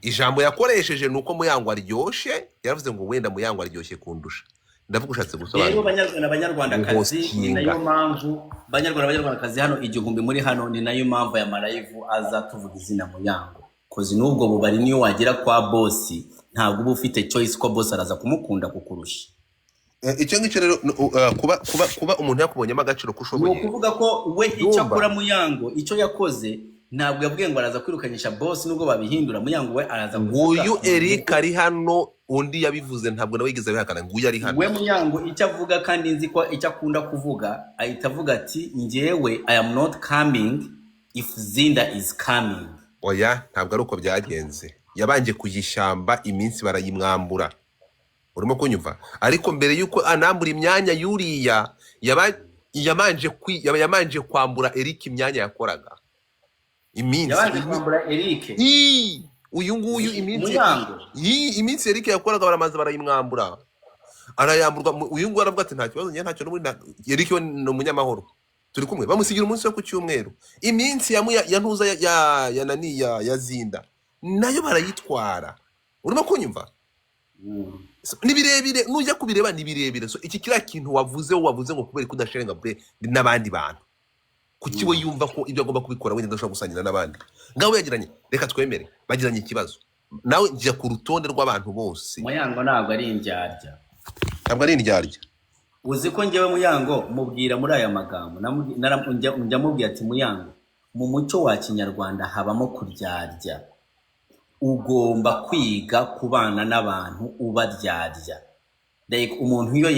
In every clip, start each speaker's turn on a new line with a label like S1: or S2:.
S1: ijambo yakoresheje nuko Muyango aryoshe, yaravuze ngo wenda Muyango aryoshye kundusha. Ndavuga ushatse gusobanura.
S2: Rero banyarwandakazi ni nayo mpamvu banyarwandakazi hano igihumbi muri hano ni nayo mpamvu ya Malive aza tuvuga izina Muyango. Kozi nubwo bubari niyo wagera kwa boss ntabwo uba ufite choice ko boss araza kumukunda kukurusha.
S1: Icyo ngicyo rero kuba umuntu yakubonyemo agaciro kushoboye.
S2: Ni ukuvuga ko we icyo akora Muyango icyo yakoze ntabwo yabwiye ngo araza kwirukanyisha boss nubwo babihindura. Muyango we araza
S1: kuvuga uyu Eric ari hano, undi yabivuze ntabwo nawe yigeze bihakana ngo uyu ari hano.
S2: We Muyango icyo avuga kandi nzi ko icyo akunda kuvuga ahita avuga ati njyewe I am not coming if Zinda is coming.
S1: Oya ntabwo ari uko byagenze, yabanje kuyishamba iminsi barayimwambura. Urimo kunyumva? Ariko mbere yuko anambura imyanya yuriya yamanje kwambura Eric imyanya yakoraga. Iminsi
S2: yabanje kwambura Eric.
S1: Uyu nguyu iminsi Eric yakoraga baramanza barayimwambura. Arayamburwa uyu nguyu aravuga ati nta kibazo njye ntacyo n'ubundi Eric we ni umunyamahoro. Turi kumwe bamusigira umunsi wo ku cyumweru. Iminsi ya ntuza ya Zinda nayo barayitwara. Urimo kunyumva? Ni birebire nujya kubireba ni birebire. So iki kira kintu wavuze ngo kubera kudasherenga bure n'abandi bantu. Kuki we yumva ko ibyo agomba kubikora wenda ndashaka gusangira n'abandi. Ngaho yagiranye reka twemere bagiranye ikibazo. Nawe njya ku rutonde rw'abantu bose.
S2: Muyango ntabwo ari indyarya.
S1: Ntabwo ari indyarya.
S2: Uzi ko njyewe Muyango mubwira muri aya magambo njya mubwira ati Muyango mu muco wa Kinyarwanda habamo kuryarya. Ugomba kwiga kubana n'abantu ubaryarya. Like umuntu iyo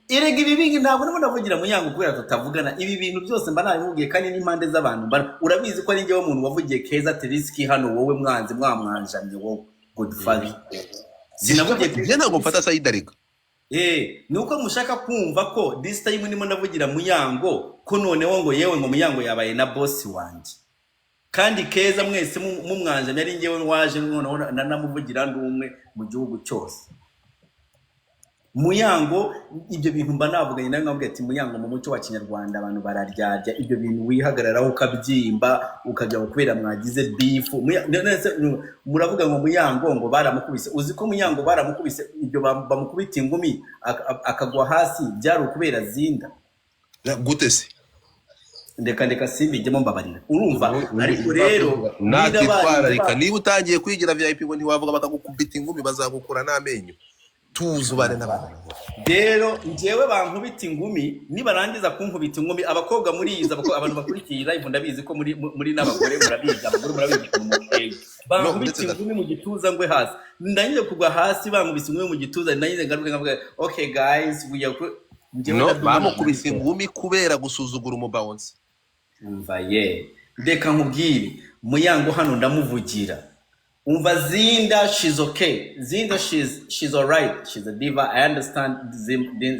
S2: erega ibi bingi ntabwo nabona vugira Muyango kubera tutavugana ibi bintu byose mba nabimubwiye kandi n'impande z'abantu urabizi ko ari njyewe umuntu wavugiye keza ati risky hano wowe mwanzi mwamwanjamye wowe good father.
S1: Sinavugiye ntabwo mfata Saida reka.
S2: Nuko mushaka kumva ko this time nimo ndavugira Muyango ko noneho ngo yewe ngo Muyango yabaye na boss wanje. Kandi keza mwese mumwanjamye ari njyewe waje noneho nanamuvugira ndumwe mu gihugu cyose. Muyango ibyo bintu mba navuganye nawe nkabwira ati Muyango mu muco wa Kinyarwanda abantu bararyarya ibyo bintu wihagararaho ukabyimba ukajya kubera mwagize beef. Muravuga ngo Muyango ngo baramukubise. Uzi ko Muyango baramukubise ibyo bamukubita ingumi akagwa hasi byari ukubera Zinda.
S1: Gute se?
S2: Ndeka simbijemo mbabarira. Urumva ariko rero
S1: natitwararika niba utangiye kwigira VIP ngo ntiwavuga bakagukubita ingumi bazagukura n'amenyo. Tuzubane n'abantu.
S2: Rero njyewe bankubita ingumi nibarangiza kunkubita ingumi abakobwa muri yiza abantu bakurikiye live ndabizi ko muri n'abagore murabiza abagore murabizi ko mukeye bankubita ingumi mu gituza ngwe hasi ndanyije kugwa hasi bankubita ingumi mu gituza ndanyije ngaruke ngavuga okay guys we are
S1: njyewe bamukubise ingumi kubera gusuzugura umubawonse.
S2: Umva ndeka nkubwire Muyango hano ndamuvugira. Umva Zinda she's okay. Zinda she's all right. She's a diva. I understand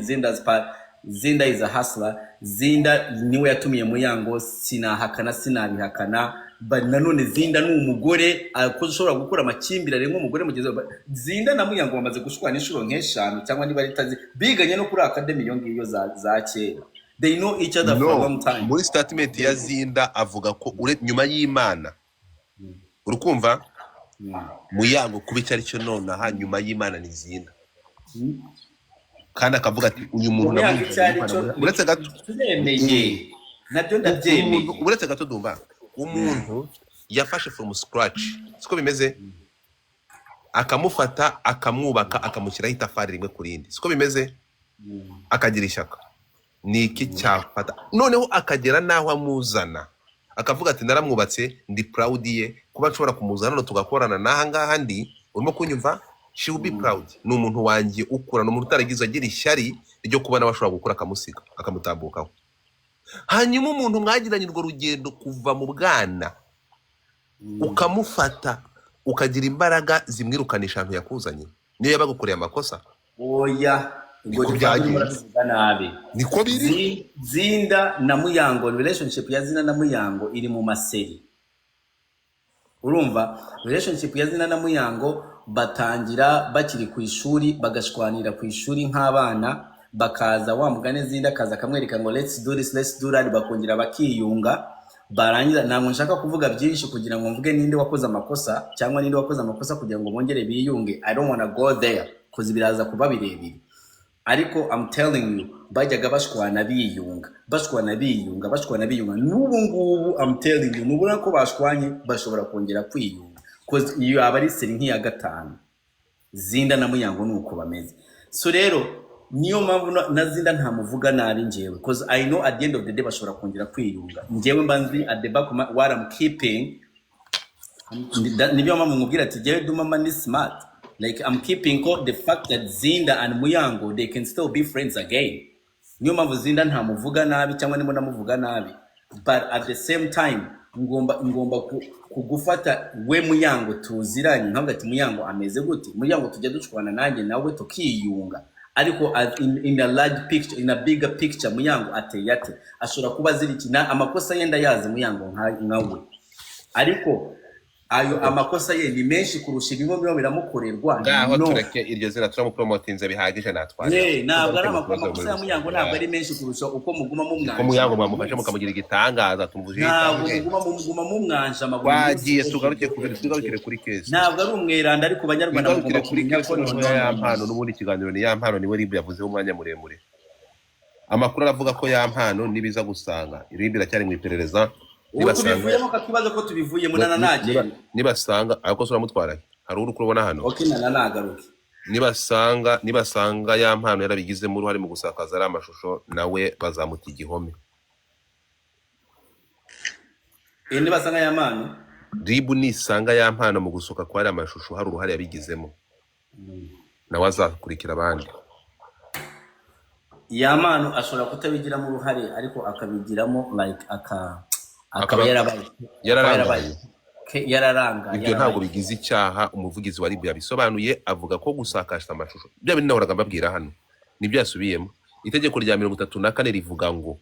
S2: Zinda's part. Zinda is a hustler. Zinda niwe yatumiye Muyango sinahakana sinabihakana. But nanone Zinda ni umugore akoshobora gukora amakimbirane nk'umugore mugeze. Zinda na Muyango bamaze gushwana inshuro nk'eshanu cyangwa niba ritazi biganye no kuri academy yo ngiyo za kera. They know each other for a long time.
S1: Muri statement ya Zinda avuga ko nyuma y'Imana. Urukumva? Muyango kubica ari cyo nonaha nyuma y'Imana ni Zinda. Kandi akavuga ati uyu muntu uretse gato
S2: turemeye nabyo ndabyemeye.
S1: Uretse gato dumba umuntu yafashe from scratch siko bimeze akamufata akamwubaka akamushyiraho itafari rimwe kurindi siko bimeze akagira ishyaka niki cyafata noneho akagera naho amuzana akavuga ati naramwubatse ndi proud ye kuba nshobora kumuzana no tugakorana naha ngaha ndi urimo kunyumva she will be proud ni umuntu wanjye ukura no umuntu utaragize agira ishyari ryo kubana bashobora gukora akamusiga akamutambukaho. Hanyuma umuntu mwagiranye urwo rugendo kuva mu bwana ukamufata ukagira imbaraga zimwirukanisha ahantu yakuzanye niyo yabagukoreye amakosa.
S2: Oya ngo byagenda nabi
S1: niko biri.
S2: Zinda na Muyango relationship ya Zinda na Muyango iri mu maseri. Urumva relationship ya Zinda na Muyango batangira bakiri ku ishuri bagashwanira ku ishuri nk'abana bakaza wa mugane Zinda kaza kamwereka ngo let's do this bakongera bakiyunga barangiza ntabwo nshaka kuvuga byinshi kugira ngo mvuge ninde wakoze amakosa cyangwa ninde wakoze amakosa kugira ngo bongere biyunge. I don't wanna go there cause biraza kuba birebire, ariko I'm telling you bajyaga bashwana biyunga n'ubu ngubu I'm telling you nubona ko bashwanye bashobora kongera kwiyunga cause iyo aba ari seri nk'iya gatanu. Zinda na Muyango nuko bameze. So rero niyo mpamvu na Zinda ntamuvuga nabi njyewe cause I know at the end of the day bashobora kongera kwiyunga. Njyewe mbanzi at the back of what I'm keeping nibyo mpamvu ngubwira ati njyewe Dumama ni smart. Like I'm keeping the fact that Zinda and Muyango they can still be friends again. Niyo mpamvu Zinda ntamuvuga nabi cyangwa nimo namuvuga nabi, but at the same time ngomba kugufata we Muyango tuziranye ntabwo ati Muyango ameze gute, Muyango tujya ducwana nanjye nawe tukiyunga, ariko in a large picture, in a bigger picture Muyango ateye ate ashobora kuba zirikina amakosa yenda yazi Muyango nkawe, ariko ayo amakosa ye ni menshi kurusha ibingo byo biramukorerwa.
S1: Ngaho tureke iryo zina turamupromotinze bihagije natware.
S2: Ntabwo ari amakosa ya Muyango ntabwo ari menshi kurusha uko muguma mu mwanja.
S1: Uko Muyango mwamufashe mukamugira igitangaza tumuvuje
S2: igitangaza. Ntabwo muguma mu mwanja amaguru.
S1: Wagiye tugarukire kuri case.
S2: Ntabwo ari umweranda ariko Banyarwanda mugomba
S1: kuri case ya mpano n'ubundi ikiganiro ni ya mpano niwe Ribu yavuzeho umwanya muremure. Amakuru aravuga ko ya mpano nibiza gusanga irindi racyari mu iperereza.
S2: Tubivuyemo kakibazo ko tubivuyemo nanaje
S1: nibasanga ariko sura mutwaraye hari uri kurubona hano.
S2: Okay nanagaruke
S1: nibasanga ya mpano yarabigizemo uruhare mu gusakaza ari amashusho nawe bazamuta igihome.
S2: Nibasanga ya mpano
S1: Ribu nisanga ya mpano mu gusoka kwa ari amashusho hari uruhare yabigizemo nawe azakurikira abandi.
S2: Ya mpano ashobora kutabigiramo uruhare ariko akabigiramo like akaba yararangaye. Ibyo ntabwo bigize icyaha. Umuvugizi wa Ribu yabisobanuye avuga ko gusakasha amashusho bya bintu nahoraga mbabwira hano nibyo yasubiyemo. Itegeko rya 34 rivuga ngo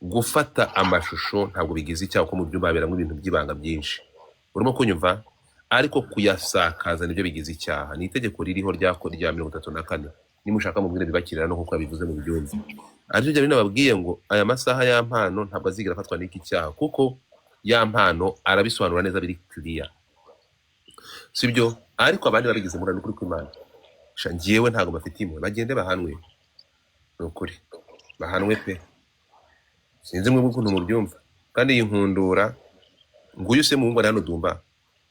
S2: gufata amashusho ntabwo bigize icyaha ko mu byo baberamo ibintu byibanga byinshi. Urimo kunyumva? Ariko kuyasakaza nibyo bigize icyaha. Ni itegeko ririho rya 34 nimushaka mubwire bibakirira no kuko yabivuze mu byumva. Ariko byo binababwiye ngo aya masaha ya mpano ntabwo azigira afatwa n'iki cyaha kuko ya mpano arabisobanura neza biri clear. Sibyo? Ariko abandi babigize murano kuri kw'Imana. Ngiyewe ntabwo bafite imwe bagende bahanwe. Nukuri bahanwe pe. Sinzi mwe ukuntu mu byumva. Kandi yinkundura nguyu se muhungu hano Dumba.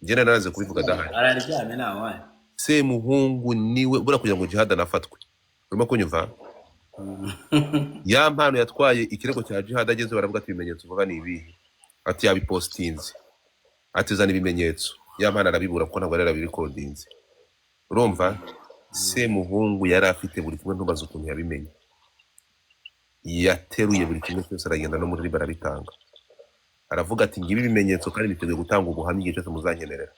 S2: Ngenda naraze kubivuga dahari. Araryamye nawe.
S1: Se muhungu niwe bura kugira ngo jihad anafatwe. Urimo kunyumva? Ya mpano yatwaye ikirego cya jihad ageze baravuga ati ibimenyetso uvuga ni ibihe. Ati yabipostinze. Ati zana ibimenyetso. Ya mpano arabibura kuko ntabwo ari recordings. Urumva? Se muhungu yari afite buri kimwe ntubaza ukuntu yabimenye. Yateruye buri kimwe cyose aragenda no muri Ribu arabitanga. Aravuga ati ngibi ibimenyetso kandi biteguye gutanga ubuhamya igihe cyose muzanyemerera.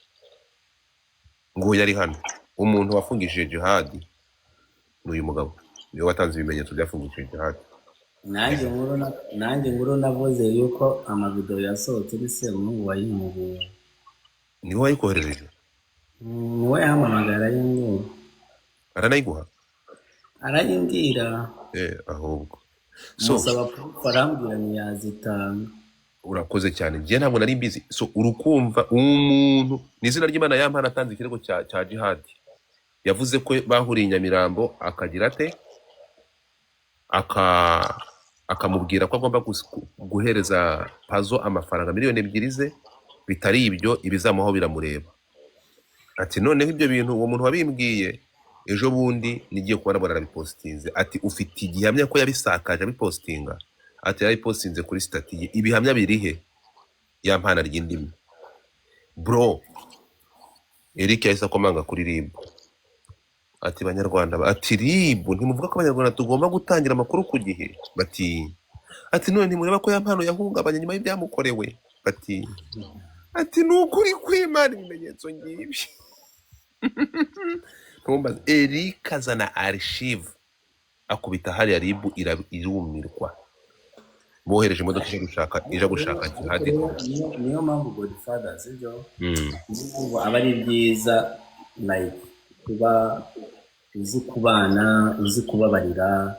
S1: Ngo yari hano umuntu wafungishije jihad n'uyu mugabo niwe watanze ibimenyetso byafungishije jihad.
S2: Nanjye nguru navuze yuko amavideo yasohotse bise mu wayimubu
S1: niwe wayikoherereje.
S2: Niwe yahamagara y'ingo
S1: aranayiguha
S2: arayimbwira
S1: ahubwo
S2: so musaba parambwira ni yazitanga.
S1: Urakoze cyane ngiye ntabwo nari mbizi. So urukumva umuntu n'izina ry'Imana ya mpano atanze ikirego cya jihad yavuze ko bahuriye Nyamirambo akagira ate akamubwira ko agomba guhereza Pazo amafaranga miliyoni 2 ze bitari ibyo ibizamuho biramureba. Ati noneho ibyo bintu uwo muntu wabimbwiye ejo bundi nigiye kubona barabipostinze. Ati ufite igihamya ko yabisakaje abipostinga. Ati yabipostinze kuri stati ye. Ibihamya birihe? Ya mpana ry'indimi bro. Eric yahise akomanga kuri Ribu ati Banyarwanda ati Ribu ntimuvuga ko Abanyarwanda tugomba gutangira amakuru ku gihe. Ati none ntimureba ko ya mpano yahungabanye nyuma y'ibyamukorewe. Ati nukuri kw'Imana ibimenyetso ngibi. Ntumbaze Eric azana archive akubita hali ya Ribu irumirwa. Bohereje imodoka ije gushaka jihad.
S2: Niyo mpamvu Godfather sibyo aba ari byiza like kuba uzi kubana uzi kubabarira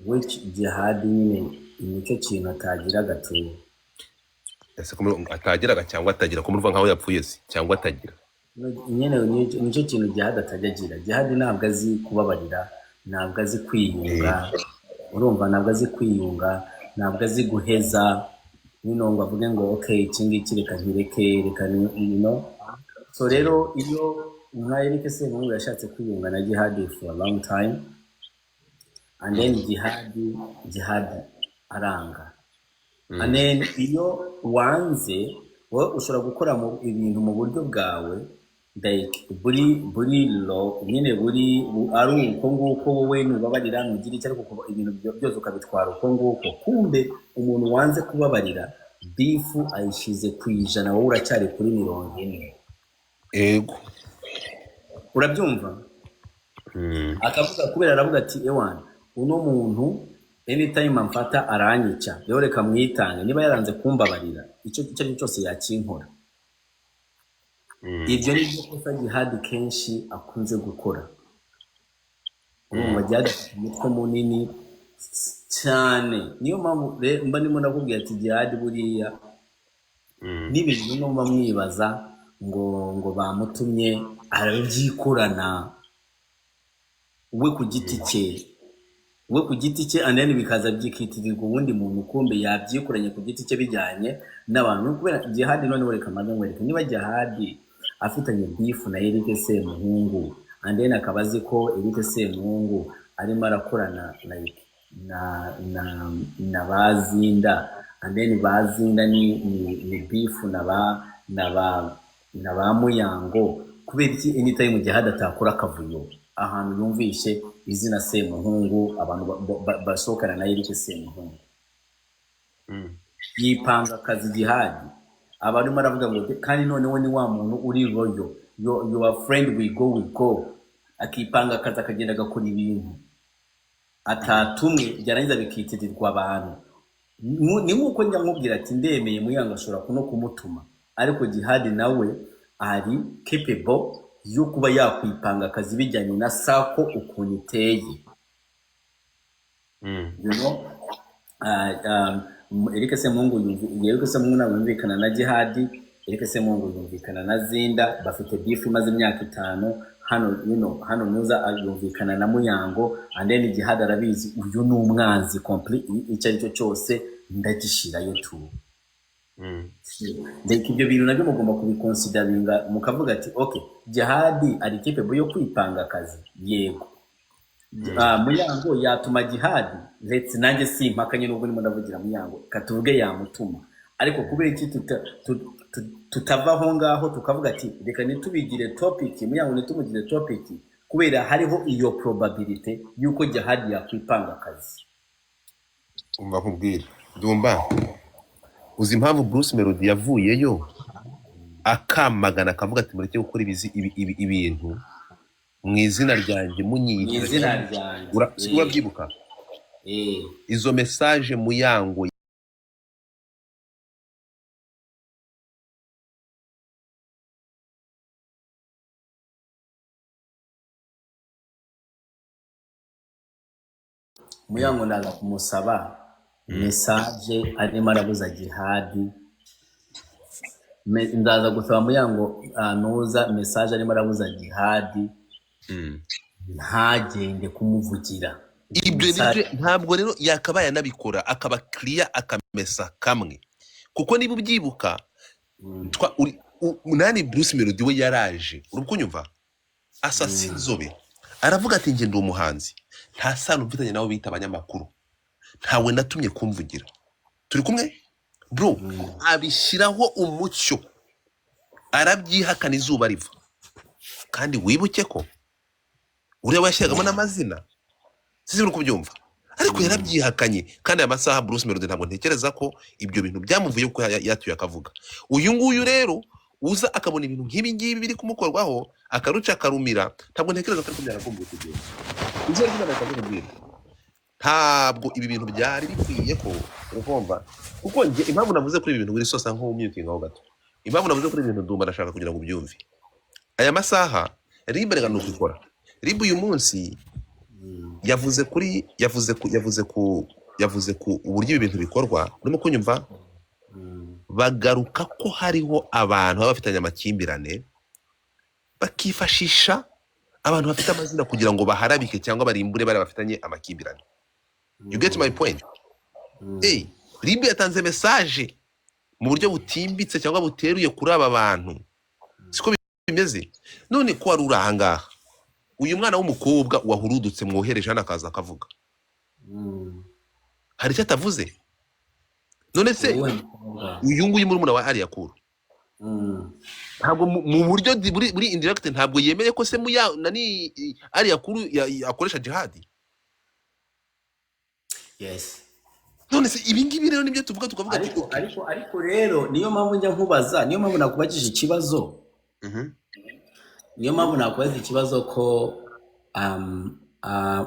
S2: which jihad nyine nicyo kintu atagira gateye.
S1: ese ko atagiraga cyangwa atagira ko murumva nkaho yapfuye se cyangwa atagira
S2: nyine nicyo kintu Jihad atajya agira. Jihad ntabwo azi kubabarira, ntabwo azi kwiyunga, urumva, ntabwo azi kwiyunga, ntabwo azi guheza ngo avuge ngo okay iki ngiki reka nkireke reka so rero iyo nka Eric Semungu yashatse kwiyunga na Jihad for a long time and then Jihad aranga. And then iyo wanze wowe ushobora gukora ibintu mu buryo bwawe like buri lo nyine ari uko nguko wowe nubabarira nugira icyo ariko ibintu byose ukabitwara uko nguko, kumbe umuntu wanze kubabarira bifu ayishize ku 100 wowe uracyari kuri 40.
S1: ego
S2: urabyumva? akavuga kubera aravuga ati ewana uno muntu anytime amfata aranyica rero reka mwitange, niba yaranze kumbabarira icyo ari cyose yakinkora. Ibyo ni byo kosa Jihad kenshi akunze gukora. Jihad umutwe munini cyane, niyo mpamvu mba ndimo nakubwira ati Jihad buriya n'ibintu numva mwibaza ngo bamutumye arabyikorana we ku giti cye and then bikaza byikitirirwa ubundi muntu kumbe yabyikoranye ku giti cye bijyanye n'abantu. Kubera Jihad none wereka mwereka niba Jihad afitanye beef na Eric Semuhungu and then akabazi ko Eric Semuhungu arimo arakorana na Bazinda and then Bazinda ni beef na ba Muyango, kubera iki anytime Jihad atakora akavuyo ahantu yumvishe izina Semuhungu abantu basokana na Eric Semuhungu yipanga akazi Jihad abarimo aravuga ngo kandi noneho ni wa muntu uri royo your friend we go akipanga akazi akagenda agakora ibintu atatumwe byarangiza bikitirirwa abantu. Ni nkuko njya nkubwira ati ndemeye Muyango ashobora kuno kumutuma, ariko Jihad nawe ari capable yo kuba yakwipanga akazi bijyanye na sako ukuntu iteye. You know, Eric Semungu yumvikana na Jihad, Eric Semungu yumvikana na Zinda, bafite beef imaze imyaka 5. Hano nuza yumvikana na Muyango and then Jihad arabizi uyu ni umwanzi complete, icyo ari cyo cyose ndagishirayo tu. Like ibyo bintu nabyo mugomba kubiconsideringa mukavuga ati okay Jihad ari capable yo kwipanga akazi yego. Muyango yatuma Jihad let's nanjye simpakanye nubwo ndimo ndavugira Muyango katuvuge yamutuma, ariko kubera iki tutavaho ngaho tukavuga ati reka nitubigire topic Muyango nitumugire topic kubera hariho iyo probability yuko Jihad yakwipanga akazi.
S1: umva kubwira ndumva uzi impamvu Bruce Melody yavuyeyo akamagana akavuga ati mureke gukora ibintu mu izina ryanjye munyita urabyibuka izo message Muyango
S2: Muyango ndaza kumusaba message arimo arabuza Jihad, ndaza gusaba Muyango nuza message arimo arabuza Jihad ntagende kumuvugira.
S1: ibyo ntabwo rero yakabaye anabikora akaba clear akamesa kamwe, kuko niba ubyibuka nani Bruce Melody we yaraje urukunyumva asasi inzobe aravuga ati nge ndi umuhanzi nta sano mfitanye nawe bita abanyamakuru, ntawe natumye kumvugira, turi kumwe bro. Abishyiraho umucyo arabyihakana izuba riva, kandi wibuke ko uriya washyiragamo n'amazina sizibura kubyumva, ariko yarabyihakanye. Kandi aya masaha Bruce Melody ntabwo ntekereza ko ibyo bintu byamuvuye ko yatuye akavuga. Uyu nguyu rero uza akabona ibintu nk'ibi ngibi biri kumukorwaho akaruca akarumira, ntabwo ntekereza ko byarakomboye kugenda uzi ariko nakabwira ntabwo ibi bintu byari bikwiye ko ukumva. Kuko nge impamvu navuze kuri ibi bintu biri sosa nko mute ngaho gato, impamvu navuze kuri ibi bintu ndumva ndashaka kugira ngo ubyumve. Aya masaha Ribu rega no gukora Ribu uyu munsi yavuze yavuze ku uburyo ibi bintu bikorwa urimo kunyumva bagaruka ko hariho abantu baba bafitanye amakimbirane bakifashisha abantu bafite amazina kugira ngo baharabike cyangwa barimbure bari bafitanye amakimbirane. You get my point? Libe yatanze message mu buryo butimbitse cyangwa buteruye kuri aba bantu. Siko bimeze. None ko ari uranga uyu mwana w'umukobwa wahurudutse mwohereje hano akaza akavuga. Hari icyo atavuze. None se uyu nguyu muri muna wa Ari Yakuru. Ntabwo mu buryo buri indirect ntabwo yemeye ko se muya nani Ari Yakuru akoresha jihadi.
S2: Yes.
S1: None se ibi ngibi rero nibyo tuvuga
S2: ariko rero niyo mpamvu njya nkubaza, niyo mpamvu nakubajije ikibazo. Niyo mpamvu nakubaza ikibazo ko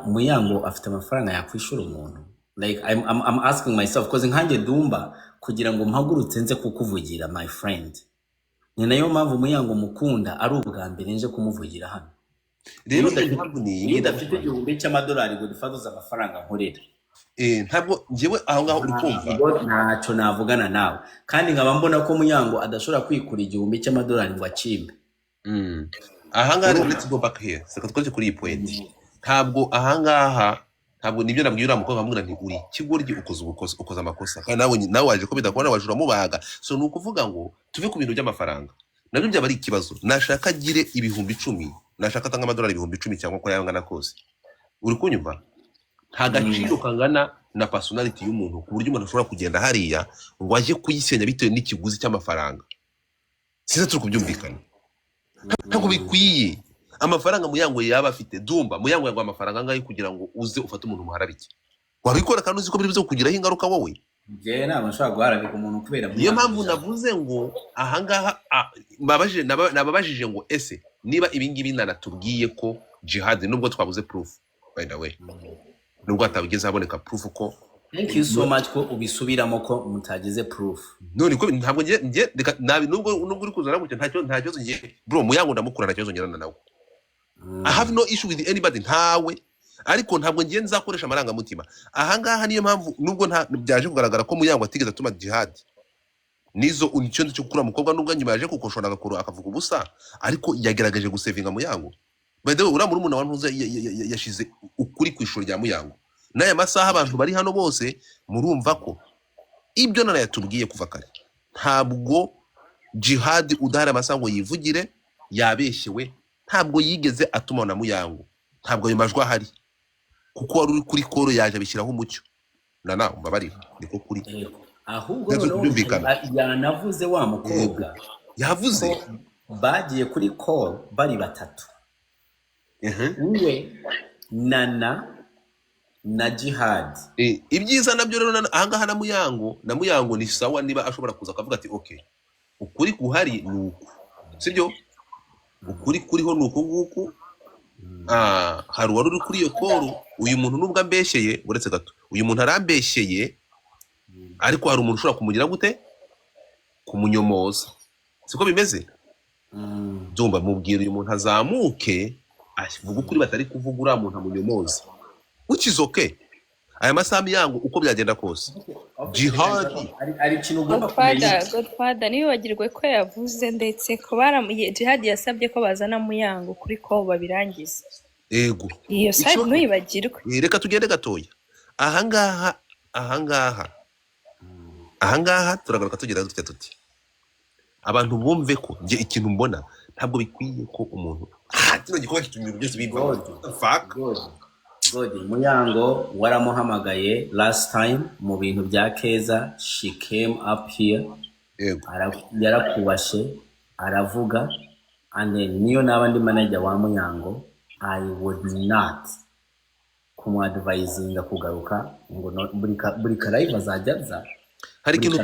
S2: Muyango afite amafaranga yakwishura umuntu. Like I'm asking myself because nkanjye Dumba kugira ngo mpagurutse nze kukuvugira my friend. Ni nayo mpamvu Muyango mukunda ari ubwa mbere nje kumuvugira hano.
S1: Rero impamvu ni
S2: ndafite igihumbi cy'amadolari ngo dufaduza amafaranga nkorera.
S1: Ntabwo ngewe aho ngaho uri kumva
S2: ntacyo navugana nawe kandi nkaba mbona ko Muyango adashobora kwikura igihumbi cy'amadolari ngo akimbe.
S1: Aha ngaha let's go back here. Seka twaje kuri iyi point. Ntabwo aha ngaha ntabwo nibyo nabwiye uriya mukobwa amubwira nti uri kigoryi ukoza amakosa kandi nawe waje ko bidakora wajura mubaga. So ni ukuvuga ngo tuve ku bintu by'amafaranga nabyo byaba ari ikibazo. Nashaka agire ibihumbi 10, nashaka atanga amadolari ibihumbi 10 cyangwa ko yangana kose. Uri kunyumva? Nta gaciro kangana na personality y'umuntu ku buryo umuntu ashobora kugenda hariya ngo aje kuyisenya bitewe n'ikiguzi cy'amafaranga. Siza turi kubyumvikana. Ntabwo bikwiye. Amafaranga Muyango yaba afite Dumba Muyango yagwa amafaranga ngaho kugira ngo uze ufate umuntu muharabike. Wabikora kandi uzi ko biri byo kugiraho ingaruka wowe.
S2: Je naba nshaka guharabika umuntu kubera
S1: niyo mpamvu navuze ngo aha ngaha nababajije ngo ese niba ibingibi nanatubwiye ko jihad nubwo twabuze proof by the way nubwo atabigeze haboneka proof ko.
S2: Thank you so much ko ubisubiramo ko mutagize proof.
S1: None ko ntabwo ngiye nabi nubwo uri kuzana gutyo ntacyo ngiye bro Muyango ndamukura ntacyo ngerana nawe. I have no issue with anybody ntawe ariko ntabwo ngiye nzakoresha amaranga mutima. Aha ngaha niyo mpamvu nubwo byaje kugaragara ko Muyango atigeze atuma jihad nizo unicyo cyo gukura mukobwa nubwo nyuma yaje kukoshona agakuru akavuga ubusa ariko yagerageje gusevinga Muyango. By the way ura muri umuntu wa ntuza yashize ukuri kwishuro rya Muyango. Naya masaha abantu bari hano bose murumva ko ibyo nana yatubwiye kuva kare ntabwo jihad udahari amasaha ngo yivugire yabeshewe. Ntabwo yigeze atuma na Muyango. Ntabwo ayo majwi ahari kuko wari uri kuri koro yaje abishyiraho umucyo nana mbabarira niko kuri
S2: ahubwo yanavuze wa mukobwa
S1: yavuze
S2: bagiye kuri call bari batatu. Uwe Nana na Jihad.
S1: Ibyiza nabyo rero aha ngaha na Muyango ni sawa niba ashobora kuza akavuga ati okay ukuri kuhari nuko sibyo ukuri kuriho nuko nguko. Hari wari uri kuri iyo koro uyu muntu nubwo ambesheye uretse gato uyu muntu arambesheye ariko hari umuntu ushobora kumugira gute kumunyomoza. Siko bimeze. Dumba mubwira uyu muntu azamuke avuga ukuri batari kuvuga uriya muntu amunyomoza which is okay. Aya masaha Muyango uko byagenda kose jihad
S2: ari kintu ugomba kumenya.
S3: Godfather niyo wagirwe ko yavuze ndetse ko jihad yasabye ko bazana Muyango kuri ko babirangiza.
S1: Ego
S3: iyo side ntuyibagirwe.
S1: Reka tugende gatoya aha ngaha turagaruka tugera dutya tuti abantu bumve ko nge ikintu mbona ntabwo bikwiye ko umuntu kino gikorwa kitumira byose biva fuck
S2: God Muyango waramuhamagaye last time mu bintu bya Keza. She came up here yarakubashe aravuga and then niyo nabandi manager wa Muyango I would not kumadvisinga kugaruka ngo buri live azajyaza.
S1: Hari ikintu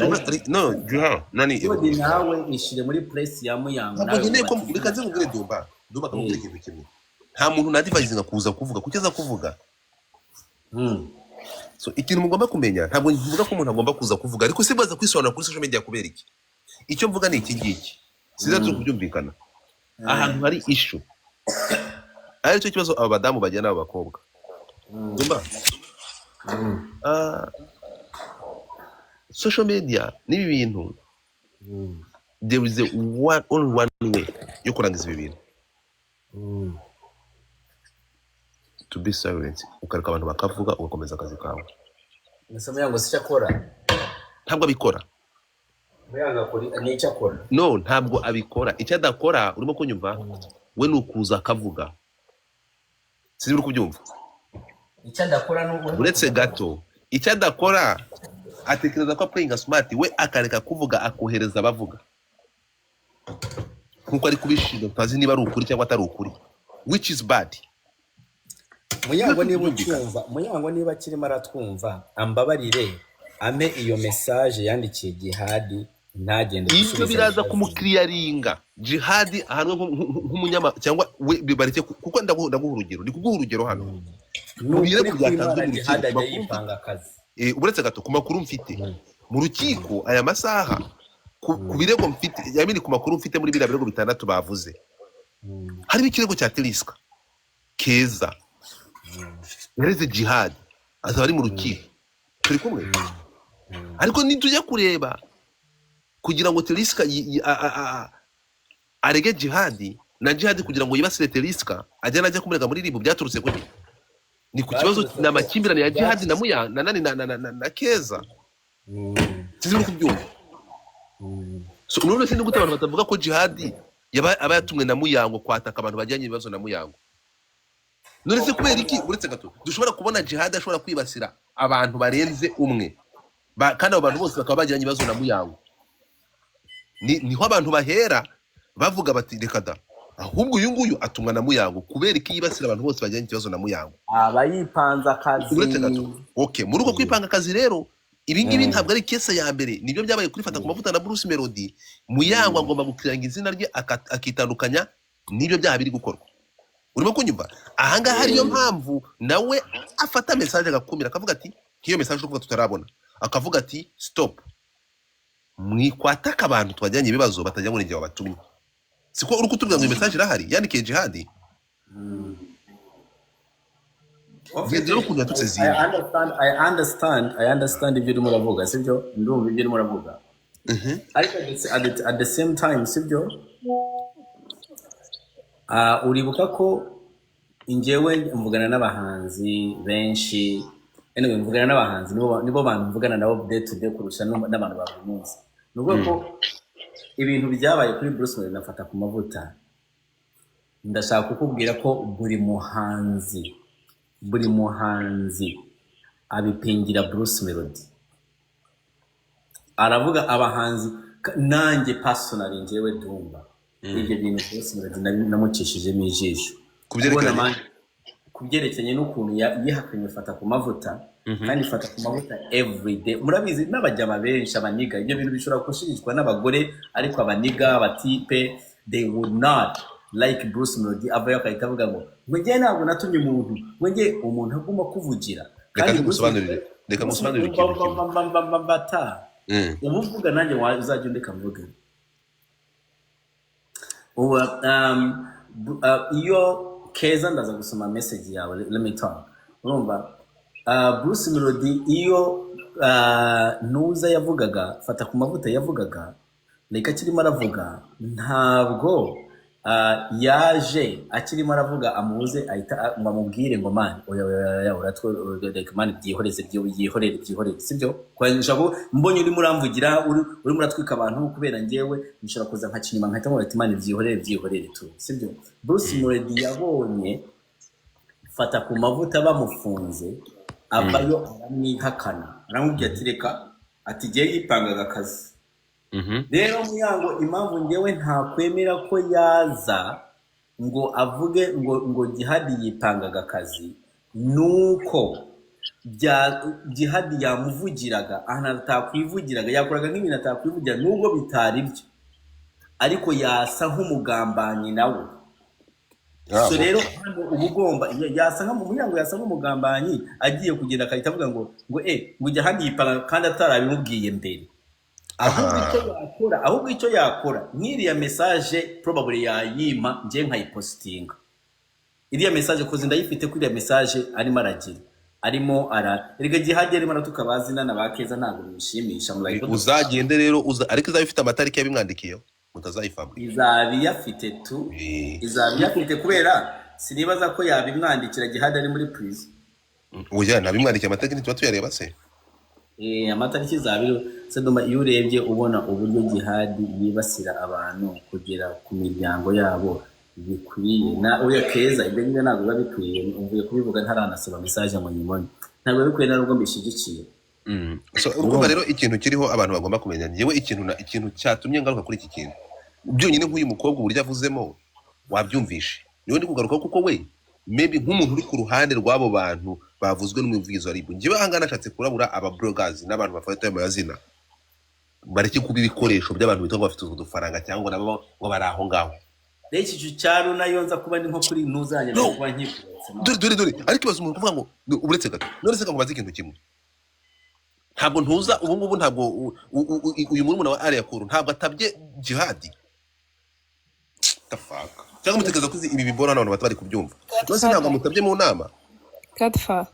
S1: no juha nani
S2: nawe nishire muri place ya Muyango
S1: nawe ngiye ko bikaze mugire Dumba kamubwira ikintu kimwe. Nta muntu nadivisinga kuza kuvuga kugeza kuvuga. So ikintu mugomba kumenya ntabwo nvuga ko umuntu agomba kuza kuvuga ariko sibaza kwisobanura kuri social media kubera iki. Icyo mvuga ni iki ngiki siza turi kubyumvikana ahantu hari issue ari cyo kibazo aba badamu bajyana aba bakobwa. Dumba Ah, social media n'ibi bintu there is only one way yo kurangiza ibi bintu, to be silent, ukareka abantu bakavuga ugakomeza akazi kawe.
S2: Nasa Muyango si cyakora.
S1: Ntabwo abikora.
S2: Muyango akora ni cyakora.
S1: No, ntabwo abikora. Icyo adakora urimo kunyumva, we nukuza akavuga. Sinzi uri kubyumva.
S2: Icyo adakora n'ubwo
S1: Uretse gato, icyo adakora atekereza ko playing smart, we akareka kuvuga akohereza abavuga. Nkuko ari kubishinga utazi niba ari ukuri cyangwa atari ukuri, which is bad.
S2: Muyango niba ucyumva, Muyango niba kirimo aratwumva, ambabarire ame iyo message yandikiye Jihad ntagende
S1: Ibyo biraza kumukiriyaringa Jihad ahanwe nk'umunyama cyangwa we bibareke, kuko ndaguha urugero, ndi kuguha urugero hano.
S2: Nubire byatanzwe mu Jihad ajya yipanga akazi.
S1: Uretse gato ku makuru mfite mu rukiko aya masaha, ku birego mfite, yamini ku makuru mfite muri biriya birego bitandatu bavuze, harimo ikirego cya Teliska Keza yareze Jihad, azaba ari mu rukiko, turi kumwe. Ariko nitujya kureba kugira ngo Teliska arege Jihad na Jihad kugira ngo yibasire Teliska ajya kumurega muri ribu, byaturutse kuri ni ku kibazo n'amakimbirane ya Jihad na Muya na Keza. Sinzi kubyumva. So none se ndugute abantu batavuga ko Jihad aba yatumwe na Muyango kwataka abantu bajyanye ibibazo na Muyango. None se kubera iki uretse gato dushobora kubona Jihad ashobora kwibasira abantu barenze umwe, kandi abo bantu bose bakaba bajyanye ibibazo na Muyango. Niho abantu bahera bavuga bati reka da, ahubwo uyu nguyu atumwa na Muyango kubera iki yibasira abantu bose bajyanye ikibazo na Muyango.
S2: Abayipanza akazi.
S1: Uretse gato, okay, muri uko kwipanga akazi rero ibi ngibi ntabwo ari kesa ya mbere, nibyo byabaye kuri Fata ku Mavuta na Bruce Melody. Muyango agomba gukiranga izina rye akitandukanya nibyo byaha biri gukorwa. Urimo kunyumva? Ahangaha hariyo mpamvu nawe afata message agakumira akavuga ati hiyo message uvuga tutarabona, akavuga ati stop, mwikwataka abantu twajyanye ibibazo batajya muri gihe batumye. Siko uri kutubwira ngo message irahari yandikiye Jihad.
S2: I understand ibyo urimo uravuga, sibyo? Ndumva ibyo urimo uravuga. Ariko at the same time, sibyo? Uribuka ko injewe mvugana n'abahanzi benshi, anyway mvugana n'abahanzi nibo bantu mvugana nabo day to day kurusha n'abantu ba buri munsi. Nubwo ko ibintu byabaye kuri Bruce Melody na Fata ku Mavuta, ndashaka kukubwira ko buri muhanzi abipingira Bruce Melody. Aravuga abahanzi, nanjye personally njewe Dumba ibyo bintu Bruce Melody namucishijemo ijisho kubyerekanye n'ukuntu yihakanye Fata ku Mavuta, kandi Fata ku Mavuta every day. Murabizi n'abajyama benshi abaniga ibyo bintu bishobora gushishikwa n'abagore, ariko abaniga abatipe they would not like Bruce Melody avayo akahita avuga ngo njye ntabwo natumye umuntu agomba kuvugira.
S1: Reka musobanurire
S2: bata ubu mvuga nanjye uzajya undeka mvuge. Iyo Keza ndaza gusoma message yawe, let me talk. Urumva Bruce Melody iyo nuza yavugaga Fata ku Mavuta yavugaga, reka kirimo aravuga ntabwo yaje akirimo aravuga amuze ahita amubwire ngo man oya uratwe like man byihorere sibyo? Kwa njabo mbonye uri muramvugira uri muratwika abantu kubera ngewe nshobora kuza nka kinyuma nkahita ngo man byihorere tu, sibyo? Bruce Melody yabonye Fata ku Mavuta bamufunze, abayo aramwihakana, aramubwira ati reka ati giye yipangaga akazi. Rero Muyango impamvu ngewe nta kwemera ko yaza ngo avuge ngo Jihad yipangaga akazi, nuko Jihad yamuvugiraga anatakwivugiraga, yakoraga nk'ibintu atakwivugira nubwo bitari byo, ariko yasa nk'umugambanyi nawe. So rero ubugomba yasa Muyango yasa nk'umugambanyi agiye kugenda akahita avuga ngo Jihad yipanga kandi atarabimubwiye mbere. Ahubwo icyo yakora nk'iriya message probably yayima nje nkayipostinga iriya message koze ndayifite kuri iriya message arimo aragira arimo erega jihad arimo aratuka bazina na bakeza ntabwo bishimisha mu like
S1: uzagende rero ariko izaba ifite amatariki yabimwandikiyeho mutazayifabura
S2: izabi yafite tu izabi yafite kubera sinibaza ko yabimwandikira jihad ari muri prison
S1: oya nabimwandikiye amatariki tuba tuyareba se
S2: amatariki zabi se ndoma iyo urebye ubona uburyo jihad yibasira abantu kugera ku miryango yabo bikwiye na uya keza ibyo nyine ntabwo biba bikwiye umvuye kubivuga ntaranasaba message mu nyimoni ntabwo bikwiye narubwo mbishigikiye
S1: so urumva rero ikintu kiriho abantu bagomba kumenya nyewe ikintu cyatumye ngaruka kuri iki kintu byonyine nk'uyu mukobwa uburyo avuzemo wabyumvishe niwe ndi kugaruka kuko we maybe nk'umuntu uri ku ruhande rw'abo bantu bavuzwe n'umuvugizi wa ribu ngewe ahangana nashatse kurabura aba bloggers n'abantu bafata ayo mazina bareke kuba ibikoresho by'abantu bitwa bafite udufaranga cyangwa nabo ngo bari aho ngaho
S2: rero iki cyaro nayo nza kuba ndi nko kuri ntuzanye no kuba nkibutse
S1: dore ariko ibaza umuntu kuvuga ngo uretse gato none se ngo bazi ikintu kimwe ntabwo ntuza ubu ngubu ntabwo uyu murumuna wa Alia Kuru ntabwo atabye jihadi tafaka cyangwa mutekereza ko ibi bibora n'abantu batari kubyumva nose ntabwo mutabye mu nama
S3: Godfa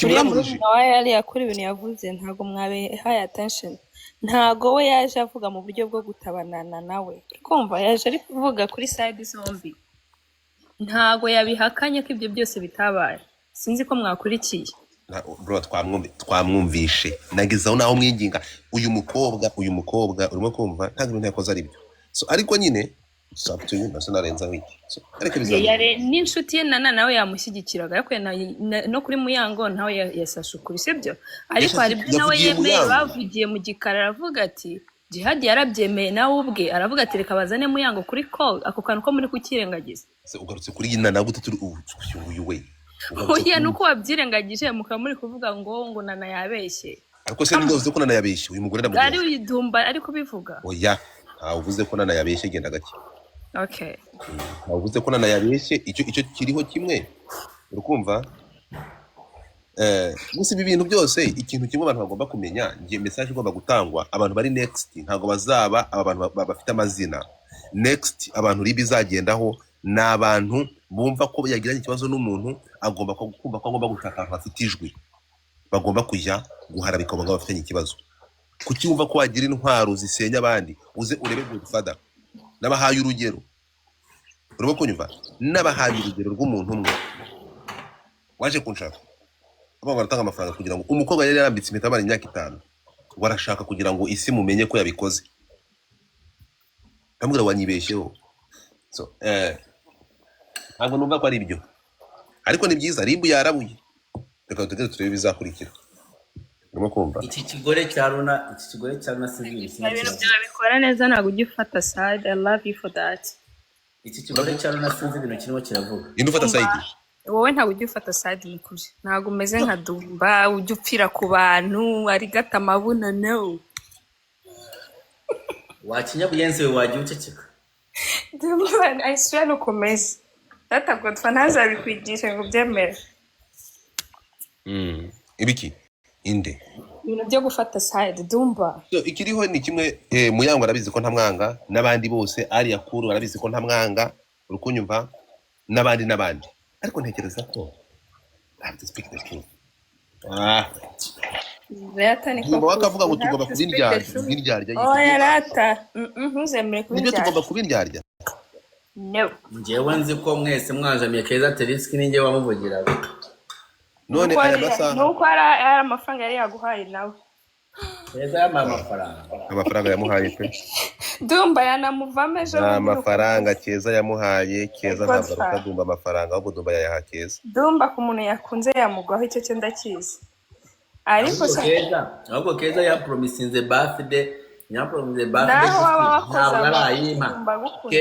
S3: uriya murumuna wa Alia Kuru ibintu yavuze ntabwo mwabihaye attention ntago we yaje avuga mu buryo bwo gutabanana nawe kumva yaje ari kuvuga kuri side zombi ntago yabihakanye ko ibyo byose bitabaye sinzi ko mwakurikiye
S1: bro twamwumvishe nagezaho naho mwinginga uyu mukobwa urimo kumva ntabwo ibintu yakoze ari byo so ariko nyine sabtuye narenza wiki so ariko
S3: yare n'inshuti ye nawe yamushyigikiraga yakwe no kuri Muyango nawe yasashe ukuri sibyo ariko hari byo nawe yemeye bavugiye mu gikara aravuga ati jihad yarabyemeye nawe ubwe aravuga ati reka bazane Muyango kuri call ako kantu ko muri kukirengagiza
S1: se ugarutse kuri yina nabwo turi uyu we
S3: oya nuko wabyirengagije muka muri kuvuga ngo nana yabeshye
S1: ariko se ndoze ko nana yabeshye uyu mugore ndamugira
S3: ari uyidumba ariko bivuga
S1: oya uvuze ko nana yabeshye genda gake
S3: okay
S1: uvuze ko nana yabeshye icyo kiriho kimwe urukumva gusa ibi bintu byose ikintu kimwe abantu bagomba kumenya ngiye message igomba gutangwa abantu bari next ntago bazaba abantu bafite amazina next abantu ribi zagendaho n'abantu bumva ko yagiranye ikibazo n'umuntu agomba kumva ko agomba gushaka abantu bafite ijwi bagomba kujya guharabika ngo bafite ikibazo kucyumva ko wagira intwaro zisenya abandi uze urebe Godfather nabahaye urugero urimo kunyumva nabahaye urugero rw'umuntu umwe waje kunshaka abo baratanga amafaranga kugira ngo umukobwa yari yarambitse impeta amara imyaka 5 warashaka kugira ngo isi mumenye ko yabikoze ndamubwira wanyibeshyeho so ntabwo numva ko ari ibyo ariko ni byiza ribu yarabuye reka tutegere turebe bizakurikira urimo kumva
S2: iki kigore cya Runa sinzi
S3: ibintu byabikora neza ntabwo ugifata side I love you for that
S2: iki kigore cya Runa sinzi ibintu kirimo kiravuga
S1: indi ufata side
S3: wowe ntabwo ujya ufata side mukuri ntabwo umeze nka Dumba ujya upfira ku bantu ari gata amabuna no
S2: wakinyabuyenzi we wagiye uceceka
S3: Dumba I swear no komeza data Godfa ntazabikwigisha ngo byemere
S1: ibiki inde
S3: ibintu byo gufata side Dumba
S1: so ikiriho ni kimwe Muyango arabizi ko ntamwanga nabandi bose Alia Kuru arabizi ko ntamwanga urukunyumva nabandi ariko ntekereza ko I have to speak the truth
S3: Rata ni ko
S1: bakavuga ngo tugomba kubindyarya
S3: oya rata ntuzemere
S1: kubindyarya nibyo tugomba kubindyarya
S3: no
S2: njyewe nzi ko mwese mwanjamiye Keza Teriski ninjye wamuvugira
S1: none aya masaha
S3: nuko ari amafaranga yari yaguhaye nawe
S2: Keza yamaye
S1: amafaranga yamuhaye pe
S3: Dumba yanamuvamo ejo
S1: amafaranga Keza yamuhaye Keza ntabwo aruta Dumba amafaranga ahubwo Dumba yayaha Keza
S3: Dumba ku muntu yakunze yamugwaho icyo cyo ndakizi ariko
S2: ahubwo Keza yapromisinze birthday
S3: naho waba wakoze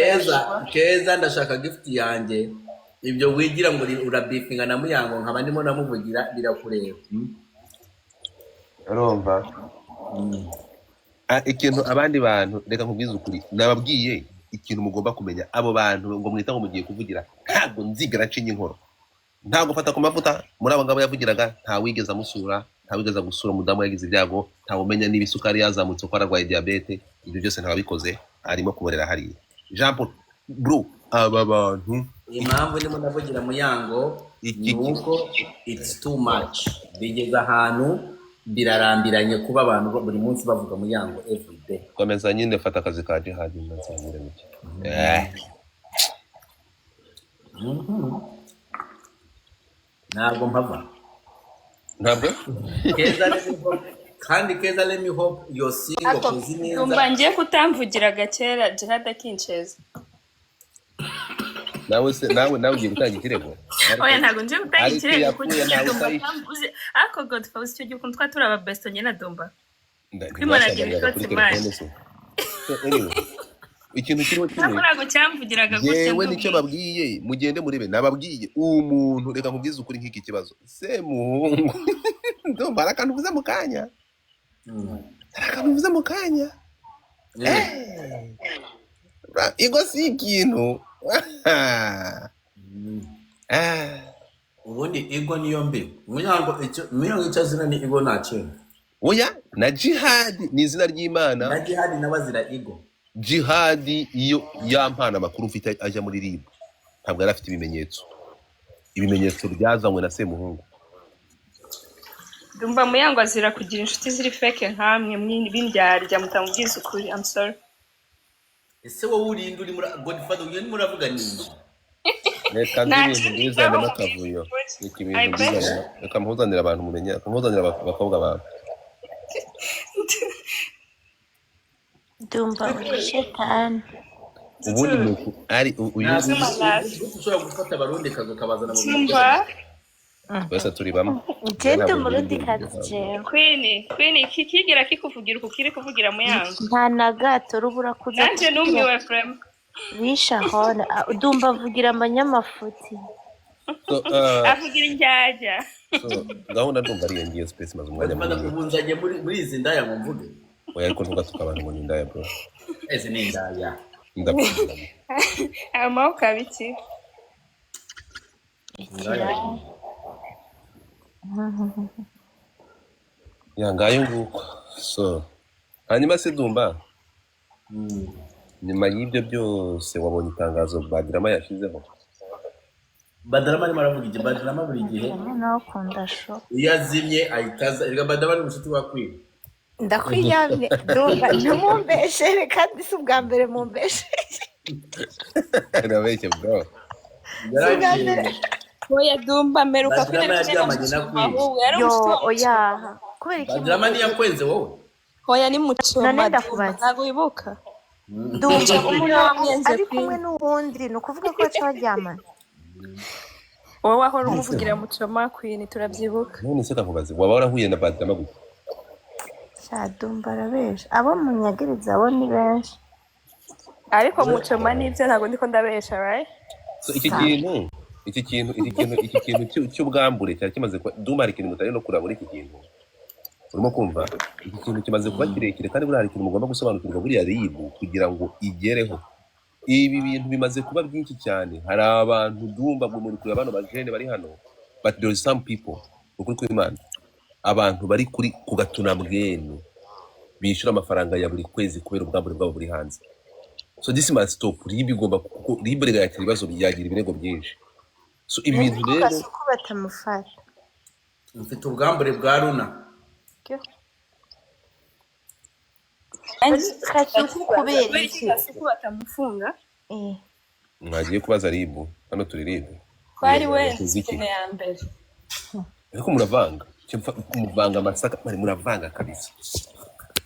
S2: Keza ndashaka gift yanjye ibyo wigira ngo urabifinga na Muyango nkaba ndimo namuvugira birakureba
S1: urumva ikintu abandi bantu reka nkubwize ukuri nababwiye ikintu mugomba kumenya abo bantu ngo mwita ngo mugiye kuvugira ntabwo nzigera nshinga inkoro ntabwo fata ku mavuta muri abo ngabo yavugiraga nta wigeza amusura nta wigeza gusura umudamu yagize ibyago nta umenya niba isukari yazamutse ko ararwaye diabete ibyo byose ntababikoze arimo kuborera hariya Jean Paul bro aba bantu
S2: impamvu ndimo ndavugira Muyango nuko it's too much. Bigeze ahantu birarambiranye kuba abantu buri munsi bavuga Muyango every day.
S1: Komeza nyine fata akazi ka Jihad nzanyire mike.
S2: Ntabwo mpava.
S1: Ntabwo?
S2: Keza let me hope you're single kuzi neza.
S3: Umva ngiye kutamvugira gakera Jihad akincheza.
S1: nawe ugiye gutanga ikirego.
S3: Oya ntago nje gutanga ikirego kugira Dumba tambuze. Ako Godfather icyo gihe ukuntu twa besto nyene na Dumba. Kwimaragira ikotse manje.
S1: Ikintu kiriho kimwe.
S3: Ntago cyamvugiraga gutya.
S1: Yewe nicyo babwiye mugende muribe nababwiye umuntu reka nkubwize ukuri nk'iki kibazo. Semuhungu. Ndumva arakantu uvuze mu kanya. Arakantu uvuze mu kanya. Igo si ikintu.
S2: Ubundi ego niyo mbi. Muyango icyo zina ni ego nacyo.
S1: Oya na Jihad ni izina ry'Imana.
S2: Na Jihad nabazira ego.
S1: Jihad iyo yampana makuru mfite ajya muri RIB ntabwo arafite ibimenyetso byazanywe na Semuhungu.
S3: Dumba Muyango azira kugira inshuti ziri fake nkamwe bindyarya mutamubwiza ukuri. I'm sorry.
S2: Ese wowe urinde uri muri Godfather uyu muravuga nini?
S1: Reka ndizana n'akavuyo. Reka mpuzanira abantu mumenya, mpuzanira abakobwa bawe.
S4: Dumba shetani.
S1: Ubundi nuko ari uyu
S2: ushobora gufata abarundi kazo kabazana mu
S3: Dumba.
S1: Bose turi bamwe.
S4: Genda murundi kaje.
S3: Queen kikigira kikuvugira ukiri kuvugira Muyango.
S4: Nta na gato rubura kuza.
S3: Nanje numiwe frame.
S4: Bisha hona Dumba avugira amanyamafuti.
S3: Avugira injyajya.
S1: Gahunda Dumba ari ngiye space maze umwanya
S2: munini. Bana kubunzaje muri izi ndaya mu mvuge.
S1: Oya ariko ntugatuka abantu ngo ni indaya bro.
S2: Eze ni indaya.
S1: Ndakubwira.
S3: Amauka biki.
S1: Yangaye nguko. So hanyuma se Dumba. Nyuma y'ibyo byose wabonye itangazo Badrama yashizeho.
S2: Badrama ni maravuga iki Badrama buri gihe.
S4: Naho kunda sho.
S2: Yazimye ayitaza irga Badrama ni mushuti wa Queen.
S4: Ndakwiyamye Dumba numumbeshe kandi si ubwa mbere mumbeshe.
S1: Nabeshye bro.
S3: Oya Dumba meruka
S2: kuryamanye na Queen.
S4: Yo oya. Kubera iki
S2: Badrama ni yakwenze wowe.
S3: Oya ni mucoma ntago wibuka. Dumba umuntu wamyenze
S4: kumwe n'uwundi no kuvuga ko cyajyamana.
S3: Wowe aho umuvugira mucoma Queen turabyibuka.
S1: None se kavugaze waba warahuye na Badrama gute?
S4: Dumba arabesha abo munyagiriza abo ni benshi.
S3: Ariko mucoma nibyo ntago ndiko ndabesha right?
S1: So iki kintu cy'ubwambure cyari kimaze Dumba ari kintu mutari no kurabura iki kintu. Urimo kumva iki kintu kimaze kuba kirekire kandi buri hari kintu mugomba gusobanukirwa buriya RIB kugira ngo igereho. Ibi bintu bimaze kuba byinshi cyane. Hari abantu Dumba muri kuri abantu bajene bari hano but there is some people ukuri kw'Imana abantu bari kuri kugatuna bwene bishura amafaranga ya buri kwezi kubera ubwambure bwabo buri hanze. So this must stop. RIB igomba kuko RIB rigakira ibibazo byagira ibirego byinshi. So ibi bintu rero
S4: ko batamufata.
S2: Mfite ubwambure bwa Runa.
S3: Batamufunga
S1: mwagiye kubaza RIB hano turi RIB
S3: kwari we ikene ya mbere
S1: ariko muravanga muvanga amasaka mari muravanga kabisa.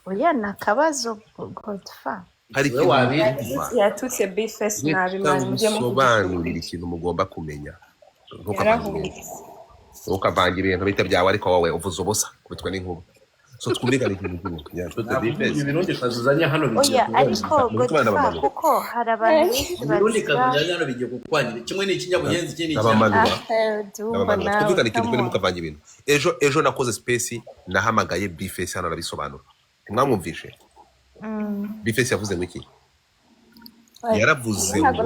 S4: Oya nakabazo Godfather
S1: hari
S2: ikintu
S3: yatutse Bface nabi manje mujye
S1: musobanurira ikintu mugomba kumenya ntukavanga ibintu bita byawe ariko wowe uvuze ubusa kubitwa n'inkuba. So twumvikana ikintu kimwe
S2: ibirundi kazuzanya hano bigiye
S4: ariko Godfather kuko hari abantu
S2: ibirundi kazuzanya hano bigiye kukwangira kimwe n'ikinyabuyenzi ikindi
S1: twumvikana ikintu kimwe mukavanga ibintu. Ejo nakoze space nahamagaye Bface hano arabisobanura mwamwumvishe. Bface yavuze ngo iki? Yaravuze ngo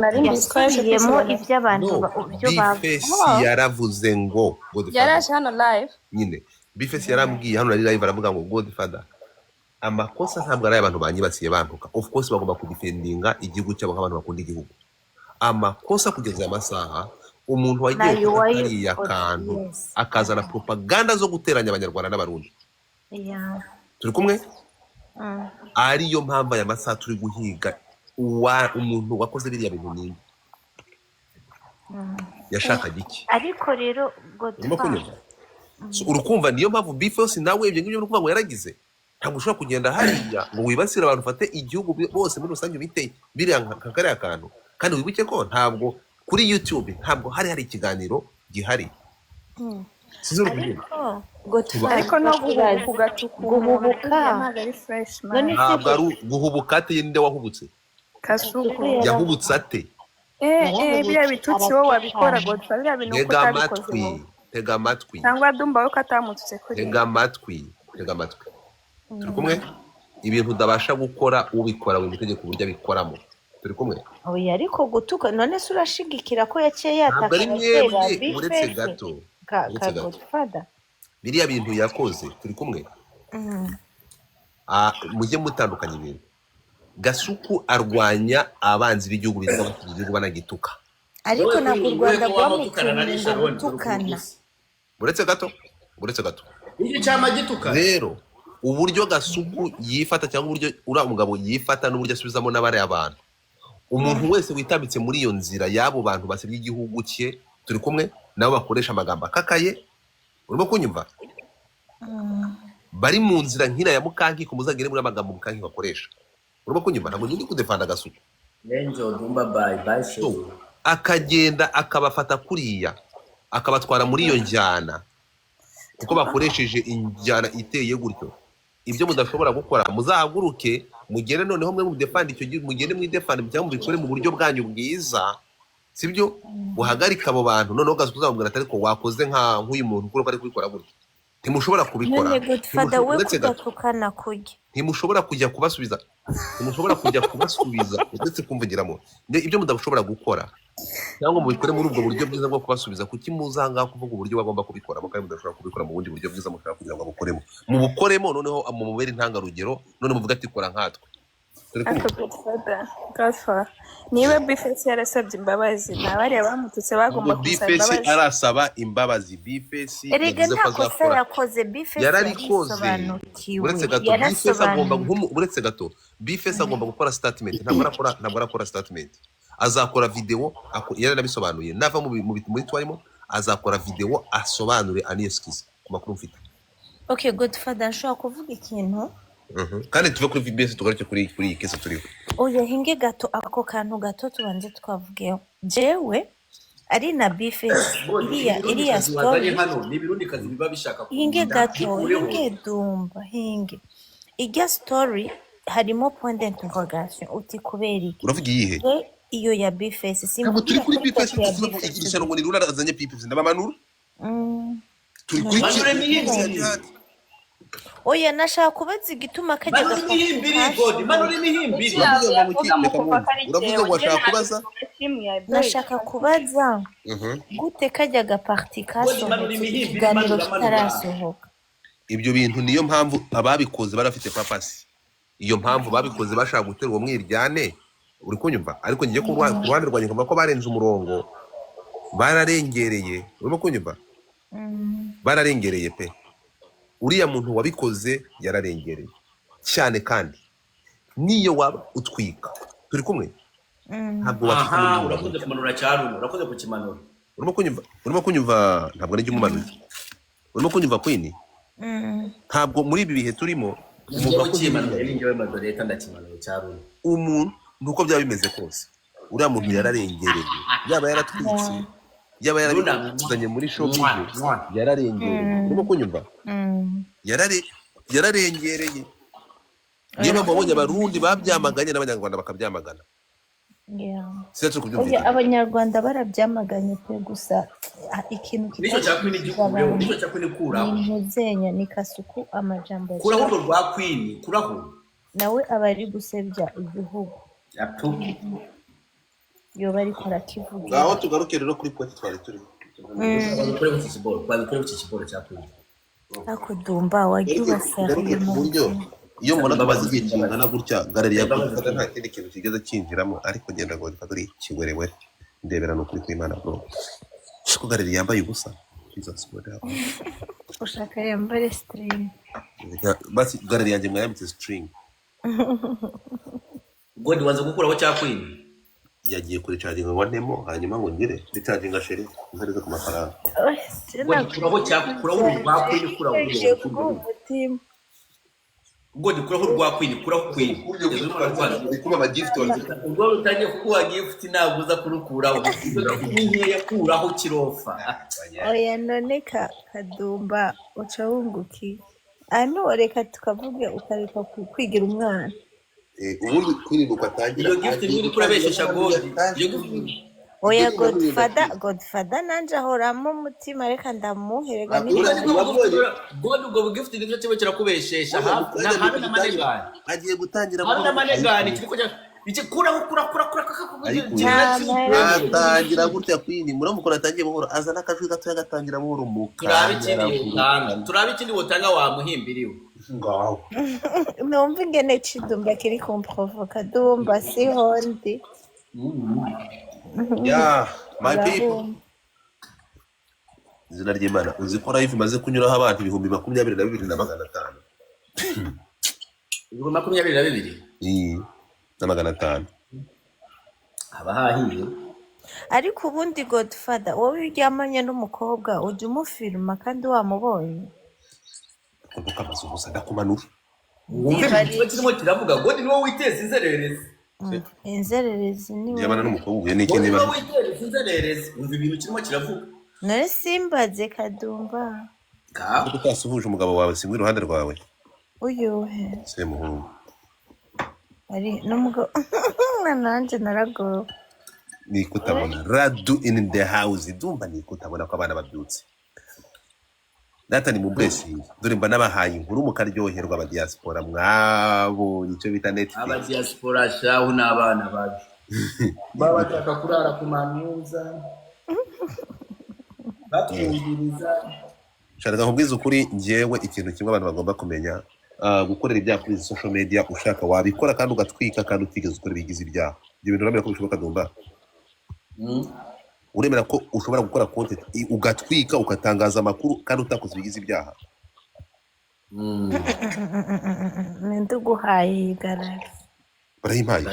S4: iby'abantu byo
S1: Bface yaravuze ngo
S3: yaraje hano live
S1: nyine Bface yarambwiye hano ari live aravuga ngo Godfather amakosa ntabwo ari abantu banyibasiye bantuka. Of course bagomba kudefendinga igihugu cyabo nk'abantu bakunda igihugu amakosa kugeza amasaha umuntu wagiye
S4: nayo
S1: kuri kariya
S4: wayipfutse
S1: kantu
S4: yes
S1: akazana propaganda zo guteranya abanyarwanda n'abarundi
S4: yeah
S1: turi kumwe
S4: mm.
S1: ariyo mpamvu aya masaha turi guhiga umuntu wakoze biriya bintu nini yashakaga iki
S4: ariko rero
S1: urimo
S4: Godfather
S1: kunyumva So, urukumva niyo mpamvu bifose nawe ibyo ngibyo nukuvuga ngo yaragize ntabwo ushobora kugenda hariya ngo wibasire abantu ufate igihugu bose muri rusange biteye biriya nka kariya kantu kandi wibuke ko ntabwo kuri YouTube ntabwo hari ikiganiro gihari sizo rukunyumva
S4: ariko Godfather
S3: ariko no guhubuka
S4: guhubuka
S3: ntabwo ari fresh man
S4: none
S1: ntabwo
S4: se
S1: ari guhubuka ate ninde wahubutse
S3: kasuku
S1: yahubutse ate
S3: biriya bitutsi wowe wabikora Godfather biriya bintu uko
S1: tega
S3: utabikoze
S1: amatwi
S3: wowe
S1: tega amatwi
S3: cyangwa dumba we ko atamututse kuri
S1: tega amatwi turi kumwe ibintu udabasha gukora ubikora wimutegeka uburyo abikoramo turi kumwe
S4: oya ariko gutuka none se urashigikira ko yakeye
S1: ntabwo ari
S4: yatakara
S1: mwebwe uretse gato
S4: ka
S1: uretse gato
S4: Godfather
S1: biriya bintu yakoze turi kumwe mujye mutandukanya ibintu Gasuku arwanya abanzi b'igihugu biza bafite igihugu banagituka
S4: ariko ntabwo u Rwanda rwamutumye ngo gutukana
S1: uretse gato
S2: iki cyama gituka
S1: rero uburyo Gasuku yifata cyangwa uburyo uriya mugabo yifata n'uburyo asubizamo n'abariya abantu umuntu wese witambitse muri iyo nzira y'abo bantu basebye igihugu cye turi kumwe nabo bakoresha amagambo akakaye urimo kunyumva bari mu nzira nk'ina ya Mukankiko muzagire muri amagambo Mukankiko bakoresha urimo kunyumva ntabwo ndi kudefanda Gasuku
S2: Angel Dumba bye
S1: so, akagenda akabafata kuriya akabatwara muri iyo njyana kuko bakoresheje injyana iteye gutyo ibyo mudashobora gukora muzahaguruke mugere noneho mwe mu defend icyo gihe mugende mu defend cyangwa mubikore mu buryo bwanyu bwiza sibyo buhagarika abo bantu noneho Gasuku atari ko wakoze nk'uyu muntu kuko ari kubikora gutyo ntimushobora kubikora
S4: none Godfather we kudatukana kujya
S1: ntimushobora kujya kubasubiza ndetse kumvugiramo ibyo mudashobora gukora cyangwa mubikore muri ubwo buryo bwiza bwo kubasubiza kuki muzanga kuvuga uburyo bagomba kubikoramo kandi mudashobora kubikora mu bundi buryo bwiza mushaka kugira ngo mubukoremo noneho mu mubere intangarugero none muvuga ati kora nkatwe
S3: Godfather niwe Bifesi yarasabye imbabazi nabariya bamututse bagomba gusaba imbabazi
S1: Bifesi arasaba imbabazi Bifesi
S4: erega nta kosa yakoze Bifesi
S1: yararikoze uretse gato Bifesi agomba gukora statement ntabwo arakora statement azakora video yaranabisobanuye nava muri twarimo azakora video asobanure aniskize ku makuru mfite
S4: okay Godfather nshobora kuvuga ikintu
S1: kandi tuve kuri VBS tugaruke kuri iyi kese turiho
S4: oya hinge gato ako kantu gato tubanze twavugeho jewe ari na Bifesi iriya story
S2: hano ni birundi kazi biba bishaka
S4: hinge gato hinge dumba hinge ijya story harimo point d'interrogation uti kubera iki
S1: uravuga iyihe
S4: iyo ya Bifesi
S1: ntabwo turi kuri Bifesi tuzivugisha ngo ni rura azanye Bifesi ndabamanura turi kuri
S4: oya nashaka kubaza igituma kajya
S1: uravuga ngo washaka kubaza
S4: nashaka kubaza gute kajya gaparti kasohotse ikiganiro kitarasohoka
S1: ibyo bintu niyo mpamvu ababikoze barafite papasi iyo mpamvu babikoze bashaka gutera uwo mwiryane uri kunyumva ariko ngiye ku ruhande rwanjye nkumva ko barenze umurongo bararengereye urimo kunyumva bararengereye pe uriya muntu wabikoze yararengereye cyane kandi niyo waba utwika turi kumwe ntabwo
S2: wakimanura kumanura cyarunu urakoze kukimanura
S1: urimo kunyumva ntabwo nijye umumanuye urimo kunyumva kwini ntabwo muri ibi bihe turimo umuntu nuko byaba bimeze kose uriya muntu yararengereye yaba yaratwitse yaba yarabizanye muri showbiz yararengereye urimo kunyumva yararengereye niyo mpamvu abonye abarundi babyamaganye n'abanyarwanda bakabyamagana
S4: abanyarwanda barabyamaganye pe gusa ikintu kitazenya ni Kasuku amajambo
S2: kuraho urwo rwa Queen kuraho
S4: nawe aba ari gusebya igihugu yo bari kora kivuga
S1: aho tugaruke rero kuri point twari turi
S2: twari iki kiboro cya Queen
S4: ako Dumba wagiye basariye mu
S1: buryo iyo mbona tubaze igihe kingana gutya galeri ya Godfather nta kindi kintu kigeze kinjiramo ariko ngenda ngo Godfather kigwerewere ndebera no kuri kw'Imana bro ko Galeri yambaye ubusa Jesus God
S4: ushaka yambare string
S1: basi Galeri yanjye mwayambitse string
S2: God waza gukuraho cya Queen
S1: yagiye kuri charging ngo ntemo hanyuma ngo ngire ndi charging asheri nkareze ku mafaranga
S2: God kuraho cya kuraho urwa Queen kuraho
S4: umutima
S2: God kuraho urwa Queen kuraho Queen
S1: kuba ama gift
S2: ubwo utangiye kukuha gift naguza kurukuraho nkeya kuraho kirofa
S4: oya none Kadumba uca wunguki ano reka tukavuge ukareka kwigira umwana
S1: ubundi kwirinduka atangira
S2: iyo gift iri kurabeshesha God iyo gift
S4: oya Godfather nanje ahoramo umutima reka ndamuherega
S2: God ubwo gift nivyo kiba kirakubeshesha na habe na manegani
S1: agiye gutangira
S2: habe na manegani kiriko iki kura
S1: atangira gutya Queen muramukora atangiye buhoro azana akajwi gato yagatangira buhoro
S2: turabe ikindi wotanga wamuhimbiriwe
S1: ngaho
S4: numva ingene Kidumba kiri kumprovoka Dumba si hondi
S1: yeah my people izina ry'Imana uzi ko live maze kunyuraho abantu 22,500
S2: 22,500
S1: na 500
S2: haba hahiye
S4: ariko ubundi Godfather wowe uryamanye n'umukobwa ujya umufilma kandi wamubonye
S1: kuko amaze gusa ndakumanura
S2: wumve kirimo kiravuga God niwe witeza inzererezi
S4: inzererezi ni
S1: yabana n'umukobwa uye n'iki niba
S2: niwe witeza inzererezi umva ibintu kirimo kiravuga
S4: none simbaze Kadumba
S2: ka
S1: utasuhuje umugabo wawe simwe iruhande rwawe
S4: uyuhe
S1: se muhungu
S4: ari n'umugabo nanje narago
S1: ni kutabona Radu in the house Dumba ni kutabona ko abana babyutse data ni mu blessing dore mba nabahaye inkuru mukaryoherwa aba diaspora mwabo icyo bita Netflix
S2: aba diaspora shahu n'abana baje baba bataka kurara ku manuza batwumviriza
S1: shaka nkubwiza ukuri ngewe ikintu kimwe abantu bagomba kumenya gukorera ibyaha kuri social media ushaka wabikora kandi ugatwika kandi utigeze ukora ibigize ibyaha ibyo bintu uremera ko bishoboka Dumba uremera ko ushobora gukora content ugatwika ugatangaza amakuru kandi utakoze ibigize ibyaha
S4: ninduguhaye garara
S1: barayimpaye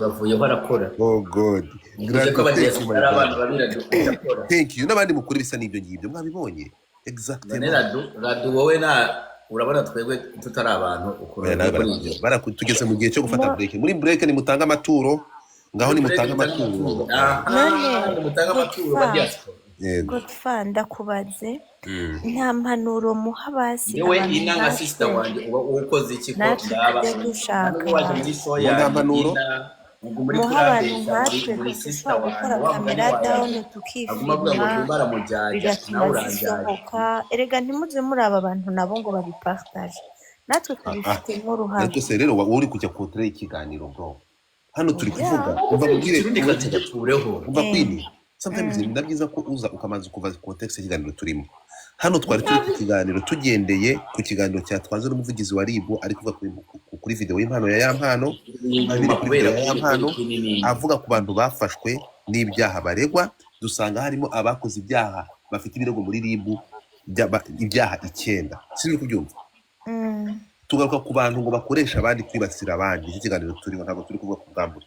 S2: bavuye barakora
S1: oh god thank you n'abandi mukuru bisa n'ibyo ngibyo mwabibonye exactly
S2: Radu wowe na urabona twebwe tutari abantu ukora
S1: tugeze mu gihe cyo gufata break muri break ni mutanga amaturo ngaho ni mutanga amaturo
S2: mutanga amaturo badiaspora
S4: Godfather ndakubaze nta mpanuro muha basi
S2: yewe inanga sister wanje uba ukoze iki ko ndaba
S4: dushaka
S1: nta mpanuro
S4: muha abantu nkatwe dushobora gukora kamera down tukifilma bigatuma zisohoka erega ntimuze muri aba bantu nabo ngo babipartage natwe tubifitemo uruhare
S1: ariko se rero uri kujya kutre ikiganiro bro hano turi kuvuga umva mubwire umva Queen sometimes ndabyiza ko uza ukamanza kuva context y'ikiganiro turimo hano twari turi ku kiganiro tugendeye ku kiganiro cyatwanze n'umuvugizi wa RIB ari kuva kuri video y'impano ya Yampano avuga ku bantu bafashwe n'ibyaha baregwa dusanga harimo abakoze ibyaha bafite ibirego muri RIB ibyaha 9 siri kubyumva tugaruka ku bantu ngo bakoresha abandi kwibasira abandi iki kiganiro turiho ntabwo turi kuvuga ku bwambure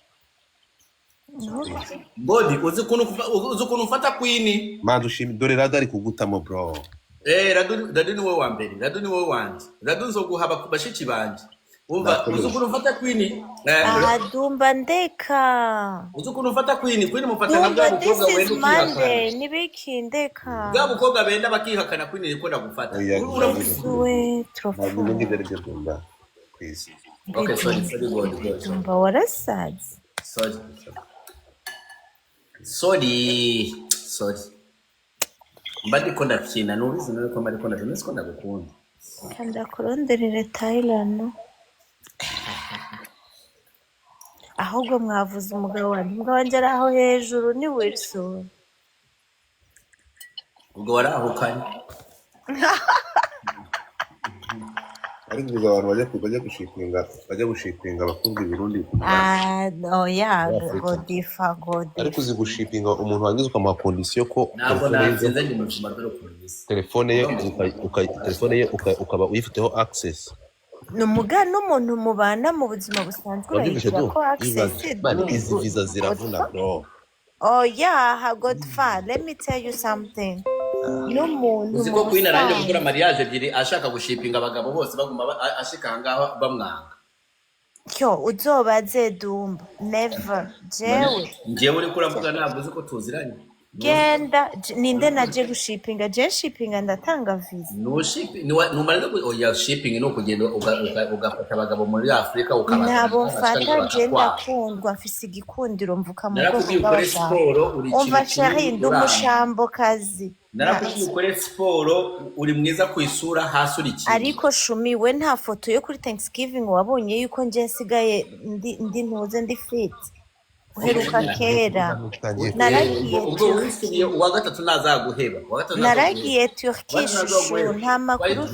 S2: Bodi uzi kuntu ufata Queen
S1: mandu shimi dore Radu ari kugutamo bro
S2: Radu ni wowe wa mbere Radu ni wowe wanje Radu nzoguhaba ku bashiki banje umva uzi kuntu ufata Queen
S4: Dumba ndeka
S2: uzi kuntu ufata Queen mufata nka bwa mukobwa wenda ukihakana
S4: nibiki ndeka
S2: bwa mukobwa benda bakihakana Queen niko ndagufata
S4: we trofu
S1: Dumba please
S2: okay sorry God
S4: Dumba warasaze
S2: sorry mbadi konda kina nubizi nawe ko mbadi konda nzi ko ndagukunda
S4: kanda kuronderere Thailand ahubwo mwavuze umugabo wanjye ari aho hejuru ni Wilson
S2: ubwo warahukanye
S1: ariko biza abantu bajya gushipinga abakobwa i Burundi
S4: oya godifa
S1: ariko uzi gushipinga umuntu wangiza ukamuha kondisiyo ko
S2: ntabwo nabizinze ndi mu buzima dore polisi
S1: telefone ye ukaba uyifiteho access
S4: numuga n'umuntu mubana mu buzima busanzwe urayigira ko access
S1: izi visa ziravuna bro.
S4: Oh yeah, Godfa, let me tell you something. N'umuntu
S2: uzi ko Queen aranje gukora mariage ebyiri ashaka gushipinga abagabo bose baguma ashika ngaho bamwanga
S4: cyo uzobaze Dumba never
S2: jewe uri kuramvuga ntabwo uzi ko tuziranye
S4: genda ninde naje gushipinga je shipinga ndatanga visa
S2: no shipping numara oya shipping no kugenda ugafata abagabo muri Afrika ukabaza
S4: nabo mfata je ndakundwa mfise igikundiro mvuka mu bwoko
S2: bw'abashaka
S4: umva chérie ndumushambo kazi
S2: narakubwiye ukore siporo uri mwiza ku isura hasi uri kimwe
S4: ariko shumi we nta foto yo kuri Thanksgiving wabonye yuko nje nsigaye ndi ntuze ndi fit uheruka kera
S2: naragiye uwa gatatu nazaguheba
S4: naragiye Turkish shushu nta makuru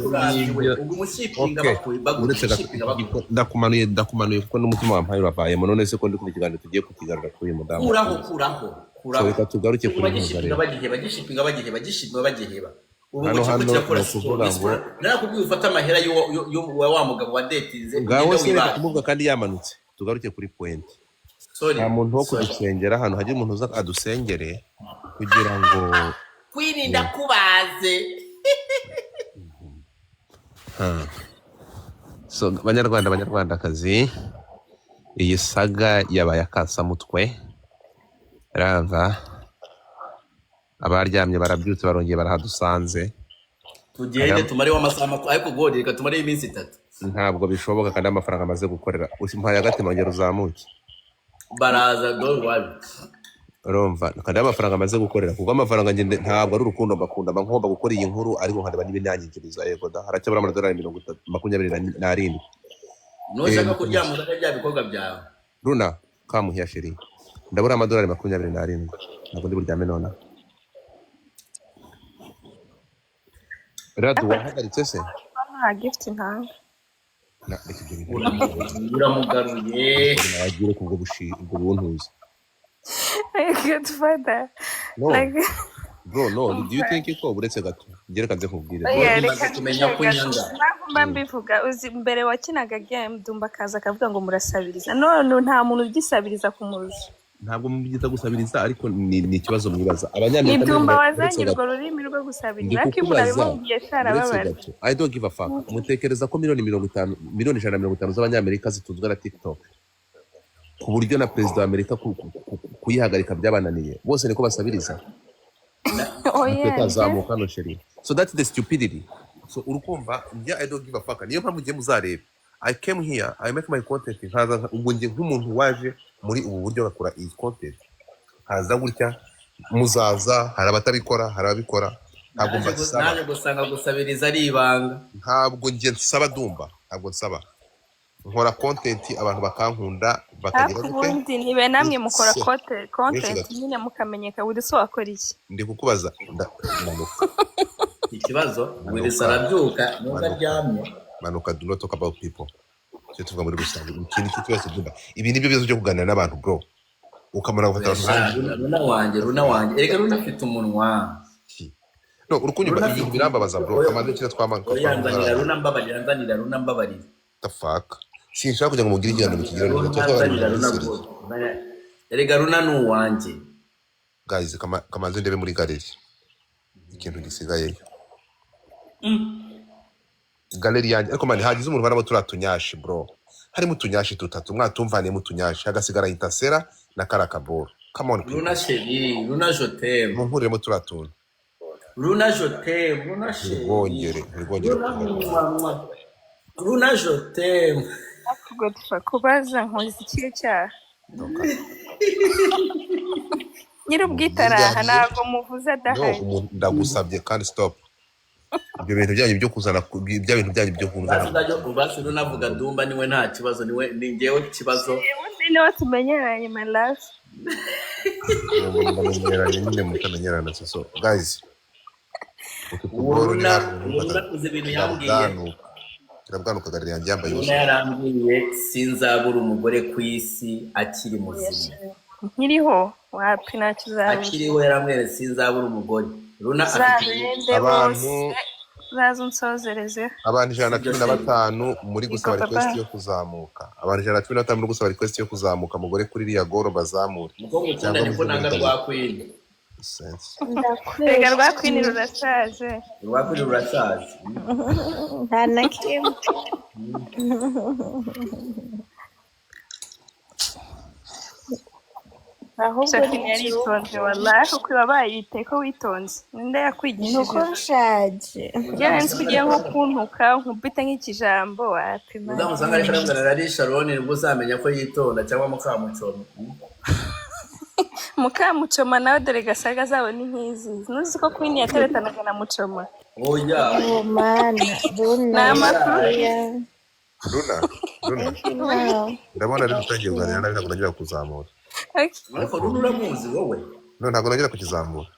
S1: ndakumanuye kuko n'umutima wampaye uravayemo none se ko ndi kukiganira tugiye kukiganira kuri uyu mudamu
S2: kuraho
S1: reka tugaruke kuri
S2: bagishipinga bagiheba ubu gucikira kora siporo narakubwiye ufata amahera wa mugabo wa datinze
S1: ngaho se kumuvuga kandi yamanutse tugaruke kuri point nta muntu wo kudusengera ahantu hagira umuntu uza adusengere kugira ngo
S2: kwirinda kubaze
S1: so banyarwandakazi iyi saga yabaye akasamutwe rava abaryamye barabyutse barongeye barahadusanze
S2: tugende tumareho amasaha ariko gode reka tumareho iminsi 3
S1: ntabwo bishoboka kandi amafaranga amaze gukorera usimpaye agatima ngero uzamuke
S2: baraza dorwabi
S1: urumva kandi amafaranga amaze gukorera kuko amafaranga ngende ntabwo ari urukundo mbakunda ngomba gukora iyi nkuru ariko nkandeba n'ibinyanginjiriza yego da haracyabura amadolari 27
S2: nushaka kuryamura bya bikorwa byawe
S1: Runa kamuhiya sheri ndabura amadolari 27 ntabwo ndi buryame nona Radu wahagaritse se
S3: nta gift ntanga
S2: uramugaruye
S1: nagire kubwo ubwo buntuzi
S3: good father
S1: no bro no do you think ko buretse gato ngere kanze kubwire
S2: reka tumenya ko nyanga
S3: mba mbivuga uzi mbere wakinaga game Dumba kaza akavuga ngo murasabiriza none nta muntu ugisabiriza kumurusha
S1: ntabwo mubigita gusabiriza ariko ni ikibazo mwibaza abanyamerika
S3: Dumba wazanye urwo rurimi rwo gusabiriza ariko murabimubwiye sarababara
S1: I don't give a fuck mutekereza ko miliyoni 150 z'abanyamerika zitunzwe na TikTok ku buryo na president wa Amerika kuyihagarika byabananiye bose niko basabiriza zamuka no sheri so that's the stupidity so urukumva njya I don't give a fuck niyo mpamvu ngiye muzarebe I came here I make my content nkaza ubwo ngiye nk'umuntu waje muri ubu buryo bakora iyi content haza gutya muzaza hari abatabikora hari ababikora ntabwo mbasaba
S2: naje gusanga gusabiriza ari ibanga
S1: ntabwo ngiye nsaba Dumba ntabwo nsaba nkora content abantu bakankunda bakagira
S3: gute ubundi nibe namwe mukora content nyine mukamenyeka buri so akora iki
S1: ndi kukubaza
S2: ikibazo wiri sarabyuka nuga ryamye
S1: manuka do not talk about people cyo tuvuga muri rusange ikindi cyose Dumba ibi nibyo bizo byo kuganira n'abantu bro ukamara gufata
S2: runa wanje erega runa afite umunwa
S1: no urukunyumva ibintu birambabaza bro amande kira twamanka
S2: nzanira runa mbabarira
S1: the fuck sinshaka kujya ngo mugire igihano mukigirano
S2: erega runa nuwanje
S1: guys kamaze ndebe muri galeri ikintu gisigaye galeri yanjye ariko mani hagize umuntu barabo turatunyashe bro harimo utunyashi tutatu mwatumvaniye mu tunyashi hagasigara Intasera na Karakaboro come on
S2: runa sheri runa jotem
S1: munkuremo turatuna
S2: runa jotem runa sheri
S1: ngongere
S2: runa jotem
S3: Godfa kubaza nkoze ikihe cyaha nyirubwitaraha ntabwo muvuze adahari
S1: ndagusabye kandi stop ibyo bintu byanyu byo kuzana bya bintu byanyu byo kuzana
S2: ubasi runavuga Dumba niwe nta kibazo niwe ni ngewe kibazo
S3: niwe tumenyeranye my love
S1: ndamenyeranye nyine mutamenyerana so guys
S2: uruna uzi ibintu yambwiye
S1: irabwanuka gari yanjye yambaye
S2: Runa
S1: ubusa
S2: yarambwiye sinzabura umugore ku isi akiri muzima
S3: nkiriho wapi nakizabura
S2: akiriho yarambwiye sinzabura umugore Runa afite
S3: uzarende
S1: abantu
S3: bose uzaze unsozereze
S1: abantu 115 muri gusaba request yo kuzamuka abantu 115 muri gusaba request yo kuzamuka mugore kuri iriya goro bazamure
S2: umukobwa ukunda niko nanga rwakwini
S3: rega rwakwini rurashaje
S2: rwakwini rurashaje
S4: nta na kimwe ahubwo
S3: Shafini yaritonze wallahi kuko wabaye iteko witonze ninde yakwigishije
S4: nuko nshaje
S3: ugera nzi kugiye nko kuntuka nkubite nk'ikijambo wapima
S2: uzamusanga ariko arambwira ari Sharon nibwo uzamenya ko yitonda cyangwa mukamucoma
S3: mukamucoma nawe dore gasaga zabo ni nk'izi ntuzi ko Queen yateretanaga na mucoma
S2: oya
S4: oh mana Runa
S1: Runa ndabona ari gutangira kuganira nawe ntabwo nagira kuzamura
S2: ariko Runa uramuzi wowe
S1: no ntabwo nagira kukizamura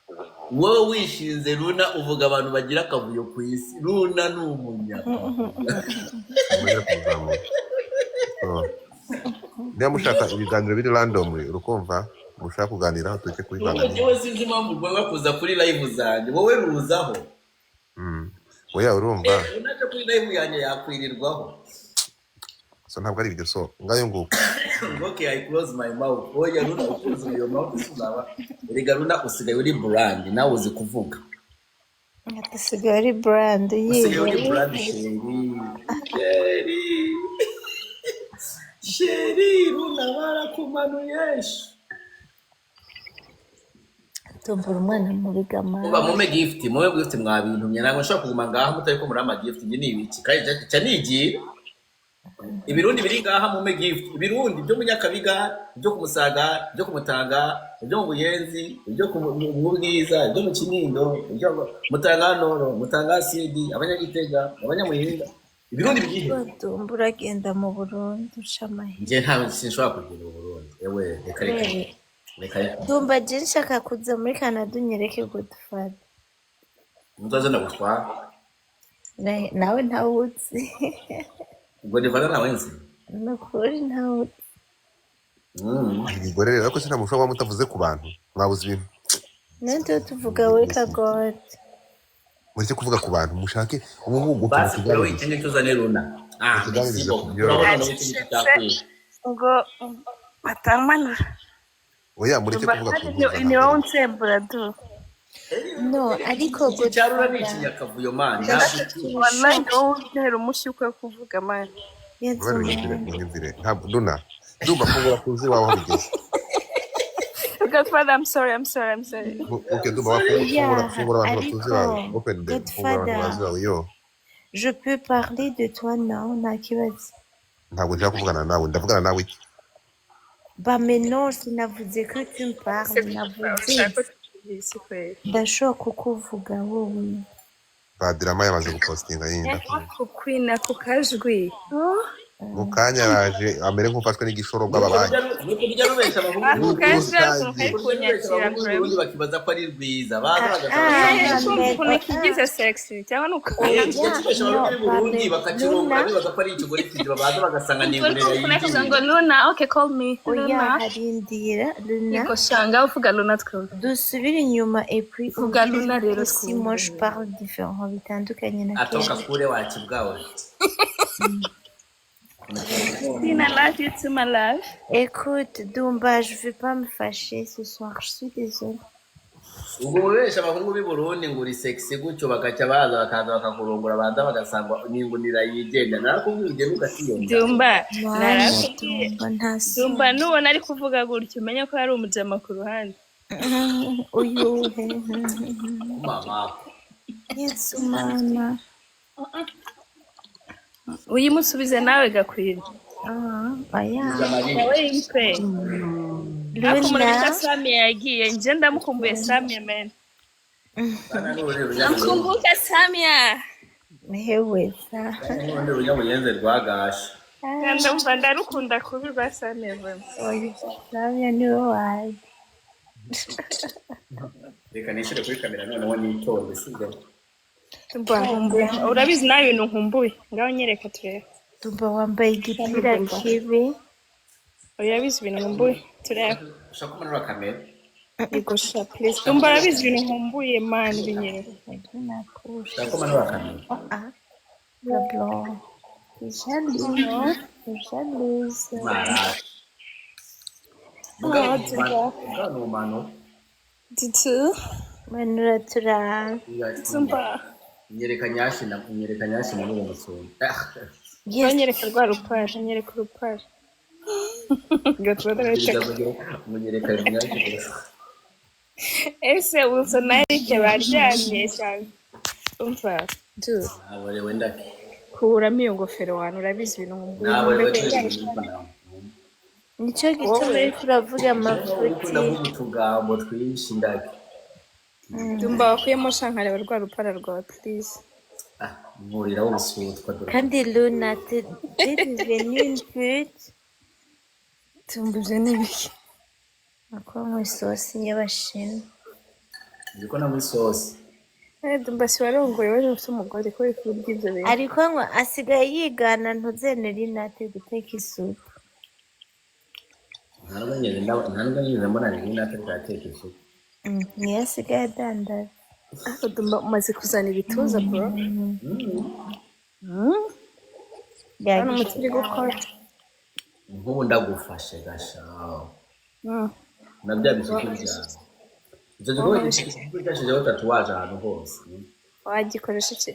S2: wowe wishinze Runa uvuga abantu bagira akavuyo ku isi Runa ni umunyaka
S1: nagira kuzamura niba mushaka ibiganiro biri random urukumva mushaka kuganiraho tuke kuri
S2: vanganira wowe sinzi impamvu ugomba kuza kuri live zanjye wowe ruzaho
S1: oya urumva
S2: unaje kuri live yanjye yakwirirwaho
S1: so ntabwo ari ibyo so ngayo nguko
S2: okay I close my mouth oya Runa close your mouth uzaba erega Runa usigaye uri brand nawe uzi kuvuga
S4: usigaye uri brand
S2: usigaye uri brand sheri Runa barakumanuye
S4: tumbura umwana muri gama
S2: uba mume gift mwabintumye ntabwo nshobora kuguma ngaha mutari ko muri ama gift nge nibiki kandi cya nigiye ibirundi biri ngaha mume gift ibirundi byo munyakabiga byo kumusaga byo kumutanga byo mu buyenzi byo mu bwiza byo mu kinindo byo mutanga noro mutanga CD abanyagitega abanyamuhinga ibirundi bigihe
S4: tumbura agenda mu Burundi ushamahe
S2: nge nta sinshobora kugenda mu Burundi ewe reka
S4: ndumva je nshaka kuza muri Canada unyereke Godfather
S2: mutaza ndagutwara
S4: nawe ntawuzi
S2: Godfather nawe nzi
S4: nukuri ntawuzi
S1: igore rero ko sinamushobora mutavuze ku bantu mwabuze ibintu
S4: nende tuvuga weka God
S1: mureke kuvuga ku bantu mushake ubu
S2: basi wewe ikindi tuzane Runa
S3: ngo batamanura
S1: oya mureke kuvuga ku bantu
S3: ni wowe unsembura du
S4: no ariko
S2: Godfather ni ikinyakavuyo man
S3: wallahi ni wowe utera umushyi ukwiye kuvuga man
S1: Nyumvire ntabwo Runa ndumva fungura kuzi wawe aho bigeze
S3: Godfather I'm sorry
S1: okay ndumva fungura abantu batuzi wawe open the fungura abantu bazi wawe yo
S4: je peux parler de toi non nta kibazo
S1: ntabwo nshaka kuvugana nawe ndavugana nawe iki
S4: Bah mais non, sinavuze que tu me parles, navuze ndashobora kukuvuga wowe
S1: Badirama yamaze gupostinga yinda
S3: kukwina ku kajwi
S1: mu kanya yaje amere nk'ufashwe n'igishoro bw'ababanyi
S2: bakibaza ko ari rwiza
S3: kigize sexy cyangwa nuko
S2: bakakirunga bibaza ko ari ikigore kiziba baza bagasanga ni ingurira
S3: ngo Luna okay call me
S4: oya harindira Luna
S3: niko shanga uvuga Luna twumva
S4: dusubire inyuma et puis
S3: uvuga Luna rero
S4: si moi je parle différent bitandukanye na
S2: atoka kure wakibwawe
S3: Tina, love you too, my love.
S4: Écoute, Dumba, je vais pas me fâcher ce soir, je suis désolée.
S2: ubwo ubesha abahungu b'i Burundi ngo uri sexy gutyo bakaca baza bakaza bakakurongora abanza bagasanga n'ingunira yigenda narakubwiye ugatiyo
S3: Dumba
S4: Dumba
S3: nubona ari kuvuga gutyo umenye ko hari umujama ku ruhande
S4: uyu
S2: mama
S4: Yesu mana
S3: uyimusubize nawe gakwira
S4: aya
S3: nawe yimpe Luna Samia yagiye nje ndamukumbuye Samia man nakumbuka Samia
S4: heweza
S2: none uyamuyenze rwagasha
S3: ndumva ndarukunda kubi rwa Samia man
S4: oya Samia ni wawe
S2: reka nishire kuri kamera none wo nitonde sibyo
S3: Dumba nkumbuye urabizi nawe ibintu nkumbuye ngaho nyereka turebe
S4: Dumba wambaye igipira kibi.
S3: urabizi ibintu nkumbuye turebe
S2: ushaka kumanura kamera
S3: yego sha please Dumba urabizi ibintu nkumbuye man binyereka
S2: ushaka kumanura kamera
S4: Pablo. Jalouse.
S2: mara mugabo mano
S3: Tutu
S4: Manura tura.
S3: Dumba
S2: nyereka nyashi muri uwo musoro
S3: ngaho nyereka rwa rupaje nyereka urupaje
S2: munyereka nyashi
S3: ese Wilson na Eric baryamye cyane umva
S2: abore wenda
S3: kuramo iyo ngofero wantu urabizi ibintu nkumbuye
S2: nabore
S4: Nicyo gituma ariko uravuga amafuti.
S2: ndavuga utugambo twinshi ndake
S3: Dumba wakuyemo shankare rwa rupara rwawe please
S2: nkurira w'ubusutwa
S4: Kandi Luna, t'es devenue une pute.
S3: tumbuje n'ibiki
S4: Akwa mu isosi y'abashinwa.
S2: ndiko na muri sauce
S3: Dumba si warongoye waje ufite umugore ko wifuza ibyo bintu
S4: Ariko ngo asigaye yigana ntuzenera inate guteka isupu.
S2: ntabwo nyine mbona ni nata twateka isuku
S4: Niyo asigaye adandaza.
S3: ariko Dumba umaze kuzana ibituza bro hano umutiri gukora
S2: nk'ubu ndagufashe gashaho na bya bisuku byawe icyo gikorwa cyashyizeho tatuwaje ahantu hose
S3: wagikoresha iki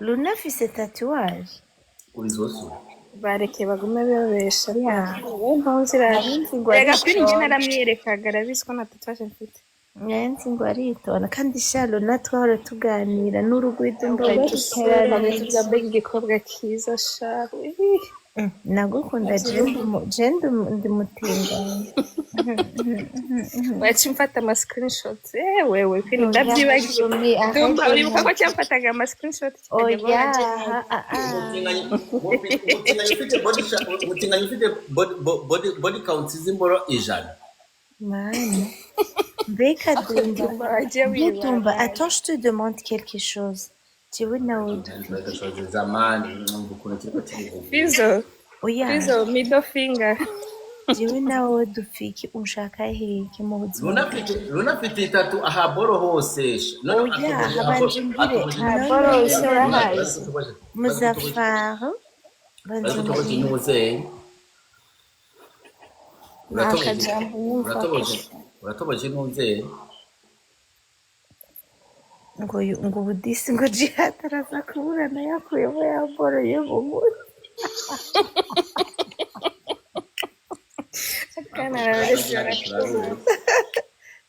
S4: Luna afise tatuwaje.
S2: uri zose
S3: bareke bagume babesha rega kuri njye naramwerekaga arabizi ko nta tatuwaje mfite
S4: Nyanzi ngo aritonda kandi sha Luna twahora tuganira n'urugwido
S3: duterana tugambe igikobwa kiza shahu
S4: nagukunda jenda ndimutinganye.
S3: waca mfata ama screenshot wewe kwini ndabyibagiye Dumba uribuka ko cyamfataga ama screenshot
S4: Oya.
S2: umutinganyi ufite body count z'imboro 100
S4: Mani. Mbega Dumba.
S3: wagiye wiba
S4: Dumba, attends, je te demande quelque chose. Jewe nawe
S2: ndagashije zamani numva ukuntu kiriko kivuga
S3: Fizo
S4: oya.
S3: middle finger
S4: Jewe nawe dufiki ushaka hiki mu buzima.
S2: Luna afite itatu aha boro hose
S4: Oya, habanje mbere.
S3: boro urahazi
S4: Muzaffar. Banze
S2: uratoboje n'umuzeyi
S3: akajambo nyumva
S2: uratoboje n'umuzeyi
S4: ngo budisi ngo jihad araza kuburana yakuyemo yamboroye mu mutwe.
S3: akana arareshyura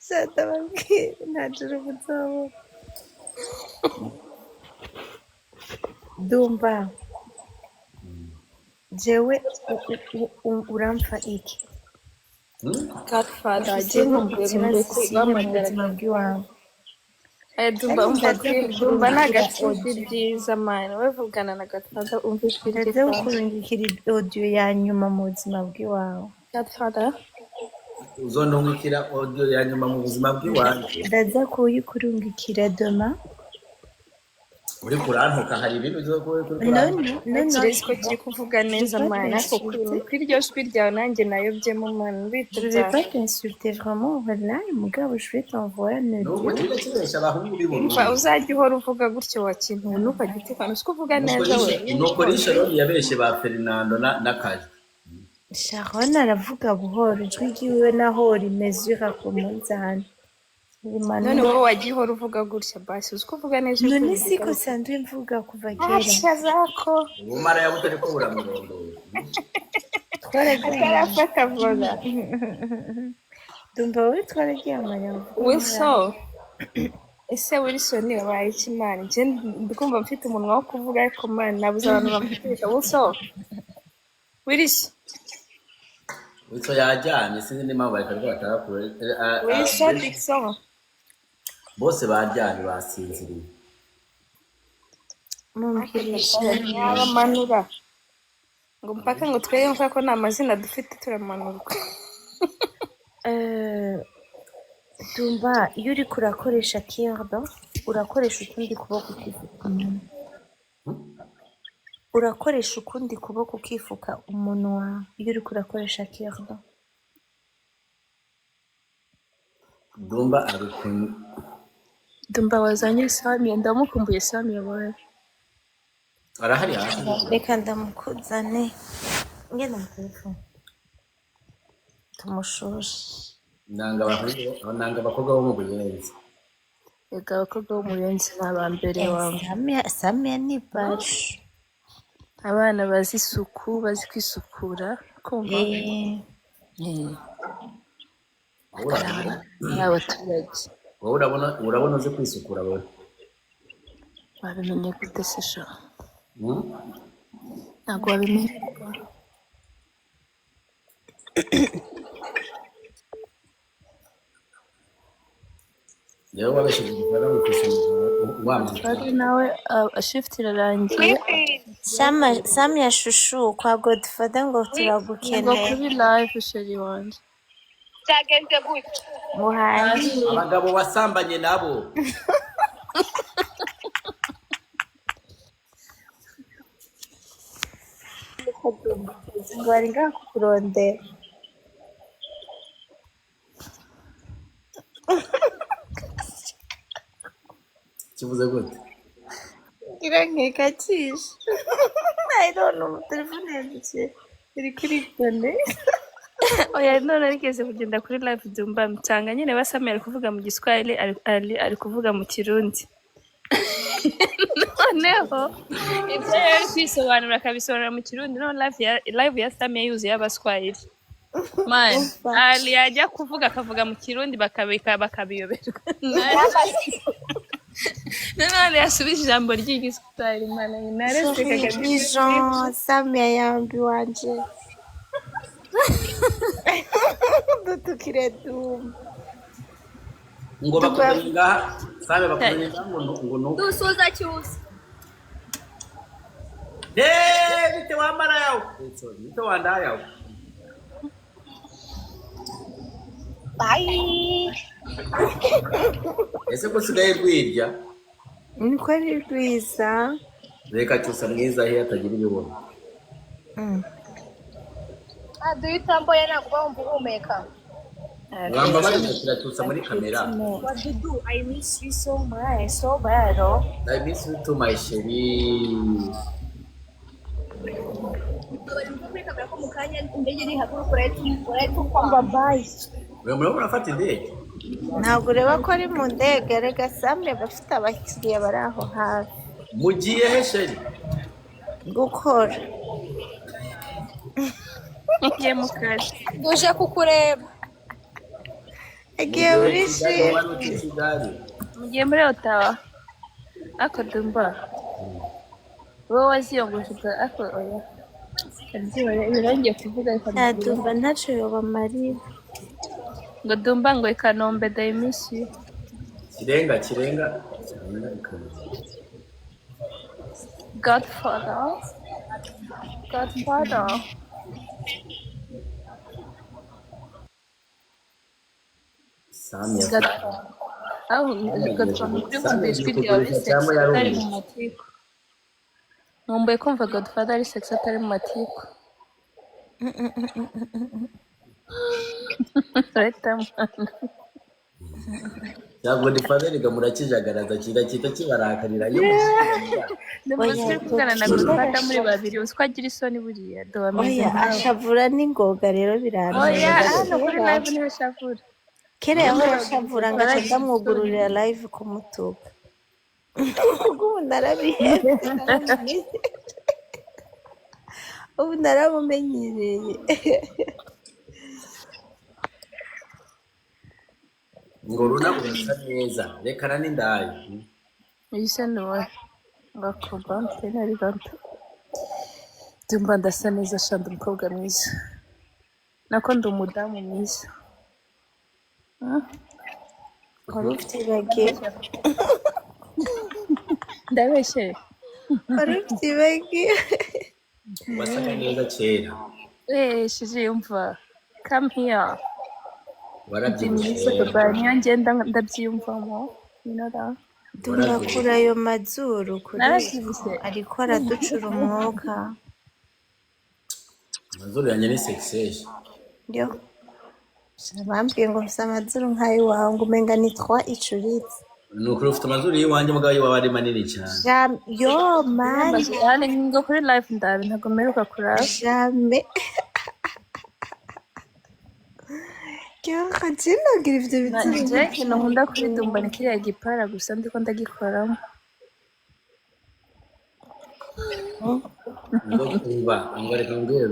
S4: Shata babwire ntajuru buzobo. Dumba. Jewe uramfa iki?
S3: Godfather agiye nkumbuye kwiga
S4: ubuzima bw'iwawe.
S3: Dumba umva Dumba n'agatsindi byiza mani we vugana na Godfather umva ijwi
S4: Ndaza kukurungikira audio ya nyuma mu buzima bw'iwawe.
S3: Godfather
S2: uzonungikira audio ya nyuma mu buzima bw'iwanjye
S4: Ndaza kuyikurungikira doma.
S2: uri kurantuka hari ibintu byo kuri
S3: kirezi ko kiri kuvuga neza mani ariko kuri iryo jwi ryawe nanjye nayobyemo mani
S4: Je
S3: bituza
S4: vais pas t'insulter vraiment, voilà, mugabo je vais t'envoyer un audio.
S2: n'ubu kibesha abahungu bibona
S3: umva uzajya uhora uvuga gutyo wakintu ntukajya utekana uzi ko uvuga neza we
S2: nuko Sharon yabeshe ba Fernando na Kaje
S4: Sharon aravuga buhoro, ijwi ryiwe naho rimezura ku munzani.
S3: none wowe wagiye uhora uvuga gutya basi uzi ko uvuga neza
S4: None siko sanzwe mvuga kuva kera.
S3: Asha zako
S2: ubumara yabutari ko buramurondo
S3: atarafata vuga
S4: Dumva wowe twaragiye amanyama.
S3: Wilson ese Wilson wabaye iki mani njye ndikumva mfite umunwa wo kuvuga ariko mani nabuze abantu bamuvugisha Wilson Wilson
S2: witso yajyanye sinzi n'impamvu ariko batarakure
S3: Wilson Dixon
S2: bose bajyanye basinziriye
S4: Mumkirisha.
S3: yabamanura ngo mpaka ngo tweyumva ko nta mazina dufite turamanurwa
S4: Dumba iyo uriko urakoresha kirdo urakoresha ukundi kuboko ukifuka umunwa. Urakoresha ukundi kuboko ukifuka umunwa iyo uriko urakoresha kirdo.
S2: Dumba ariko
S3: Dumba wazanye Samia, ndamukumbuye Samia wawe.
S2: arahari hasi.
S4: Reka ndamukuzane ngenda mu telefone tumushushe.
S2: nanga abakobwa bo mu Buyenzi.
S3: Ega abakobwa bo mu Buyenzi ni abambere wawe.
S4: Samia ni bacu.
S3: Abana bazi isuku, bazi kwisukura, kumva. Abaturage.
S2: Wowe urabona uzi kwisukura wowe?
S3: Wabimenye gute se sha? Ntabwo wabimenye.
S2: Yewe wabashije gukora kwisukura wamwe.
S3: Ari nawe shift irarangiye.
S4: Samia shushu kwa Godfather ngo
S3: Ngo
S4: turagukeneye.
S3: kuri live sheri wanje.
S5: Cyagenze gutya.
S4: Muhangi
S2: Abagabo wasambanye nabo.
S4: ngo bari ngaha kukurondera.
S2: Kivuze gute?
S4: Irankekakisha. I don't know, telefone yanjye iri kuri fone.
S3: Oya none arigeze kugenda kuri live Dumba mtanga nyine basamye ari kuvuga mu Giswahili ari kuvuga mu Kirundi. Noneho ibyo yari kwisobanura akabisobanura mu Kirundi no live ya Samia yuzuye abaswahili. Man, ali ajya kuvuga akavuga mu Kirundi bakabiyoberwa. None yasubije ijambo ry'igiswahili mana narese
S4: Jean Samia yambi wanje. Dutukire Dumba.
S2: Ngo bakumenga sabe bakumenga ngo no.
S5: Dusoza cyusa.
S2: Bite wamara yawe. Bite wanda yawe.
S5: Bye.
S2: Ese ko sigaye rwirya?
S4: Niko ari rwiza.
S2: Reka cyusa mwiza he atagira ibibona.
S5: Duhitamboye ntabwo bumva uhumeka.
S2: Ngamba bari cyusa muri kamera.
S5: What do you do? I miss you so much. So bad, oh.
S2: I miss you too my chérie.
S5: Bari muri kamera ko mukanya indege iri haguruka urahita ukwamba bye.
S2: Wewe murabona afata indege?
S4: Ntabwo ureba ko ari mu ndege. Rega Samia bafite abakiriya bari aho hafi.
S2: Mugiye he chérie?
S4: Gukora.
S3: Ngiye mu kazi.
S5: Duje kukureba.
S4: Agiye muri shi.
S3: Mugiye muri Ottawa. Ako Dumba. Wowe waziyongoje ako oya. Birangiye kuvuga
S4: Ya Dumba ntacyo yoba Maria.
S3: ngo Dumba ngo Kanombe I miss you.
S2: Kirenga.
S3: Godfather.
S2: Samia.
S3: Godfather kuri kumva ijwi ryawe sex atari mu matiko. Nkumbuye kumva Godfather ari sex atari mu matiko. Leta mwana.
S2: Ntabwo Godfather gamuracijagaraza kita kibarakarira yo.
S3: Ndabona kugana na Godfather muri babiri uswa agira isoni buriya do ameze.
S4: Oya ashavura n'ingoga rero birangiye.
S3: Oya hano kuri live niho ashavura.
S4: Kera yaho ashavura ngaca ndamwugururira live kumutuka. Ubu narabiheze. Ubu naramumenyereye.
S2: Ngo runabura neza rekana n'indayi.
S3: Yise no ngakuba ntari ganto. Dumba ndasa neza shanda umukobwa mwiza. Nako ndi umudamu mwiza.
S4: Wari ufite ibage.
S3: Ndabeshe.
S4: Wari ufite ibage.
S2: Basa neza kera.
S3: Shije umva. Come here. ndi mwiza
S2: warabyibushye
S3: baba niyo ngenda ndabyiyumvamo you know that
S4: Dumba kuri ayo mazuru kuri
S3: narabyibushye
S4: ariko araducura umwuka.
S2: amazuru yanjye ni sexy
S4: Yo. Bambwiye ngo mfise amazuru nk'ay'iwawe ngo umenga ni 3 icuritse.
S2: ni ukuri ufite amazuru y'iwanjye mugabo yiwawe ari manini cyane.
S4: Yo mani
S3: yani ngo kuri live ndabe ntabwo mperuka kuraba
S4: jamais. Kyo kinogira ivyo bitsuru.
S3: nje ikintu nkunda kuri Dumba ni kiriya gipara gusa ndiko ndagikoramo
S2: ngo kumva ngo reka mbwira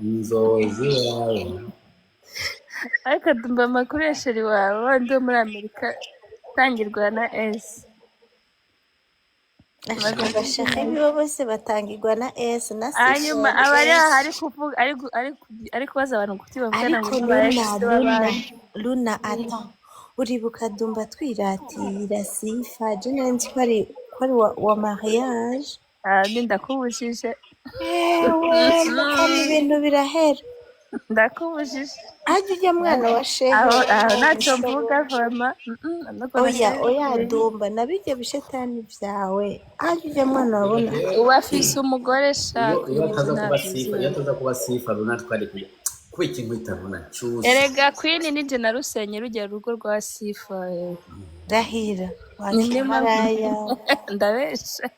S2: inzozi yawe
S3: ariko Dumba amakuru ya sheri wawe wandi wo muri Amerika tangirwa na S
S4: Abashaka bibo bose batangirwa na S na C.
S3: hanyuma aba ari aha ari kuvuga ari kubaza abantu kuti bavugana
S4: Ariko
S3: ngo
S4: Luna ata uribuka Dumba twiratira Sifa je nzi ko ari wa mariage.
S3: ndi ndakubujije
S4: Ewe mukama ibintu birahera.
S3: ndakubujije
S4: Aje ujya mwana wa shehe.
S3: aho ntacyo mvuga vama
S4: Oya Dumba nabijya bishetani vyawe. Aje ujya mwana wabona.
S3: uba afise umugore shaka
S2: iyo ataza kuba sifa runaka twari kujya kuba ikintu itabona cyuze
S3: erega Queen nije na Rusenye rujya rugo rwa Sifa
S4: Rahira.
S3: Ninde
S4: Wakimaraya.
S3: ndabesha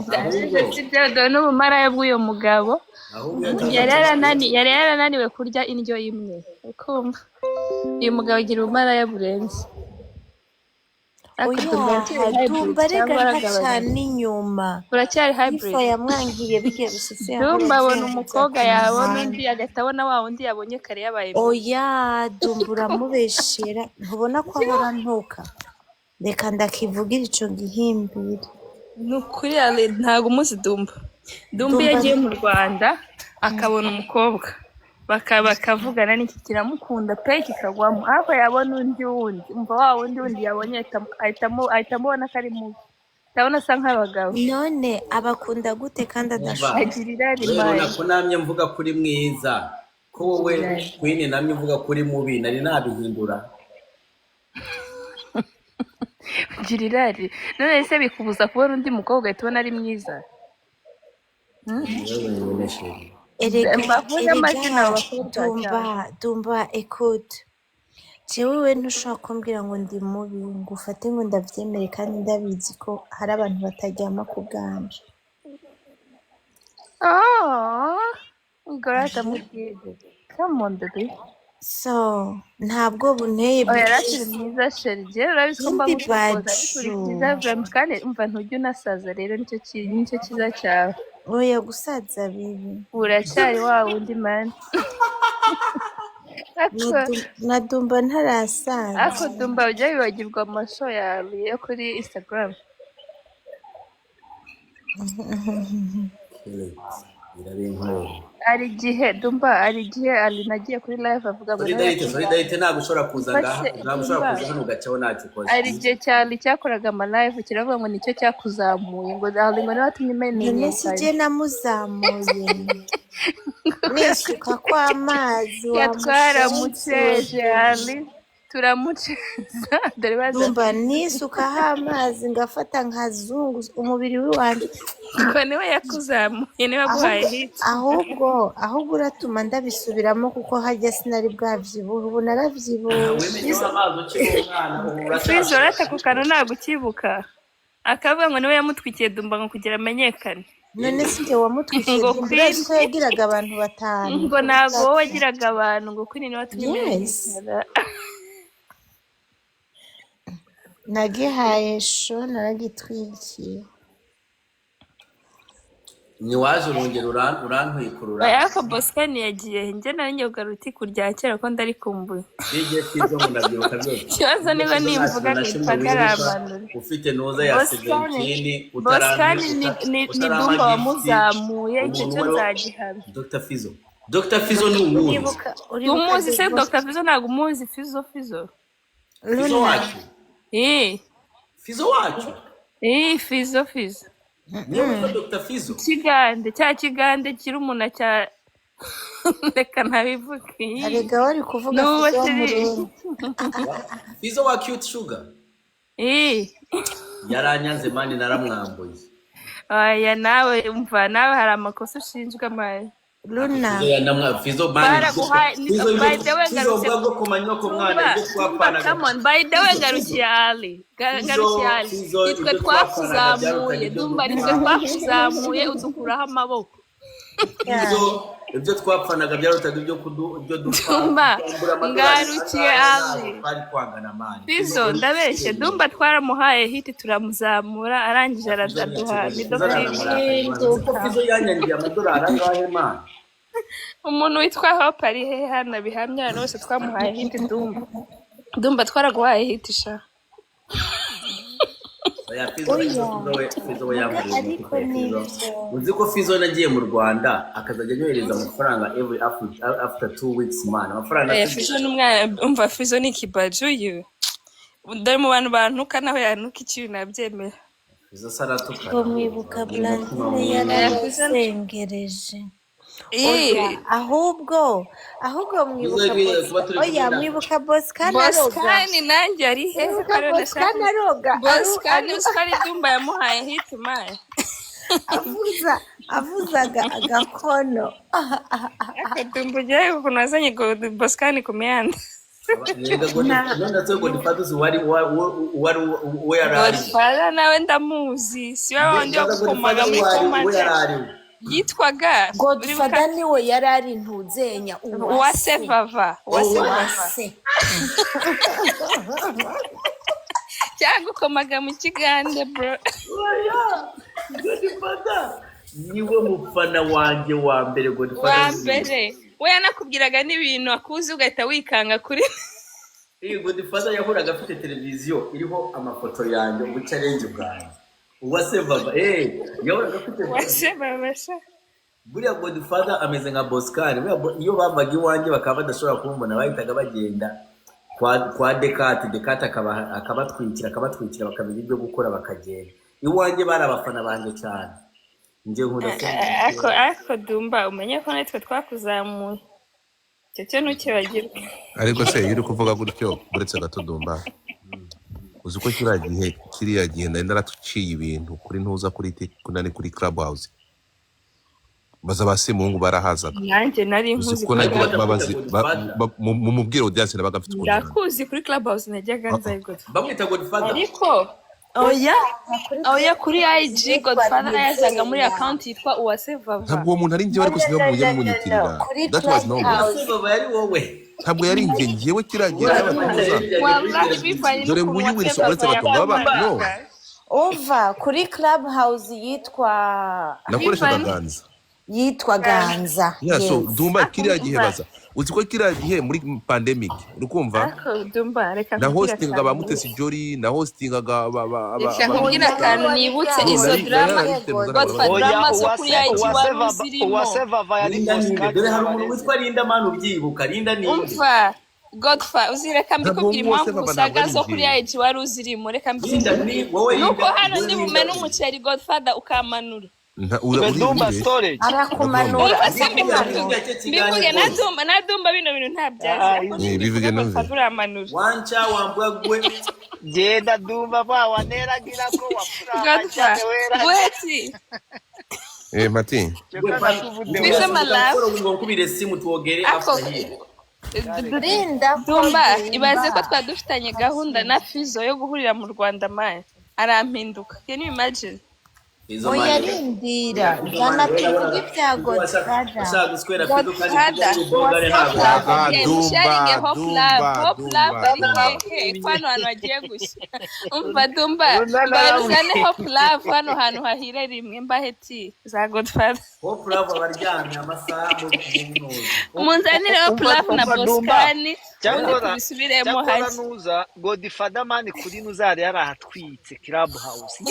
S3: ndabesha sibyo n'ubumaraya bw'uyo mugabo yari yarananiwe kurya indyo imwe ukumva uyu mugabo agira ubumaraya burenze
S4: Dumba rega cyane inyuma.
S3: uracyari hybrid
S4: Sifa yamwangiye bigiye bisese.
S3: Dumba abona umukobwa yabona undi agahita abona wa wundi yabonye kare yabaye
S4: Oya Dumba uramubeshera ntubona ko ahora ntuka. Reka ndakivugira ico gihimbira.
S3: nukuri ntago umuzi Dumba iyo agiye mu Rwanda akabona umukobwa bakavugana n'iki kiramukunda pe kikagwamo ariko yabona undi wundi umva wa wundi yabonye ahita amubona ko ari mubi ndabona asa nk'abagabo
S4: None abakunda gute kandi adashobora.
S3: agirira
S2: urabona ko namye mvuga kuri mwiza ko wowe Queen namye mvuga kuri mubi nari nabihindura
S3: girirari none se bikubuza kubona undi mukobwa uhita ubona ari mwiza mbavuge amazina abakobwa
S4: Dumba écoute. Jewe we ntushobora kumbwira ngo ndi mubi ngo ufate ngo ndavyemere kandi ndabizi ko hari abantu bataryama ku bwanje.
S3: Gorata mubwire come on baby
S4: So ntabwo bunteye
S3: yarakiri mwiza sheri jewe urabizi ko mba
S4: Indi
S3: ngutokoza ariko uri byiza vraiment kandi umva ntujya unasaza rero nicyo cyiza cyawe
S4: oya gusaza bibi.
S3: uracyari wa wundi mani
S4: Na Dumba ntarasaza.
S3: ariko Dumba ujya wibagirwa amasho yawe yo kuri Instagram hari igihe Dumba hari igihe nagiye kuri live avuga ngo
S2: solidarite ntabwo ushobora kuza hano ugacaho ntacyo ukoze
S3: hari igihe cyane cyakoraga ama live kiravuga ngo nicyo cyakuzamuye ngo darling ngo niba watumye
S4: None sije namuzamuye. Nisuka kw'amazi
S3: twaramuceje ali turamuceza dore baza
S4: Dumba nisukaho amazi ngafata nkazungu umubiri w'iwanje.
S3: ngo niwe yakuzamuye niwe aguhaye hit
S4: ahubwo uratuma ndabisubiramo kuko hajya sinari bwavyibuha ubu naravyibuha.
S3: Frizo urata ku kantu ntabwo ukibuka akavuga ngo niwe yamutwikiye Dumba ngo kugira amenyekane
S4: None sinjye wamutwikiye
S3: ngo
S4: Dumba ko yagiraga abantu batanu.
S3: ngo ntabwo wowe wagiraga abantu ngo Queen niwe watumye amenyekana
S4: nagihaye sho naragitwikiye.
S2: ni waje urongera urantwikurura
S3: ariko Boscan yagiye njye nari ngiye kugaruti kurya kera ko ndarikumbuye
S2: DJ Fizo ndabyibuka byose
S3: ikibazo niba nimvuga nitagaramanura
S2: ufite noza ya 17
S3: Boscan ni Dumba wamuzamuye icyo cyo nzagihamya
S2: Dr Fizo ni umuzi
S3: umuzi se Dr Fizo ntabwo umuzi Fizo
S2: Fizo wacu Fizo wacu
S3: Fizo
S2: niyo Dr Fizo
S3: kigande kiri umuntu reka ntabivuge
S4: arega wari kuvuga
S3: n'ubu
S4: Fizo
S3: turi
S4: w'umurundi
S2: Fizo wa cute sugar yaranyanze mani naramwambuye
S3: oya nawe umva nawe hari amakosa ushinjwa mayi
S4: Luna
S2: Fizo mani
S3: by the way
S2: Fizo bwo kumanywa ko mwana ibyo twapanaga
S3: come on by the way garukiye Ali nitwe twakuzamuye ndumva nitwe twakuzamuye udukuraho amaboko
S2: ibyo twapfanaga byarutaga ibyo dupfa
S3: ngarukiye Ali
S2: bari kwangana mani
S3: Fizo ndabeshye ndumva twaramuhaye hiti turamuzamura arangije araduha
S2: nidoka Fizo yanyangiye amadolari angahe mani
S3: umuntu witwa Hope ari he hano bihamya nose twamuhaye hiti ndumva twaraguhaye hiti sha
S2: Fizo yambaye uzi ko Fizo nagiye mu Rwanda akazajya anyohereza amafaranga every after 2 weeks man amafaranga
S3: Fizo n'umwana umva Fizo ni kibajo you ndari mu bantu naho yanuka ikintu nabyemera
S2: Fizo saratuka
S4: mwibuka Blandine yarasengereje ahubwo mwibuka mwibuka
S3: Boskani nanjye ari he Boskani usari dumba yamuhaye hit maye
S4: avuzaga agakono
S3: akadumba ujyaye ukuntu wazanye Boskani ku mihanda Godfather nawe ndamuzi si wowe wundi wo gukomaga muri komanda yitwaga
S4: Godfather niwe yari ari ntuzenya
S3: Uwase Vava cyangwa ukomaga mu kigande bro
S2: Godfather niwe mufana wanjye wa mbere Godfather
S3: we yanakubwiraga n'ibintu akuzi ugahita wikanga kuri
S2: Godfather yahoraga afite televiziyo iriho amafoto yanjye mu challenge bwanjye Uwase Vava yahoraga afite
S3: Uwase Vava
S2: buriya Godfather ameze nka Boskani iyo bavaga iwanjye bakaba badashobora kumubona bahitaga bagenda kwa Dekate akabatwikira bakamenya ibyo gukora bakagenda iwanjye bari abafana banjye cyane nje nkunda
S3: ako dumba umenye ko natwe twakuzamuye cyo ntukibagirwe
S1: ariko se yiri kuvuga gutyo buretse gato dumba uzi ko kiriya gihe nari naratuciye ibintu kuri ntuza kuri Clubhouse baza basimungu barahazaga
S3: nanjye nari nkuzi
S1: ko mu mubwiro audience nabaga mfite
S3: kujana ndakuzi kuri Clubhouse najyaga nzayigota
S2: bamwita Godfather
S3: ariko oya kuri IG Godfather yazaga muri account yitwa Uwase Vava
S1: ntabwo uwo muntu ari njye ariko sinabwo mujye munyitirira that was no
S2: Vava yari wowe
S1: ntabwo yari njyewe kiragiye n'abatuza dore nguyu wese uretse batubaba no
S4: over kuri Clubhouse
S1: nakoreshaga Ganza
S4: yitwa Ganza
S1: so dumba kiriya gihe baza uzi ko kiriya gihe muri pandemic urukumva na hostingaga ba Mutesi Jolly na hostingaga
S3: kugira akantu nibutse izo drama Godfather so kuri IG waruzirimo
S6: Uwase Vava yari Boskani
S2: dore hari umuntu witwa Linda manu ubyibuka Linda ni
S3: umva Godfather uzireka mbikubwira impamvu usaga so kuri IG waruzirimo reka mbikubwira nuko hano ndi bumene umuceri Godfather ukamanura
S6: Dumba storage
S4: arakumanura
S3: bivuge nadumba bino bintu ntabyaza
S1: bivuge nawe
S3: uramanura
S2: wancha wambwagwe
S6: genda Dumba waneragira ko wapfura
S3: weti
S1: Mati
S3: bize malafu
S2: ngo kubire simu tuogere
S3: Dumba ibaze ko twadufitanye gahunda na Fizo yo guhurira mu Rwanda maye arampinduka can you imagine
S4: oya rindira zana tuvuge ibya Godfather
S3: kwano hano hagiye gushya umva Dumba baruzane Hope Love hano hantu hahire rimwe mbaheti za Godfather
S2: Hope Love abaryamye amasaha
S3: umunzanire Hope Love na Boskani
S6: cyangwa bisubiremo haje Godfather mani kuri nuzari yarahatwitse Clubhouse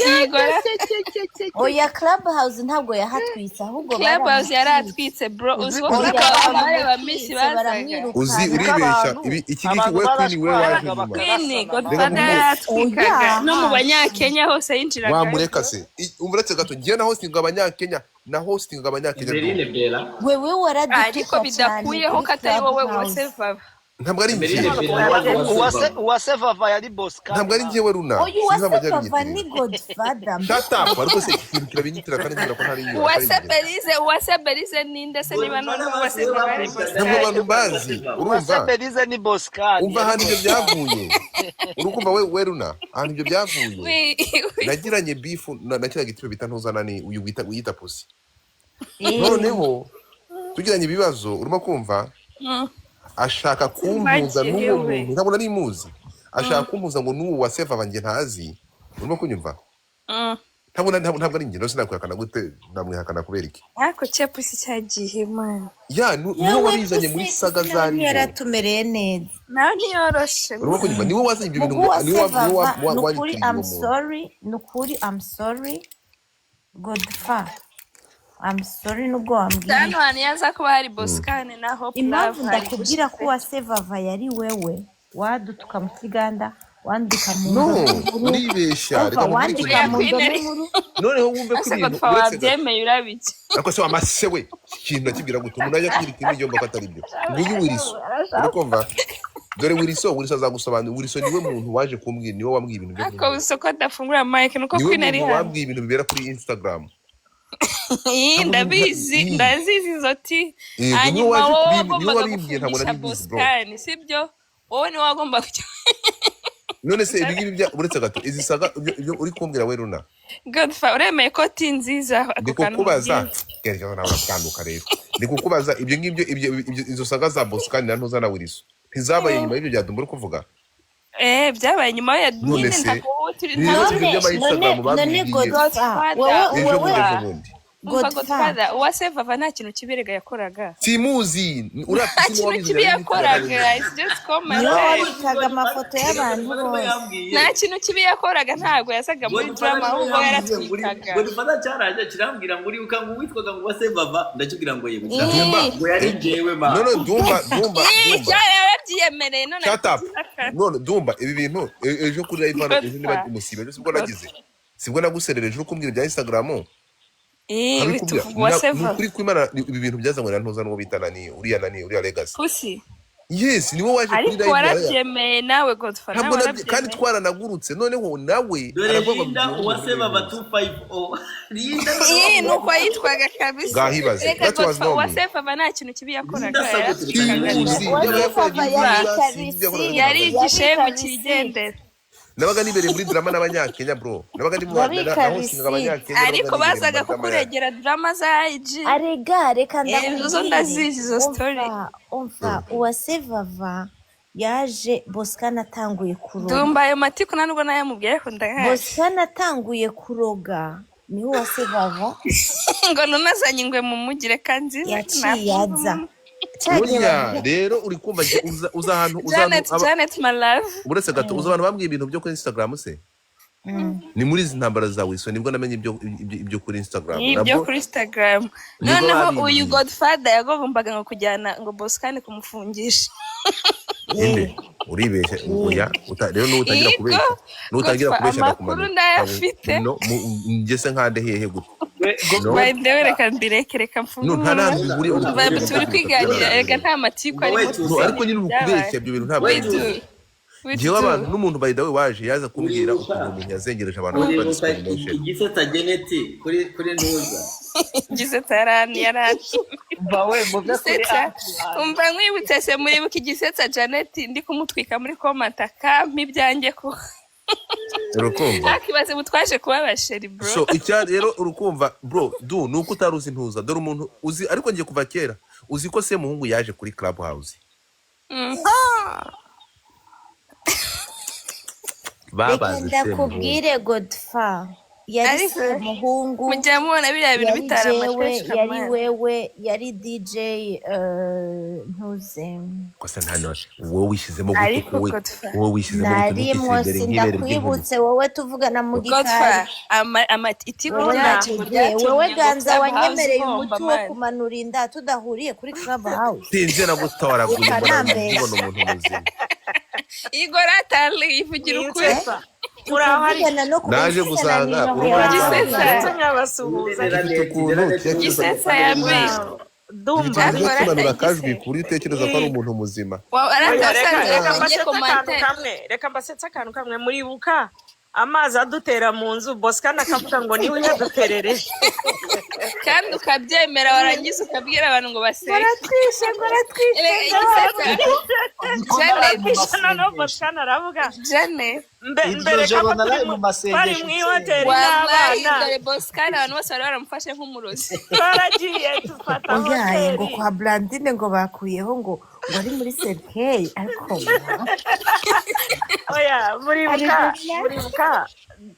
S4: oya Clubhouse ntabwo yahatwitse ahubwo
S3: Clubhouse yaratwitse bro uzwo ba Miss bazaga
S1: uzi uribeshya iki ngiki we Queen we waje
S3: Queen Godfather yaratwikaga no mu Banyakenya hose yinjiraga
S1: wamureka se umuretse gato ngiye na hosting abanyakenya na hosting abanyakenya
S2: Emeline Bella
S4: wewe
S3: ariko
S4: waradutuka cyane
S3: bidakuyeho
S4: kuri
S3: ko atari wowe
S4: Clubhouse.
S3: Uwase Vava.
S1: ntabwo ari
S2: Emeline
S1: njye
S2: Bella waje
S6: Uwase Vava yari Boscan.
S1: ntabwo ari njyewe Runa
S4: Oyu
S1: sinzi
S4: Uwase
S1: amajyaruguru
S4: Vava ni Godfather.
S1: shut up ariko se ikintu kirabinyitira kandi ngira ko ntari iyo
S3: Uwase Belize ninde se niba none Uwase Vava ari
S1: ntabwo
S3: Boscan?
S1: abantu bazi
S6: Uwase
S1: urumva
S6: Belize ni Boscan.
S1: umva ahantu ibyo byavuye urukumva we Runa ahantu ibyo byavuye
S3: Oui.
S1: nagiranye beef na kiriya gitiro bita ntuzana ni uyu wiyita pusi noneho tugiranye ibibazo urimo kumva ashaka kumpuza n'uwo muntu ntabwo nari muzi ashaka kumpuza ngo n'uwo Uwase Vava njye ntazi urimo kunyumva ntabwo ari njye no sinakwihakana gute ndamwihakana kubera iki
S3: Ariko Chepusi cyagiye man.
S1: ya niwe wabizanye muri saga za niwe
S4: yaratumereye neza.
S3: Nawe ntiyoroshe.
S1: urimo kunyumva niwe wazanye ibyo bintu
S4: Uwase
S1: niwe
S4: Vava
S1: wajitiriye
S4: nukuri I'm sorry nukuri I'm sorry Godfather. I'm sorry nubwo wambwiye.
S3: Hano hantu yaza kuba hari Boscan na Hope
S4: Impamvu
S3: Love.
S4: ndakubwira ko Uwase Vava yari wewe wadutuka mu kiganda wandika mu
S1: no uribeshya reka
S4: wandika mu ndoro
S1: noneho wumve ko
S3: Ase
S1: ibintu
S3: Godfather wabyemeye urabiki.
S1: ariko se wamase we ikintu nakibwira gute umuntu ajya kwira ikintu yomba ko atari byo nguyu Wiriso urikumva dore Wiriso azagusobanurira Wiriso niwe muntu waje kumbwira niwe wambwiye ibintu byo
S3: Ako usoko dafungura mic nuko
S1: niwe
S3: Queen ari
S1: muntu
S3: hano.
S1: wambwiye ibintu bibera kuri Instagram
S3: Ndabizi zoti.
S1: Yego,
S3: Hanyuma
S1: niwe
S3: wowe
S1: waje kubimbwira, niwe
S3: wagombaga
S1: wabimbwiye, ntabwo
S3: kuvugisha
S1: nabibizi, bro.
S3: Boscan sibyo? Wowe ni wagomba kujya.
S1: none se ibi bya uretse gato izi saga ibyo uri kumbwira we Runa
S3: Godfather uremeye ko tinziza ako
S1: ndi
S3: kantu.
S1: kukubaza gerageza nawe urakanduka rero ndi kukubaza ibyo ngibyo izo saga za Boscan na Ntuzana Wiriso ntizabaye nyuma y'ibyo byadumba uri kuvuga
S3: Byabaye nyuma ya
S1: None
S3: nyine
S1: se,
S3: ntabwo turi
S1: rero
S3: ntabwo
S1: ibyo by'ama Instagram babwiye
S3: Godfather.
S1: ejo bundi ejo bundi
S3: Godfather Uwase Vava nta kintu kibirega yakoraga.
S1: simuzi
S3: Nta
S1: urapfa
S3: kintu kibi yakoraga. It's just common
S4: niwe
S3: life.
S4: wabikaga amafoto y'abantu bose.
S3: Nta kintu kibi yakoraga ntabwo yasaga muri drama ahubwo yaratwikaga.
S2: Godfather cyaraje kirambwira ngo uribuka ngo witwaga ngo Uwase Vava ndakibwira ngo yego
S1: Dumba.
S2: ngo yari jewe ma
S1: none dumba
S3: Yarabyiyemereye none
S1: shut up none dumba ibi bintu ejo kuri live hano ejo niba umusiba ejo sibwo nagize sibwo naguserereje uri kumbwira ibya Instagram
S3: Uwase Vava
S1: nukuri kwimana ibi bintu byazanywe na Ntuzana n'uwo bita uriya Legacy
S3: Pussy
S1: yes niwe waje kuri
S3: ariko
S1: live
S3: warabyemeye nawe Godfather
S1: ntabwo
S3: nawe
S1: kandi
S3: warabyemeye.
S1: twaranagurutse noneho nawe
S2: dore
S1: aravuga
S2: Linda
S1: ngo
S2: Uwase Vava 250 Linda
S3: Nuko yitwaga kabisa.
S1: Ngahibaze.
S3: Reka
S1: That was
S3: Godfather
S1: normal.
S3: Uwase Vava nta kintu kibi yakoraga.
S2: Linda Sago
S1: simuzi
S3: Yari igishemu kigendera.
S1: nabaga nibereye muri drama n'abanyakenya bro nabaga ndi hosting abanyakenya
S3: Ariko bazaga kukuregera drama za IG.
S4: arega reka
S3: Izo ndazizi izo story.
S4: umva Uwase Vava yaje Boscan atanguye kuroga.
S3: Dumba ayo matiko nubwo nayamubwiye ko ndahaje.
S4: Boscan atanguye kuroga niwe Uwase Vava
S3: Ngo nunazanye ingwe mu mugire kanzi.
S4: yaciye aza.
S1: oya rero uri kumva uza ahantu
S3: Janet my love.
S1: uretse gato uza abantu bambwiye ibintu byo kuri Instagram se ni muri izi ntambara za Wiriso nibwo namenye ibyo kuri Instagram
S3: Ibyo kuri Instagram. Noneho uyu Godfather yagombaga ngo kujyana ngo Boscan kumufungisha.
S1: inde uribeshya oya rero nutangira kubeshya
S3: amakuru ndayafite.
S1: no ngese nkande hehe gute
S3: By the way reka mbireke reka mfunge.
S1: no ntarambi buri
S3: turi kwiganira reka nta matiko ari
S1: no ariko nyine ukubeshya ibyo bintu ntabwo jewe abantu n'umuntu by the way waje yaza kumbwira ukuntu umuntu yazengereje abantu bakora discrimination
S2: igiseta Geneti kuri Ntuza
S3: Igiseta yarani
S6: Bawe mu byakuri
S3: umva nkwibutse se muribuka Igiseta Janet ndi kumutwika muri komata kampi ibyanjye ko
S1: urukumva
S3: akibaze butwaje kuba abasheri bro.
S1: so icya rero urukumva bro nuko utaruzi Ntuza dore umuntu uzi ariko ngiye kuva kera uzi ko se muhungu yaje kuri Clubhouse babaze se
S4: ndakubwire Godfather yari umuhungu
S3: mujya mubona biriya bintu bitara amateshwa
S4: yari wewe yari DJ Ntuze
S1: kosa ntano wowe wishyizemo gutuko wowe wishyizemo
S4: narimo sindakwibutse wowe tuvugana mu gikari
S3: itiko
S4: wowe ganza wanyemereye umuti wo kumanura inda tudahuriye kuri Clubhouse
S1: tinze na gutawaraguye mbona umuntu muzima
S3: Igor atali ivugira ukuri
S4: tukavugana no
S1: naje
S4: kubisana
S1: gusanga
S4: n'ino
S1: uri muri
S3: Gisesa.
S4: nkabasuhuza
S1: gifite ukuntu
S3: Gisesa yambe.
S4: Dumva
S1: gifite
S3: Ariko
S1: kimanura
S3: arata
S1: akajwi
S3: Gise.
S1: ku buryo utekereza ko ari umuntu muzima
S4: reka mbasetsa akantu kamwe muribuka amazi adutera mu nzu Boscan akavuga ngo niwe yaduterereje
S3: kandi ukabyemera warangiza ukabwira abantu ngo baseke.
S4: baratwishe
S3: Jane.
S4: no Boscan aravuga
S3: Jane.
S4: mbere
S6: joro
S4: kama
S6: naraye mu
S4: bari
S6: masengesho
S4: mu hoteli
S3: Wallahi
S4: n'abana
S3: dore Boscan abantu bose bari baramufashe nk'umurozi.
S4: twaragiye dufata
S7: oyaye ngo
S4: hoteli
S7: kwa Blandine ngo bakuyeho ngo ari muri serkei ariko
S4: oya muribuka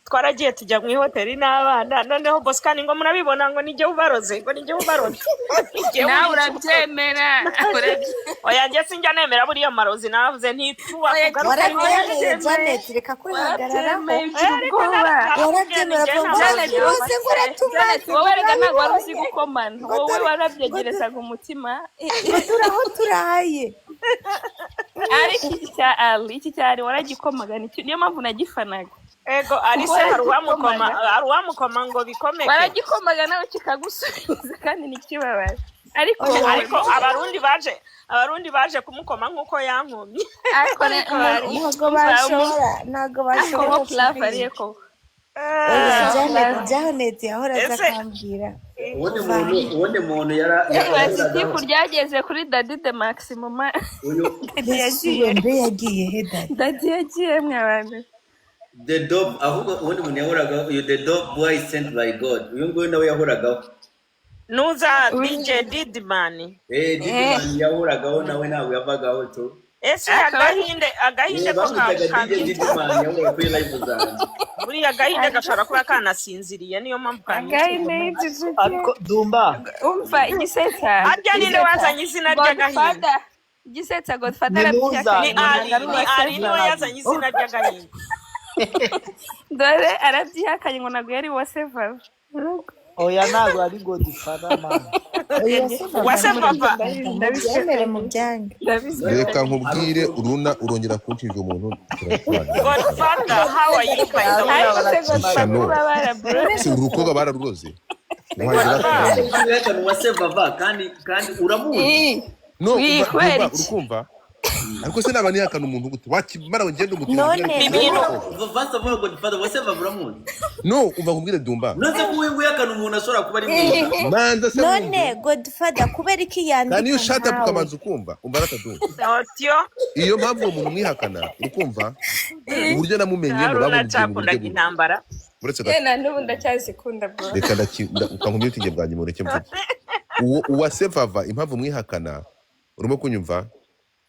S4: twaragiye tujya mu hoteli n'abana noneho Boscan ngo murabibona ngo nijye ubaroze
S3: Nawe urabyemera.
S4: oya njye sinjya nemera buriya marozi naravuze
S7: warabyemeye Janet reka kwihagararaho warabyemera bose ngo uratumaze
S3: wowe reka ntabwo wari uzi gukomana wowe warabyegerezaga umutima
S7: turaho turahaye
S3: ariko iki cya Ali waragikomaga niyo mpamvu nagifanaga
S4: ego arise hari uwamukoma ngo bikomeke
S3: waragikomaga nawe kikagusubiza kandi ntikibabaje ariko abarundi baje kumukoma nk'uko yankomye
S7: ntabwo bashobora
S3: ariko
S7: Janet yahoraga akambwira
S2: ubundi muntu
S3: itiku ryageze kuri Daddy de Maximum
S7: yagiye heda
S3: Daddy yagiye mwabana
S2: the dog ahubwo ubundi muntu yahoraga the dog boy sent by God uyu nguyu nawe yahoragaho
S4: nuza DJ Didman
S2: Didman yahoragaho nawe ntabwo yavagaho tu
S4: ese agahinde ko
S2: Didman yahora kuri live zanjye
S4: buriya agahinde gashobora kuba kanasinziriye niyo mpamvu
S6: ariko Dumba
S3: umva igisetsa
S4: harya ninde wazanye izina ry'agahinde
S3: igisetsa Godfather
S4: ari niwe yazanye izina ry'agahinde
S3: dore arabyihakanye ngo ntabwo yari wase vava
S6: oya ntabwo ari Godfather man
S4: wase vava
S7: ndabyemere mu byange
S1: reka nkubwire uruna urongera kunshije umuntu
S4: Godfather how are you by the way
S1: si urukoga bararuroze
S2: reka wase vava kandi uramuzi
S1: no urukumva ariko se nabani yakana umuntu gute wakimara ugenda umutima
S2: vasa vuga Godfather wase vava uramuzi
S1: no umva kumbwire Dumba
S2: noze kuwe yakana umuntu ashobora kuba ari mwiza
S1: manza se
S7: none Godfather kubera iki yandika
S1: kandi iyo shut up kamanza ukumva umva ratadumva iyo mpamvu uwo muntu mwihakana ukumva uburyo namumenye mu
S4: bamugiye intambara
S1: uretse
S3: na n'ubu ndacyazikunda bro
S1: reka ukankumye utinge bwanjye mureke mvuge uwa sevava impamvu mwihakana urimo kunyumva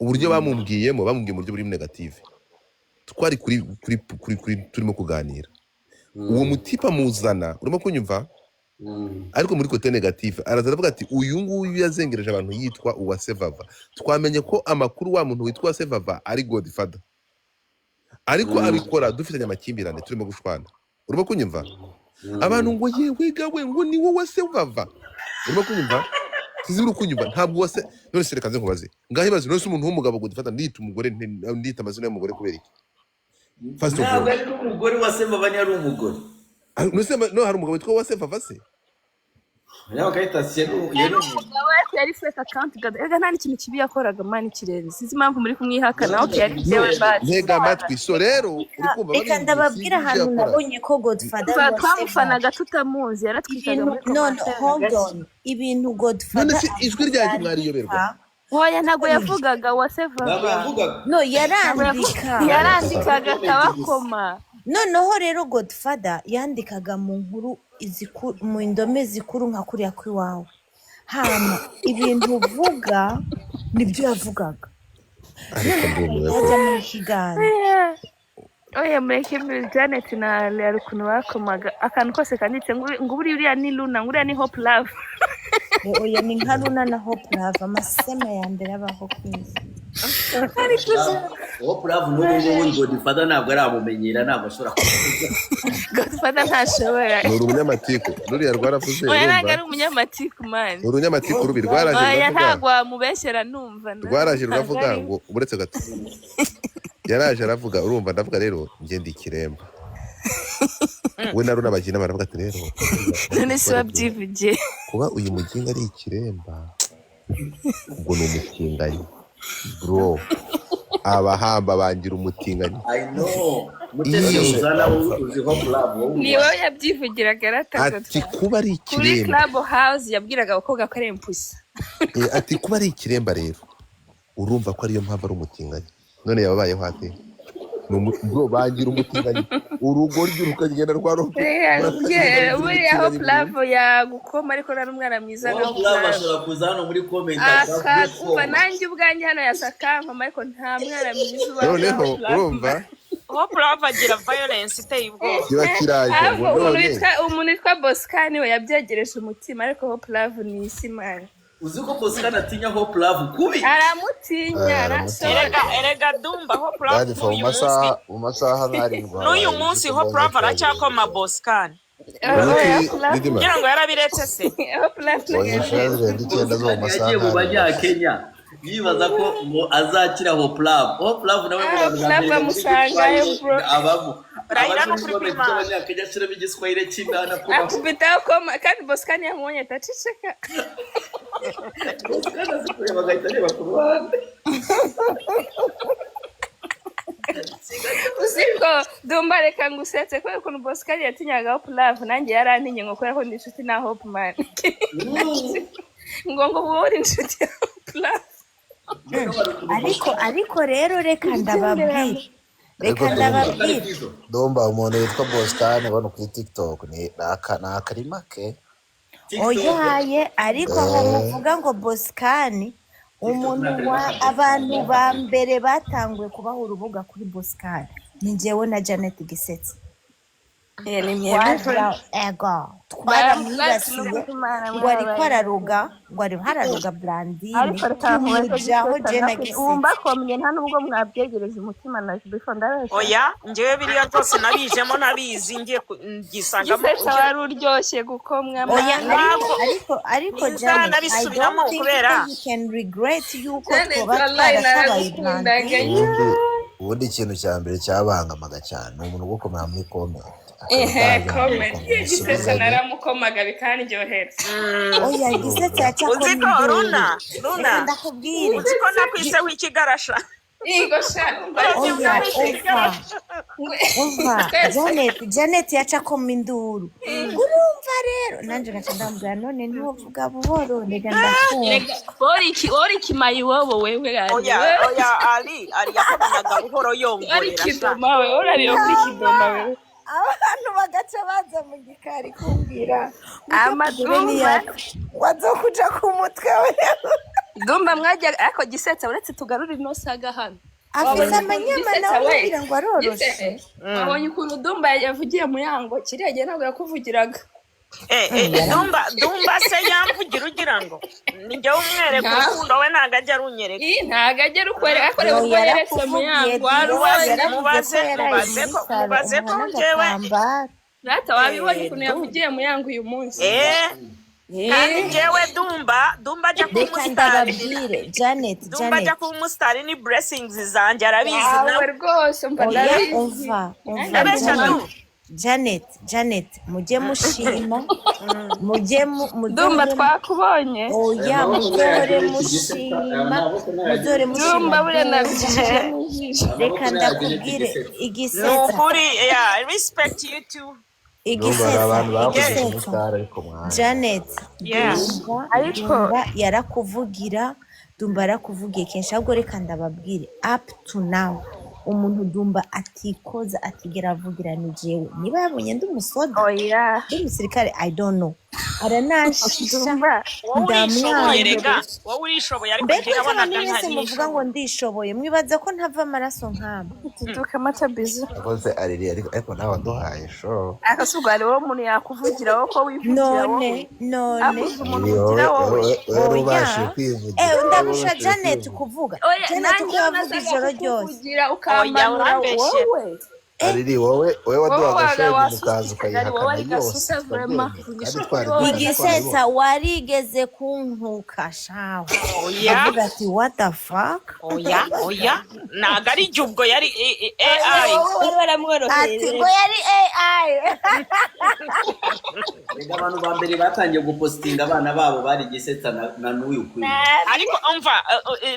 S1: uburyo bamubwiye mu buryo buri negative twari kuri turimo kuganira uwo mutipa muzana urimo kunyumva ariko muri kote negative araza aravuga ati uyu nguyu yazengereje abantu yitwa uwa sevava twamenye ko amakuru wa muntu witwa sevava ari Godfather ariko abikora dufitanye amakimbirane turimo gushwana urimo kunyumva abantu ngo yewe gawe ngo ni wowe sevava urimo kunyumva sizuru kunyumva ntabwo wase none se reka nze nkubaze ngaho ibaze none se umuntu w'umugabo Godfather ndita umugore ndita amazina y'umugore kubera iki
S2: first of all ntabwo ari umugore wase vava ni ari umugore
S1: no hari umugabo witwa wase vava se
S2: yawe kayita sero
S3: yari fake account ega nta n'ikintu kibi yakoraga mani kirere sinzi impamvu muri kumwihakana aho yari byewe bad
S1: ntega amatwi so rero urikumva
S7: reka ndababwira ahantu nabonye ko Godfather
S3: twamufanaga tutamuzi yaratwikaga muri
S7: none hold on ibintu Godfather
S1: none se ijwi ryanjye mwariyoberwa
S3: hoya ntago yavugaga wase vava
S7: no
S3: yarandikaga akabakoma
S7: noneho rero Godfather yandikaga mu nkuru mu indome zikuru nka kuriya kw'iwawe hama ibintu uvuga nibyo yavugaga yajya mu kiganiro
S3: oya mureke Janet na ari ukuntu bakomaga akantu kose kanditse ngo uriya ni Luna ngo uriya ni Hope Love
S7: oya ni nka Luna na Hope Love amasema ya mbere abaho kwisi
S2: Hope Love n'ubu Godfather ntabwo aramumenyera ntabwo ashobora
S3: Godfather ntashobora
S1: ni umunyamatiku ruriya rwaravuze
S3: oya ntabwo ari umunyamatiku man
S1: urunyamatiku rubi rwaraje
S3: oya ntabwo wamubeshyera numva
S1: rwaraje ruravuga ngo uretse gato yaraje aravuga urumva ndavuga rero njye ndi ikiremba we na Runa bagenda baravuga ati rero
S3: none se wabyivugiye
S1: kuba uyu muginga ari ikiremba ubwo ni umutinganyi bro abahamba bangira umutinganyi
S2: I know mutesi uzana uzi Hope Love
S3: ni wowe yabyivugiraga rataza
S1: ati kuba ari
S3: kuri
S1: ikiremba
S3: Club House yabwiraga abakobwa ko ari impusa
S1: ati kuba ari ikiremba rero urumva ko ariyo mpamvu ari umutinganyi none yababayeho ate bro bangira umutinganyi urugo ry'urukagenda rwaroka
S3: buriya Hope Love yagukoma ariko nari umwana mwiza nka
S2: Hope Love ashobora kuza hano muri comment
S3: akakumva nanjye ubwanjye hano yasakankoma ariko nta mwana mwiza uba
S1: noneho urumva
S8: Hope Love agira violence iteye ubwoba
S1: kiba kiraje
S3: umuntu witwa Boscan we yabyegereje umutima ariko Hope Love ni isi mani
S2: uzi ko Boscan atinya Hope Love kubi
S3: aramutinya
S8: erega Dumba Hope Love
S9: mu masaha ntarindwa
S8: n'uyu munsi Hope Love aracyakoma Boscan kugira ngo yarabiretse se
S3: Hope Love
S2: yagiye mu banyakenya yibaza ko ngo azakira Hope Love nawe
S3: amusangayo bro
S8: Raila no kuri prima
S2: abanyakenya ashiramo igiswahili cy'imana ko
S3: akubitaho koma kandi Boscan yamubonye ataceceka
S2: Boscan azikureba agahita areba ku ruhande
S3: uziko Dumba reka ngusetse kubera ukuntu Boscan yatinyaga Hope Love nanjye yarantinye ngo kubera ko ndi inshuti na Hope man ngo wowe uri inshuti ya Hope Love
S4: ariko rero reka ndababwire
S9: Dumba umuntu witwa Boscan ubona kuri TikTok ni akarima ke
S4: oyaye ariko aho muvuga ngo Boscan umuntu abantu ba mbere batanguye kubaha urubuga kuri Boscan ni njyewe na Janet Gisetse twaramwibasiye ngo ariko araruga Blandine tumujaho Jena Gisetse
S3: umbakomye nta nubwo mwabyegereza umutima na before ndabaje
S8: oya njyewe biriya byose nabijemo nabizi ngiye gisangamo
S3: Gisetse wari uryoshye gukomwa
S4: oya ariko Jana
S8: nabisubiramo kubera
S4: you can regret yuko twoba twarasabaye Blandine
S9: ubundi ikintu cya mbere cyabangamaga cyane umuntu gukomera muri comment
S3: comment Gisetse naramukomaga bikanryohera
S4: oya Gisetse yacakomye
S8: uziko Runa
S4: ndakubwire
S8: uziko nakwise w'ikigarasha
S4: Janet yacakoma induru urumva rero nanjye gaca ndambwira none ntiwovuga buhoro rega ndakumva
S3: ori kimayi wobo wewe
S8: oya ali yakomenaga buhoro yongorera
S3: kidoma we orariyo kuri kidoma wewe
S4: abantu bagaca baza mu gikari kumbwira
S3: amadumba
S4: wazokuja ku mutwe we
S3: Dumba mwajya ariko Gisetse uretse tugarura ino saga hano
S4: afite amanyama nawe kugira ngo aroroshe
S3: wabonye ukuntu Dumba yavugiye mu yango kirege ntabwo yakuvugiraga
S8: Dumba se yamvugira ugira ngo njye umwereka urukundo we ntago ajya arunyereka
S3: ntago ajya rukwereka ko rweretse mu yango mubaze ko njyewe rata wabibonye ukuntu yavugiye mu yango uyu munsi
S8: kandi njyewe Dumba ajya kuba umusitari
S4: Janet
S8: Dumba ajya kuba umusitari ni blessings zanjye arabizi
S3: nawe rwose mva
S4: umva Janet mujye mushima
S3: Dumba twakubonye
S4: oya muzore mushima
S3: Dumba bure nabije
S4: reka ndakubwire Igisetse
S8: nukuri respect you too
S4: Janet Dumba yarakuvugira Dumba yarakuvugiye kenshi ahubwo reka ndababwire up to now umuntu Dumba atikoza atigera avugira ni jewe niba yabonye ndi umusoda ndi umusirikare I don't know aranashisha
S8: ndamwanga wowe urishoboye ariko njye nabonaga
S4: ntari muvuga ngo ndishoboye mwibaza ko ntava amaraso nkama
S3: tuduka mata bizu
S9: akoze ariri ariko nawe nduhaye sho
S3: akasuga ari wo muntu yakuvugira wo ko wivugira
S4: none
S9: ubashe kwivugira
S4: ndabusha Janet kuvuga Janet ko yavuga ijoro ryose
S3: ukambanura wowe
S9: Ariri wowe waduha
S3: wowe
S9: agashenge mukaza
S3: wasusikagari wowe ari
S9: ukayihakana yose
S3: gasusa vrema
S9: kandi twari
S4: Igisetsa warigeze kuntuka shawe
S8: Oya.
S4: avuga ati what the fuck
S8: Oya. Ntago ari jye ubwo yari AI.
S3: wari waramworoheye
S4: ati ngo yari AI
S2: Rega abantu ba mbere batangiye gupostinga abana babo bari Gisetsa na n'uyu kuri.
S8: Ariko umva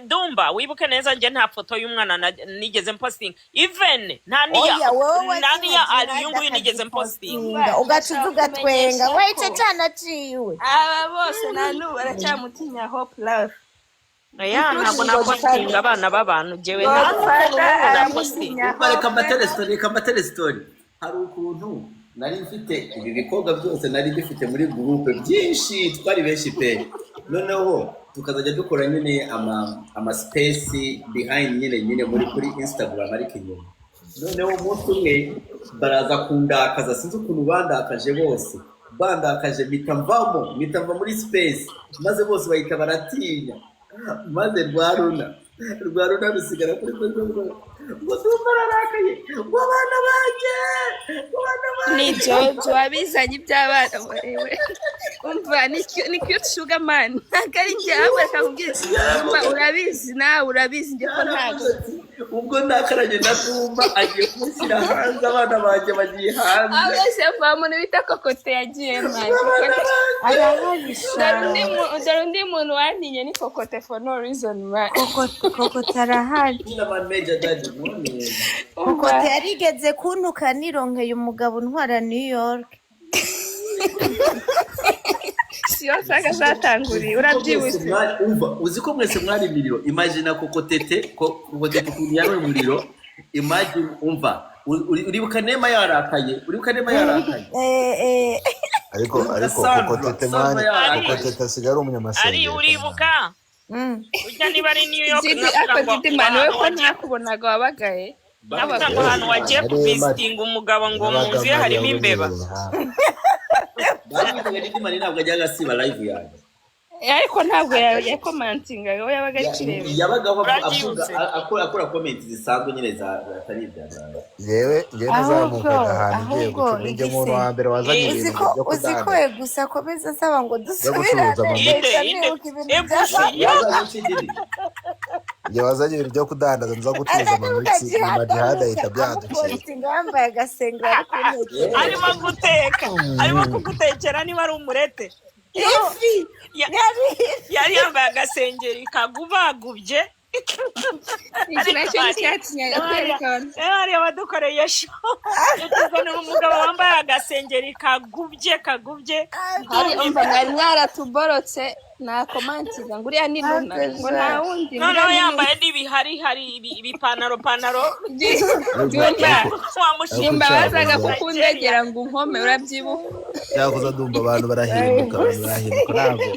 S8: Dumba wibuke neza njye nta foto y'umwana nigeze posting. Even
S4: Oya, wowe
S8: naniya
S4: wazihagira
S8: ari yungu nigeze posting.
S4: ugacuza ugatwenga wahita cyana ciwe
S3: aba bose na n'ubu baracyamutinya Hope Love
S8: Oya ntabwo napostinga abana b'abantu jewe
S3: Godfather
S8: nta
S3: aramutinya
S2: Reka mbatere story. Hari ukuntu nari mfite ibi bikorwa byose nari bifite muri groupe byinshi twari benshi pe. Noneho tukazajya dukora nyine ama space behind nyine muri kuri Instagram ariko inyuma. Noneho umunsi umwe baraza kundakaza sinzi ukuntu bandakaje bose. Bandakaje mitamba muri space maze bose bahita baratinya. Maze rwaruna rusigara kuri ngo tumararakaye wabana banje
S3: ni Jojo abizanye iby'abana wewe umva ni cute sugar man ntabwo ari njye ahubwo akakubwira urabizi njye ko ntabwo
S2: ubwo ndakaranye na Tumba agiye kumushyira hanze abana banje bagiye hanze
S3: abese mva umuntu bita Kokote yagiye manje dore undi muntu wantinye ni Kokote for no reason man
S4: Kokote arahari
S2: nyina man major daddy mwone
S4: Kokote yarigeze kuntuka nironkeye umugabo ntwara New York
S3: siyo saga zatanguriye urabyibutse
S2: umva uzi ko mwese mwari miliro imagine Kokotete ukuntu yawe muliro imagine umva uribuka Nema yarakaye
S9: ariko Kokotete mani Kokotete asigara umunyamasengesho
S8: ari uribuka ujya niba ari New York
S3: Didi man we ko ntakubonaga wabagaye
S8: navuga ngo ahantu wagiye kubisitinga umugabo ngo mu nzu ye harimo imbeba
S2: Didi man ntabwo ajya agasiba live yanjye
S3: ariko ntabwo yakomantinga we yabaga akireba
S2: yabagaho akora comment zisanzwe nyine zatari ibyanjye
S9: yewe nazamukaga ahantu ngiye gucunga njye umuntu wa mbere wazanye ibintu byo
S4: uzi ko gusa komeza asaba ngo dusubirane
S9: njye wazanye ibintu byo kudandaza nza gucuruza amanutsi nyuma jihad ahita byadukira
S4: yambaye agasengero
S8: arimo kugutekera niba ari umurete yari yambaye agasengeri kagubagubye
S3: iki nacyo cyatinya kwerekana
S8: ari abadukoreye show tuzana umugabo wambaye agasengeri kagubye
S3: hari umva mwari mwaratuborotse nakomantiza ngo uriya ni Luna ngo nta wundi
S8: noneho yambaye n'ibihari ibipantaro
S3: wamushimba bazaga kukundegera ngo unkome urabyibuka
S9: cyakoze ndumva abantu barahinduka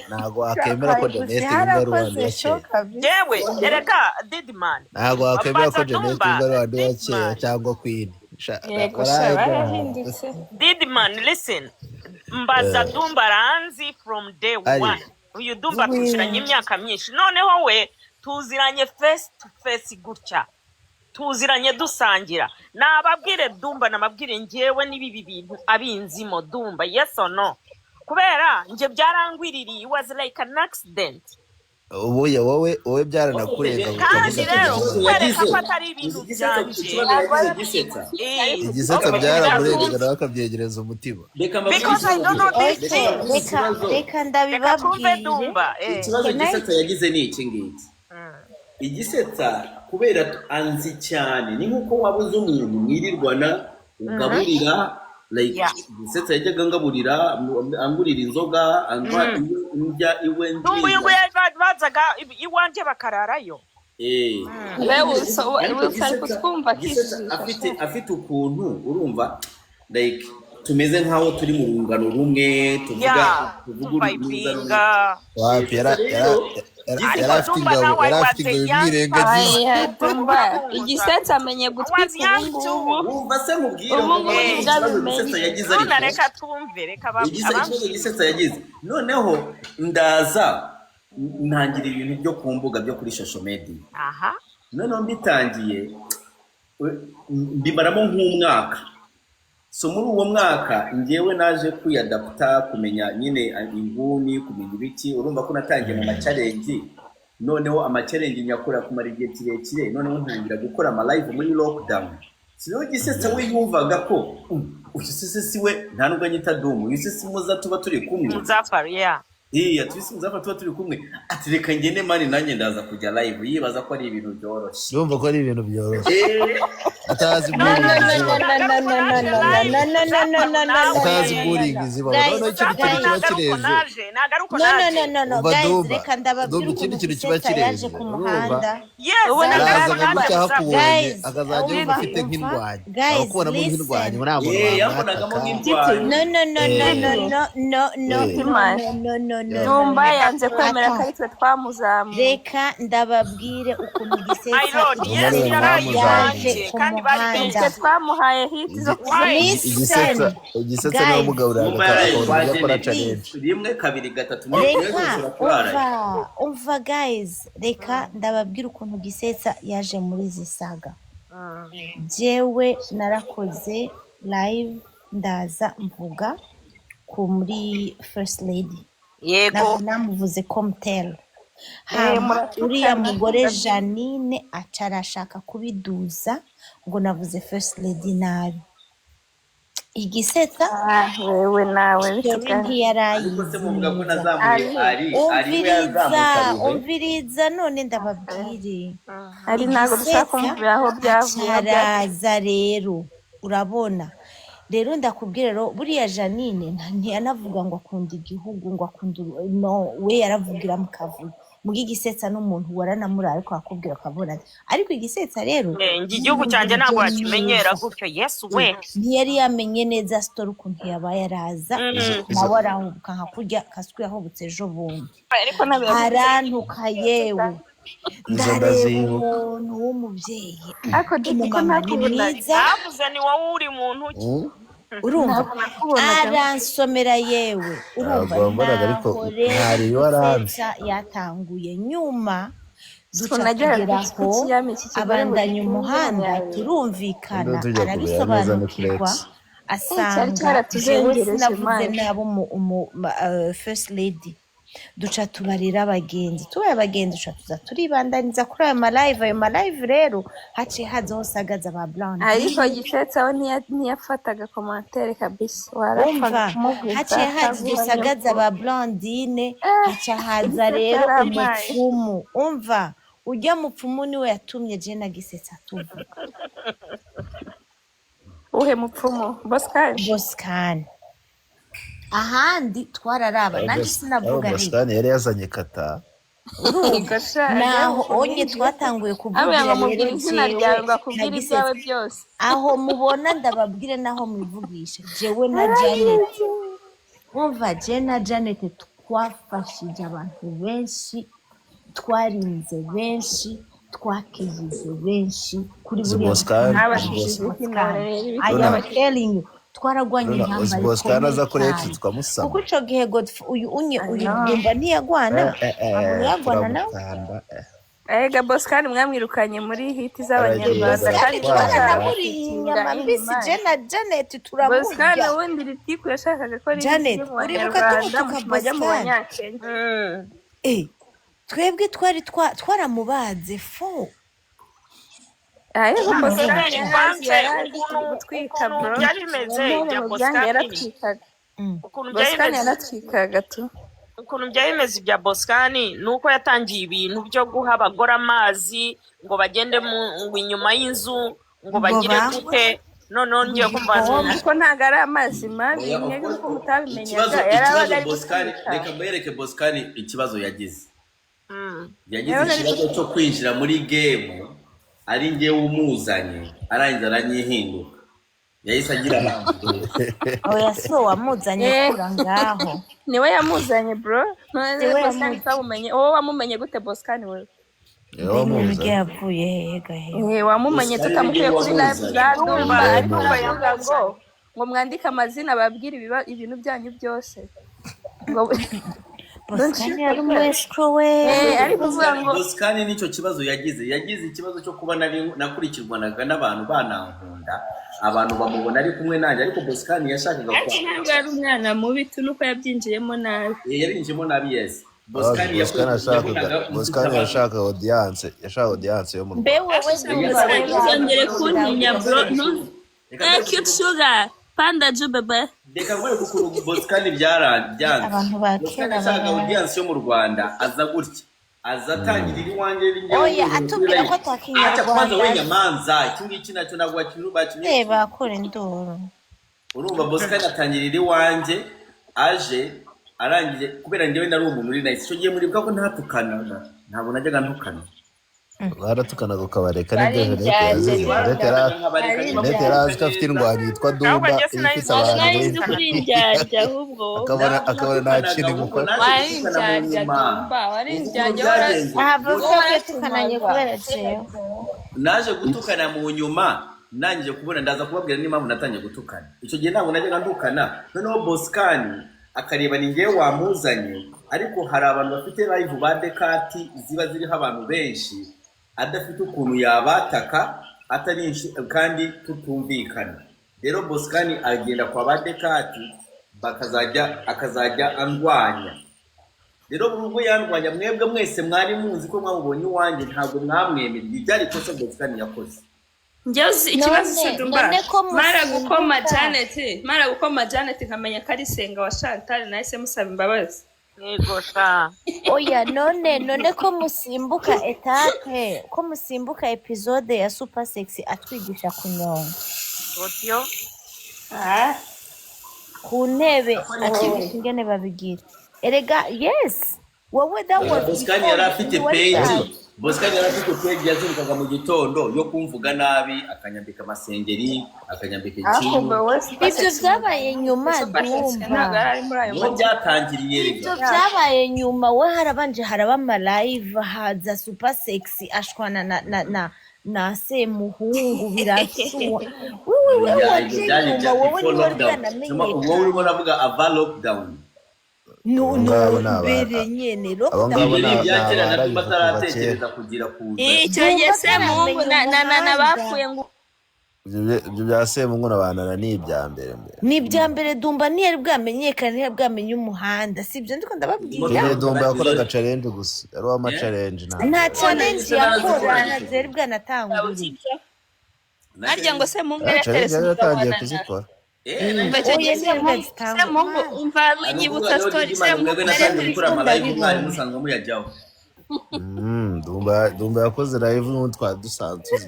S9: ntabwo wakemera ko Jeannette yumva ari uwandu wa kera
S8: yewe ereka Didman
S9: ntabwo wakemera ko Jeannette yumva ari uwandu wa kera cyangwa Queen
S8: Didman listen mbaza Dumba ranzi from day one uyu Dumba tuziranye imyaka myinshi noneho we tuziranye face to face gutya tuziranye dusangira nababwire Dumba namabwire ngewe nibi bintu abinzimo Dumba yes or no kubera nje byarangwiririye it was like an accident
S9: ubuye wowe byaranakurenga
S8: kandi rero kwereka ko atari ibintu byanje
S9: Igisetsa byaramurengaga nawe akabyegereza umutima
S8: because I don't know this thing
S4: reka ndabibabwiye
S2: ikibazo Igisetsa yagize ni iki ngiki Igisetsa kubera anzi cyane ni nkuko wabuze umuntu mwirirwana ugaburira like Igisetsa yajyaga ngaburira angurira inzoga angwa njya iwe
S8: Dumba yuko bazaga iwanje bakararayo
S2: afite ukuntu urumva like tumeze nkaho turi mu rungano rumwe tuvuga
S8: urungano
S9: wapi yarafite ingabo ibirengagiza
S3: Dumba Igisetsa amenye gutwika ubungubu
S2: wumva se mubwire Igisetsa yagize
S8: ariko reka tumve reka
S2: Igisetsa yagize noneho ndaza ntangira ibintu byo ku mbuga byo kuri social media noneho mbitangiye mbimaramo nk'umwaka. So muri uwo mwaka ngewe naje kwiyadapta, kumenya nyine inguni, kumenya ibiki. Urumva ko natangiye mu challenge, noneho challenge nyakora kumara igihe kirekire, noneho ntangira gukora live muri lockdown. Siyo Gisetsa we yumvaga ko Gisetsa siwe nta nubwo nyita Doom, Gisetsa muza tuba turi kumwe
S8: Muzafari
S2: twisi Muzafari tuba turi kumwe, ati reka ngende mani nanjye ndaza kujya live. Yibaza ko ari ibintu byoroshye,
S9: yumva ko ari ibintu byoroshye, atazi buringi ziba none ikintu kiba kireze.
S7: No guys, reka ndababwira
S9: ikindi kintu kiba
S7: Gisetsa yaje
S9: kireze
S7: ku muhanda.
S9: araza gutya hakubonye akazajya yumva afite nk'indwanyi, akubona mu nk'indwanyi muri abo
S2: yabonagamo nk'indwanyi.
S7: No.
S3: Numva yanze kwemera ko ari twe twamuzamuye.
S7: Reka ndababwire ukuntu Gisetsa
S9: yaje
S7: ku muhanda.
S3: Twamuhaye hiti zo
S9: Gisetsa niwe mugaburira akora challenge
S2: rimwe kabiri gatatu.
S7: Reka umva guys, reka ndababwira ukuntu Gisetsa yaje muri izi saga. Jewe narakoze live ndaza mvuga ku muri First Lady.
S3: Yego
S7: namuvuze komtel. Hama uriya mugore Janine acarashaka kubiduza ngo navuze First Lady nabi. Gisetsa
S3: wewe nawe
S7: umviriza none ndababwire
S3: ari ntago dushaka kumvira aho byavuye.
S7: Araza rero urabona rero ndakubwira rero buriya Janine ntiyanavuga ngo akunda igihugu ngo akunda no, we yaravugira mu kavuyo. Mugi Gisetsa n'umuntu waranamura ariko akubwira akabona, ariko Gisetsa rero
S8: igihugu cyanjye ntabwo akimenyera gutyo. Yesu we
S7: ntiyari yamenye neza story ukuntu yabaye araza nawe arahubuka nka kurya kaswe yahubutse ejo bundi arantuka yewe ndareba umuntu w'umubyeyi
S3: ariko diko ntakubona
S8: avuze ni wowe uri muntu ki
S7: urumva aransomera yewe urumva
S9: ariko ntari waranze
S7: yatanguye nyuma ducageraho abandanya umuhanda turumvikana arabisobanukirwa asanga jewe sinavuze nabo First Lady. Duca tubarira abagenzi duca tuza turibandaniza kuri ayo malive rero haciye hazaho sagaza ba Blonde.
S3: Ariko Gisetsa we ntiyafataga commentaire kabisa.
S7: Warapfa haciye haza dusagaza ba Blondine, haciye haza rero umupfumu. Umva ujya mupfumu niwe yatumye je na Gisetsa tuvuga.
S3: Uhe mupfumu
S7: Boskani ahandi twararaba nanjye sinavuga
S9: nti Boskani yari yazanye kata
S7: naho onye twatanguye kuvugira rero
S3: ibyawe byose
S7: aho mubona ndababwire naho mwivugisha jewe na Janet. Umva je na Janet twafashije abantu benshi, twarinze benshi, twakijije benshi kuri buri Boskani twaragwanye intambara
S9: Boskani aza kuri X twamusama
S7: kuko ico gihe uyu yumva ntiyagwana yagwana nawe.
S3: Ega Boskani mwamwirukanye muri hiti z'abanyarwanda
S7: kandi twaramurinya mbisi je na Janet turamurya.
S3: Boskani wundi ritiku yashakaga ko
S7: Janet uribuka tumutuka Boskani twebwe twaramubaze fo
S3: Ariko Boskani yaratwikaga tu.
S8: Ukuntu byabimeze ibya Boskani nuko yatangiye ibintu byo guha abagore amazi ngo bagende mu inyuma y'inzu ngo bagire gute. None ngiye kumva
S3: ko ntago ari amazi mabi nk'uko mutabimenyaga yarabaga ari
S2: Boskani. Reka mbereke Boskani ikibazo yagize. Yagize ikibazo cyo kwinjira muri game ari ngewe umuzanye arangiza aranyihinduka yahise agira abantu.
S7: Oya so wamuzanye kura ngaho
S3: niwe yamuzanye bro. None Boskani twamumenye wowe wamumenye gute Boskani wewe?
S7: Nige yavuye hehe
S3: wamumenye tutamukuye kuri live za Dumba ariko bavuga ngo mwandike amazina babwire ibintu byanyu byose
S7: Boskani yari umwesiko we
S3: ari kuvuga ngo
S2: Boskani nicyo kibazo yagize ikibazo cyo kuba nakurikirwanaga n'abantu banankunda abantu bamubona ari kumwe nanjye ariko Boskani yashakaga
S3: ati ntabwo ari umwana mubi nuko yabyinjiyemo nabi
S2: yarinjiyemo nabi yes
S9: Boskani yashaka audience yo mu
S7: mbe wowe
S3: ntuzongere kuntinya bro cute sugar panda jubebe
S2: reka ngore kukuru Boskani byanze
S7: abantu bakera
S2: yashaka audience yo mu Rwanda aza gutya azatangirira iwanjye rinjye
S7: oya atubwira ko
S2: atakinyarwanda we
S7: atakinyarwanda
S2: nyamanza iki nacyo nagwa kintu
S7: reba kore ndoro
S2: urumva Boskani atangirira iwanjye aje arangije kubera njyewe nari umuntu uri nice cyo giye muri bwa ko ntatukana ntabwo najyaga ntukana
S9: baratukana gukabareka n'ibyo Jeanette yarazi ko afite indwanyi yitwa Dumba ifite abantu benshi akabona nta kintu mukora
S2: naje gutukana mu nyuma nangije kubona ndaza kubabwira n'impamvu natangiye gutukana icyo gihe ntabwo najyaga ndukana noneho Boskani akareba ni ngewe wamuzanye ariko hari abantu bafite live ba Dekati ziba ziriho abantu benshi adafite ukuntu yabataka atari kandi tutumvikana rero Boskani agenda kwa ba Dekati akazajya andwanya rero ubwo yandwanya mwebwe mwese mwari muzi ko mwamubonye iwanjye ntabwo mwamwemera ibyari kosa Boskani yakoze
S3: njyewe ikibazo cy'udumba mara gukoma Janet nkamenya ko ari senga wa Chantal nahise musaba imbabazi
S8: yego sha
S7: oya none ko musimbuka episode ya Super Sexy atwigisha kunyonga
S8: otyo
S7: ku ntebe atwigisha ingene babigira erega yes wowe that was
S2: Boskani yari afite page yazindukaga mu gitondo yo kumvuga nabi akanyambika amasengeri akanyambika ikintu
S7: ibyo byabaye nyuma Dumba
S2: no byatangiriye rega
S7: ibyo byabaye nyuma we harabanje haraba ama live haza Super Sexy ashwana na Semuhungu birasuwa wowe waje nyuma wowe niwe byanamenye
S2: wowe urimo navuga ava lockdown
S7: no bere nyene
S2: byagera na bataratekereza kugira kuza
S3: icyo yese Mungu na bapfuye ngo
S9: ibyo bya Semungu n'abanana ni ibya mbere
S7: Dumba ntiyari bwamenyekana ntiyari bwamenye umuhanda sibyo ndiko ndababwira
S9: Dumba yakoraga challenge gusa yari wa challenge
S7: nta challenge yakora ntazeri bwanatanguriye
S3: arya ngo Semungu
S9: yatangiye kuzikora
S3: umva winyibutsa story
S2: musanga muyajyaho
S9: Dumba yakoze live n'utwa dusanzwe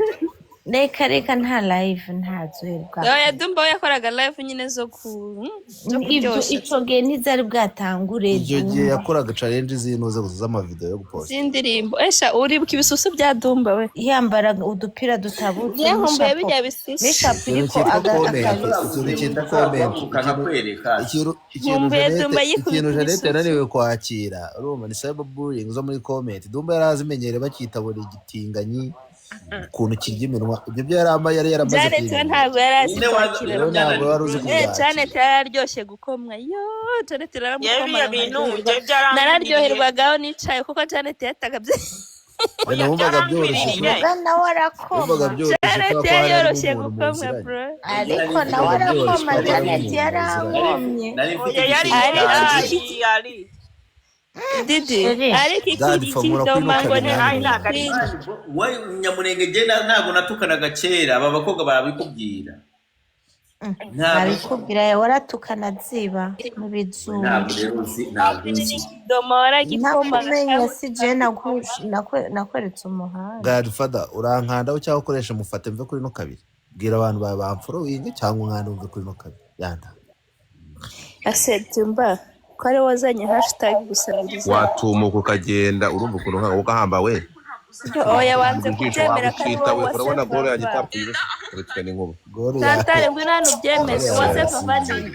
S7: reka nta live ntazoherwa
S3: oya Dumba yakoraga live nyine zo ku
S7: icyo gihe ntizari bwatangure
S9: icyo gihe yakoraga challenge zinuze gusa z'amavideo yo guposta
S3: zindirimbo esha uribuka ibisusu bya Dumba we
S7: yambara udupira dutabutse
S3: nkumbuye bijya bisusu
S7: n'ishapiriko
S9: ikintu Jeanette yananiwe kwakira urumva ni cyberbullying zo muri comment Dumba yarazimenyere bakitabura igitinganyi ukuntu kirya iminwa ibyo yari yaramaze
S3: Janet ntabwo yarazi kwakira
S9: ntabwo wari uzi kubyakira
S3: Janet yararyoshye gukomwa Janet
S8: yabiye bintu
S3: nararyoherwagaho nicaye kuko Janet yataga
S9: wumvaga byoroshye
S7: nawe arakoma
S3: Janet yoroshye gukomwa bro
S7: ariko nawe arakoma Janet yarankomye
S8: yari
S3: Didi ariko ikidomango ni
S2: we Nyamunenge genda ntago natukanaga kera aba bakobwa barabikubwira
S7: ntabikubwira waratukana ziba mu bizuru
S2: ntabwo
S3: domora gikoma
S7: nakumenya si je nakweretse umuhanda
S9: Godfather urankandaho cyangwa ukoresha mufate mve kuri no kabiri bwira abantu bamfollowing cyangwa umwana umve kuri no kabiri yanda
S3: asetumba ko ari wazanye hashtag gusabiriza
S1: watumuka ukagenda urumva ukuntu nka ugahamba we
S3: oya wanze kubyemera kandi wowe
S1: urabona gore ya gitapfire uretse n'inkuba
S3: Chantal ngwino hano byemeze wase favani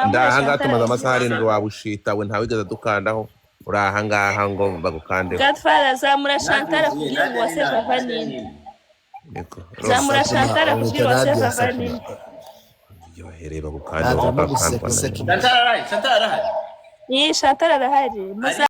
S1: ndahanga tumaze amasaha 7 wabushita we ntawigeze dukandaho urahangaha ngo bagukande
S3: Godfather zamura Chantal kugira ngo wase favani zamura Chantal kugira wase favani
S1: yohere bagukande
S2: Chantal arahari
S3: Chantal arahari